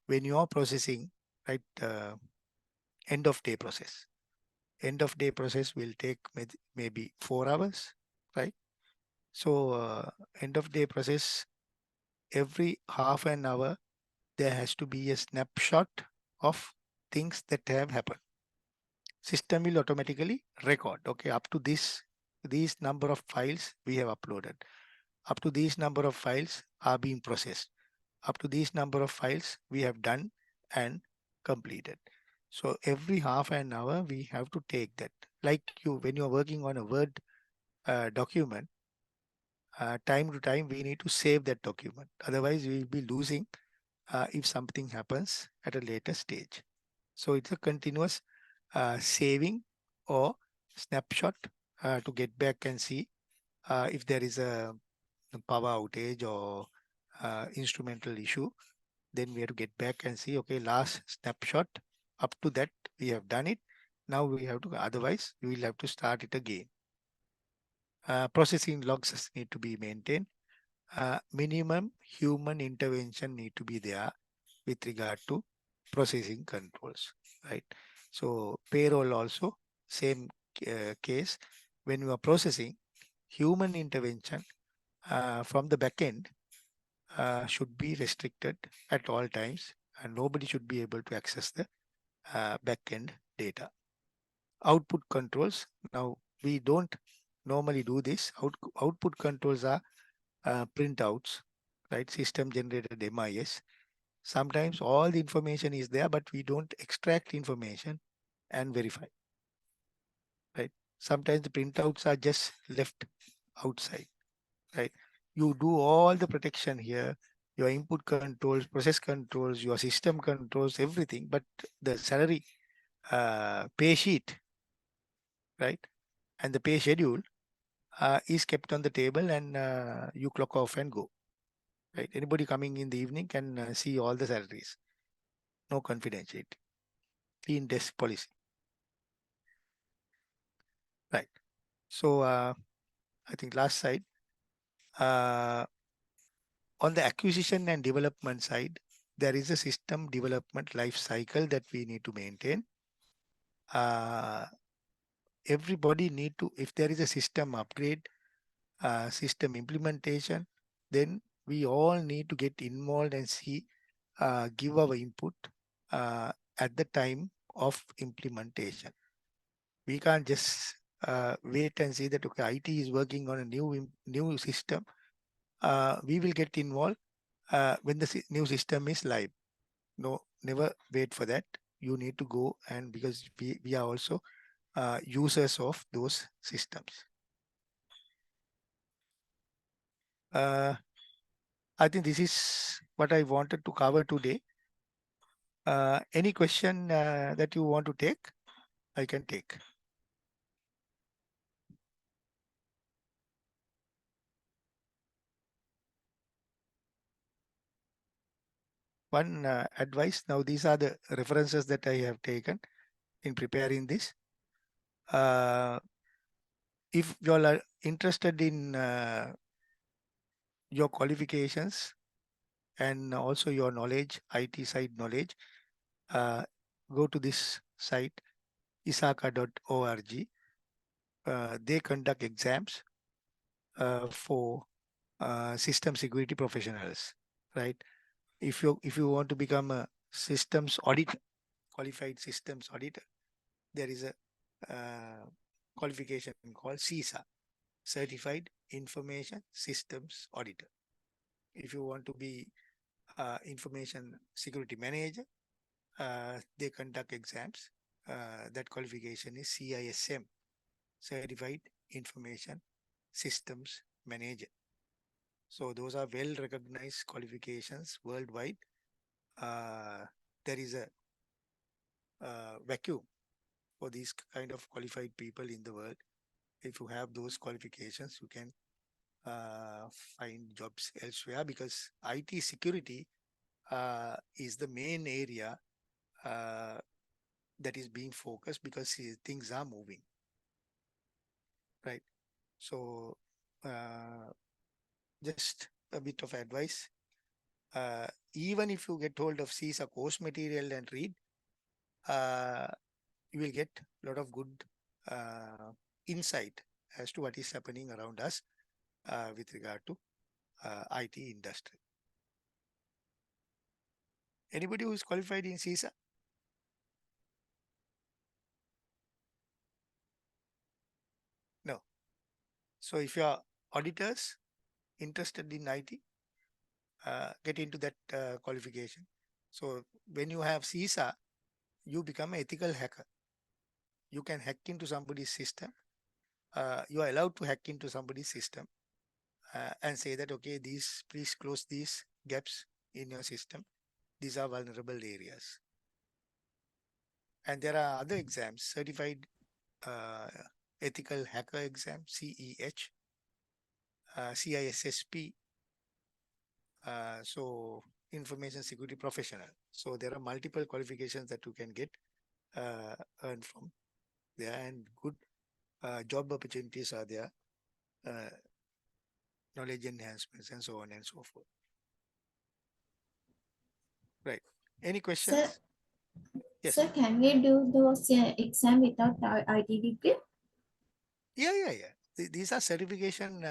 when you are processing, right? End of day process. End of day process will take maybe 4 hours, right? So end of day process, every half an hour, there has to be a snapshot of things that have happened. system will automatically record, okay, up to these number of files we have uploaded. Up to these number of files are being processed. Up to these number of files we have done and completed. So every half an hour we have to take that. Like when you're working on a Word document, time to time we need to save that document. Otherwise we will be losing if something happens at a later stage. So it's a continuous saving or snapshot to get back and see if there is a power outage or instrumental issue. Then we have to get back and see, okay, last snapshot, up to that we have done it. Now we have to, otherwise we will have to start it again. Processing logs need to be maintained. Minimum human intervention need to be there with regard to processing controls, right? So payroll also, same case. When you are processing, human intervention from the back end should be restricted at all times, and nobody should be able to access the back end data. Output controls, now we don't normally do this. Output controls are printouts, right? System generated MIS. Sometimes all the information is there, but we don't extract information and verify, right? Sometimes the printouts are just left outside, right? You do all the protection here, your input controls, process controls, your system controls, everything, but the salary pay sheet, right, and the pay schedule is kept on the table, and you clock off and go, right? Anybody coming in the evening can see all the salaries. No confidentiality. Clean desk policy. Right. So I think last slide. On the acquisition and development side, there is a system development life cycle that we need to maintain. Everybody need to, if there is a system upgrade, system implementation, then we all need to get involved and see, give our input at the time of implementation. We can't just wait and see that, okay, IT is working on a new system. We will get involved when the new system is live. No, never wait for that. You need to go, and because we are also users of those systems. I think this is what I wanted to cover today. Any question that you want to take, I can take. One advice, now these are the references that I have taken in preparing this. If you all are interested in your qualifications and also your knowledge, IT side knowledge, go to this site, isaka.org. They conduct exams for system security professionals, right? If you want to become a systems auditor, qualified systems auditor, there is a qualification called CISA, Certified Information Systems Auditor. If you want to be information security manager, they conduct exams. That qualification is CISM, Certified Information Systems Manager. So those are well recognized qualifications worldwide. There is a vacuum for these kind of qualified people in the world. If you have those qualifications, you can find jobs elsewhere, because IT security is the main area that is being focused, because things are moving, right? So just a bit of advice. Even if you get hold of CISA course material and read, you will get a lot of good insight as to what is happening around us with regard to IT industry. Anybody who is qualified in CISA? So if you are auditors interested in IT, get into that qualification. So when you have CISA, you become an ethical hacker. You can hack into somebody's system. You are allowed to hack into somebody's system and say that, okay, please close these gaps in your system. These are vulnerable areas. And there are other exams, certified ethical hacker exam, CEH, CISSP, so information security professional. So there are multiple qualifications that you can get earn from there, and good job opportunities are there, knowledge enhancements and so on and so forth. Right. Any questions? Sir, Yes. sir, can we do those exam without IT degree? Yeah. These are certification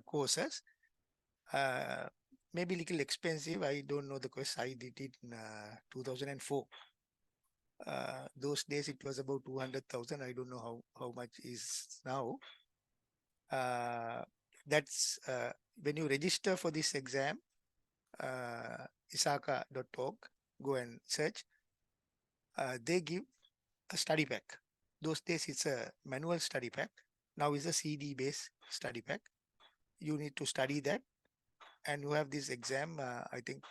courses. Maybe little expensive. I don't know the course. I did it in 2004. Those days it was about 200,000. I don't know how much is now. That's when you register for this exam, isaka.org, go and search. They give a study pack. Those days it's a manual study pack. Now it's a CD based study pack. You need to study that, and you have this exam. I think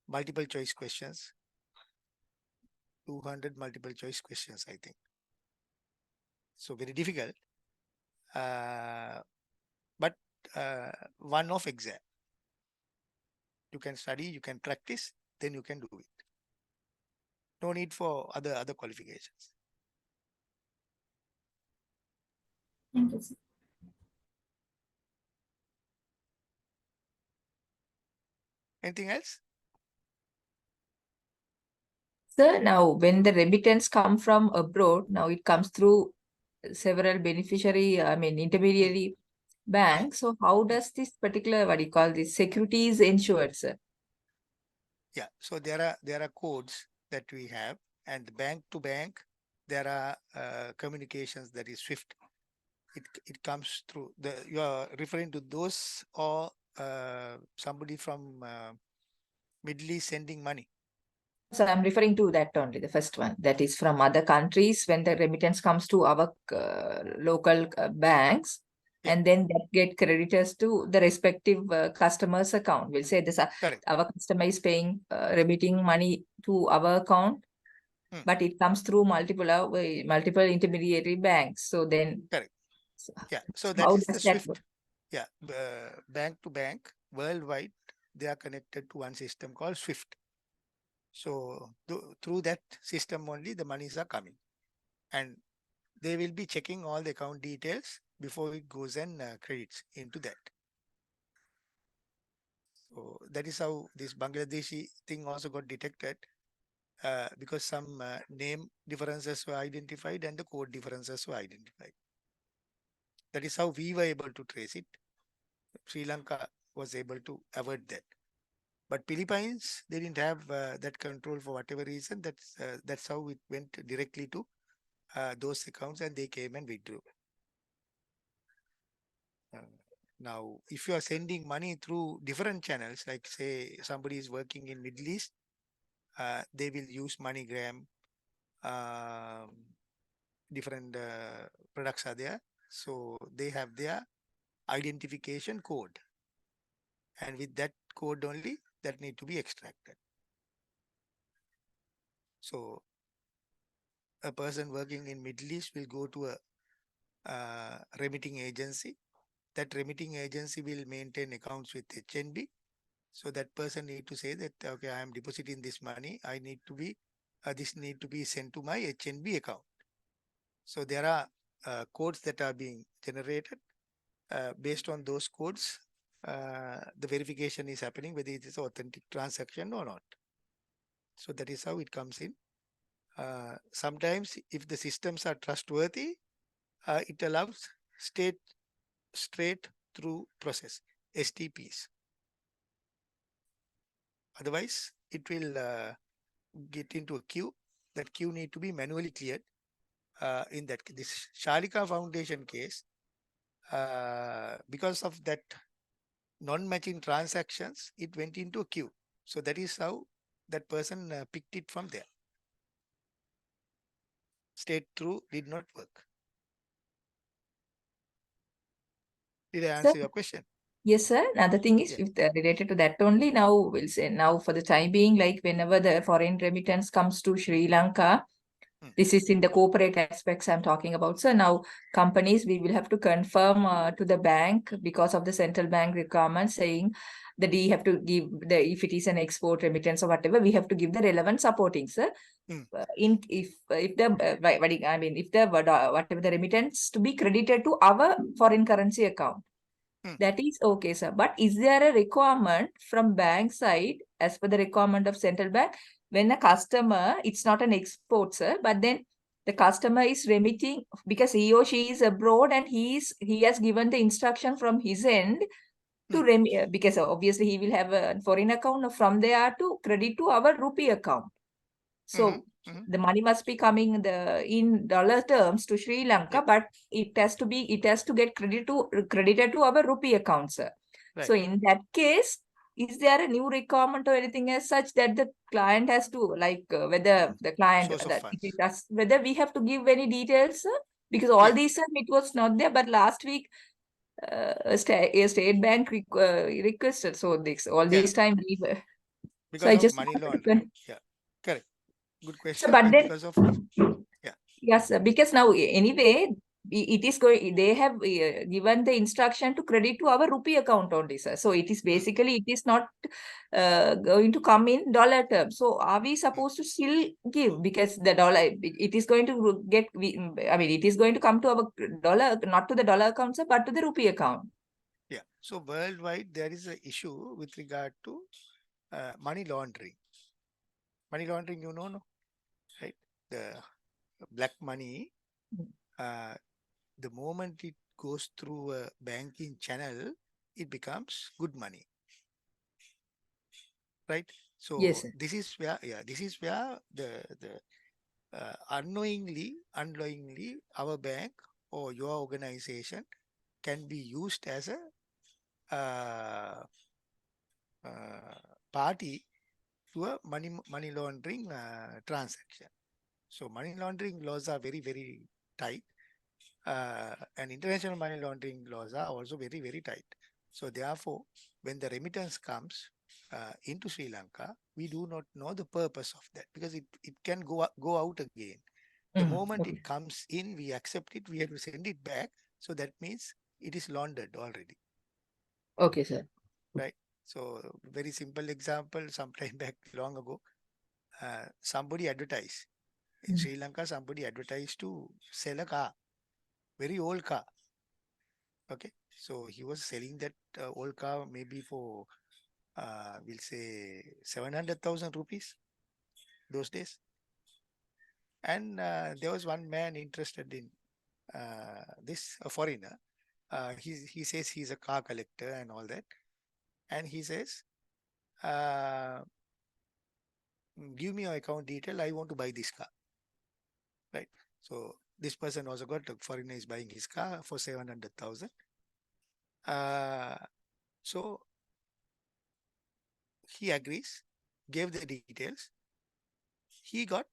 multiple choice questions, 200 multiple choice questions, I think. So very difficult, but one-off exam. You can study, you can practice, then you can do it. No need for other qualifications. Thank you, sir. Anything else? Sir, now when the remittance come from abroad, now it comes through several intermediary banks. So how does this particular, what do you call this, security is ensured, sir? Yeah. So there are codes that we have, and bank to bank, there are communications that is SWIFT. It comes through you are referring to those, or somebody from Middle East sending money. So I'm referring to that only, the first one, that is from other countries when the remittance comes to our local banks, Yeah. and then that get creditors to the respective customer's account. We'll say this, Correct. our customer is paying, remitting money to our account, but it comes through multiple intermediary banks. So then, Correct. Yeah. So how that is does the that SWIFT. work? Yeah. Bank to bank worldwide, they are connected to one system called SWIFT. So through that system only the monies are coming, and they will be checking all the account details before it goes and credits into that. So that is how this Bangladeshi thing also got detected, because some name differences were identified and the code differences were identified. That is how we were able to trace it. Sri Lanka was able to avoid that. But Philippines, they didn't have that control for whatever reason. That's how it went directly to those accounts, and they came and withdrew. Now, if you are sending money through different channels, like say somebody is working in Middle East, they will use MoneyGram. Different products are there, so they have their identification code, and with that code only, that need to be extracted. So a person working in Middle East will go to a remitting agency. That remitting agency will maintain accounts with HNB. So that person need to say that, okay, I am depositing this money. I need to be, this need to be sent to my HNB account. So there are codes that are being generated. Based on those codes, the verification is happening whether it is authentic transaction or not. So that is how it comes in. Sometimes if the systems are trustworthy, it allows straight through process, STPs. Otherwise, it will get into a queue. That queue need to be manually cleared. In that this Shalika Foundation case, because of that non-matching transactions, it went into a queue. So that is how that person picked it from there. State through did not work. Did I answer Sir? your question? Yes, sir. Another thing is, Yeah. if related to that only, now we'll say now for the time being, like whenever the foreign remittance comes to Sri Lanka, this is in the corporate aspects I'm talking about. So now companies, we will have to confirm to the bank because of the central bank requirement saying that we have to give the, if it is an export remittance or whatever, we have to give the relevant supporting, sir. If the I mean, if the whatever the remittance to be credited to our foreign currency account. That is okay, sir. But is there a requirement from bank side, as per the requirement of central bank, when a customer, it's not an export, sir, but then the customer is remitting because he or she is abroad and he has given the instruction from his end to because obviously he will have a foreign account from there to credit to our rupee account. So the money must be coming in dollar terms to Sri Lanka, but it has to get credited to our rupee account, sir. Right. So in that case, is there a new requirement or anything as such that the client has to, like whether the client Source of that funds. it does, whether we have to give any details, sir? Because all Yeah. these time it was not there, but last week a state bank requested. So all Yeah. these time we were. So Because I of just money wanted to laundering. Yeah, correct. Good So, question. but And then, because of yes, sir, because now anyway, it is going, they have given the instruction to credit to our rupee account only, sir. So it is basically, it is not going to come in dollar terms. So are we supposed to still give? Because the dollar, it is going to get, I mean, it is going to come to our dollar, not to the dollar account, sir, but to the rupee account. yeah. So worldwide, there is an issue with regard to money laundering. Money laundering, you know, no? Right? The black money, the moment it goes through a banking channel, it becomes good money. Right? So Yes, sir. this is where, this is where the unknowingly, our bank or your organization can be used as a party to a money laundering transaction. So money laundering laws are very, very tight, and international money laundering laws are also very, very tight. So therefore, when the remittance comes into Sri Lanka, we do not know the purpose of that because it can go out again. The moment Okay. it comes in, we accept it, we have to send it back. So that means it is laundered already. Okay, sir. Right. So very simple example, sometime back long ago, somebody advertised in Sri Lanka, somebody advertised to sell a car, very old car. Okay. So he was selling that old car maybe for, we'll say 700,000 rupees those days. And there was one man interested in this, a foreigner. He says he's a car collector and all that. And he says, give me your account detail. I want to buy this car. Right. So this person also got a foreigner is buying his car for 700,000. So he agrees, gave the details. He got,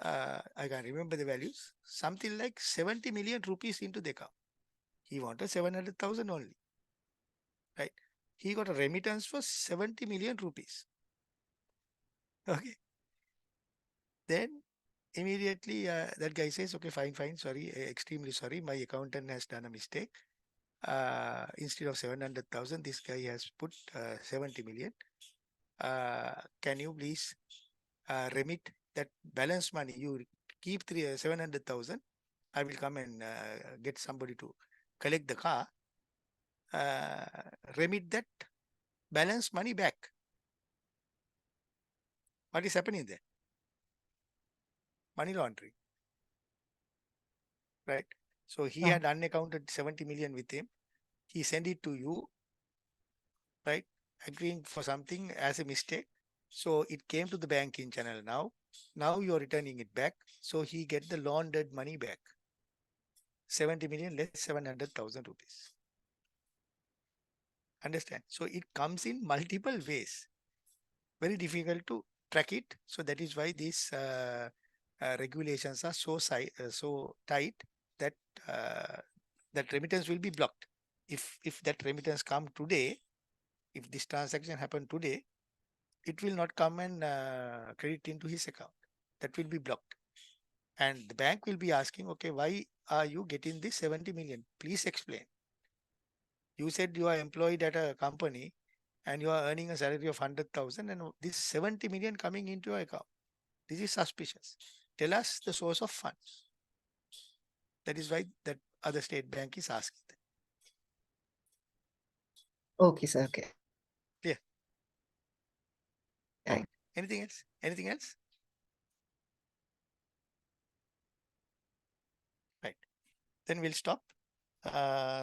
I can't remember the values, something like 70 million rupees into the account. He wanted 700,000 only. Right. He got a remittance for 70 million rupees. Okay. Then immediately that guy says, okay, fine, sorry, extremely sorry. My accountant has done a mistake. Instead of 700,000, this guy has put 70 million. Can you please remit that balance money? You keep 700,000. I will come and get somebody to collect the car. Remit that balance money back. What is happening there? Money laundering. Right? So he had unaccounted 70 million with him. He sent it to you, right? Agreeing for something as a mistake. So it came to the banking channel now. Now you're returning it back. So he get the laundered money back. 70 million less 700,000 rupees. Understand? So it comes in multiple ways. Very difficult to track it. So that is why these regulations are so tight that that remittance will be blocked. If that remittance come today, if this transaction happen today, it will not come and credit into his account. That will be blocked. And the bank will be asking, okay, why are you getting this 70 million? Please explain. You said you are employed at a company and you are earning a salary of 100,000 and this 70 million coming into your account. This is suspicious. Tell us the source of funds. That is why that other state bank is asking them. Okay, sir. Okay. Clear? Right. Anything else? Anything else? Right. Then we'll stop.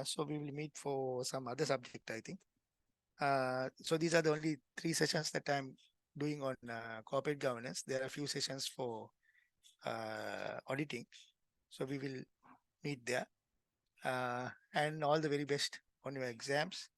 So we will meet for some other subject, I think. So these are the only 3 sessions that I'm doing on corporate governance. There are a few sessions for auditing. So we will meet there. And all the very best on your exams.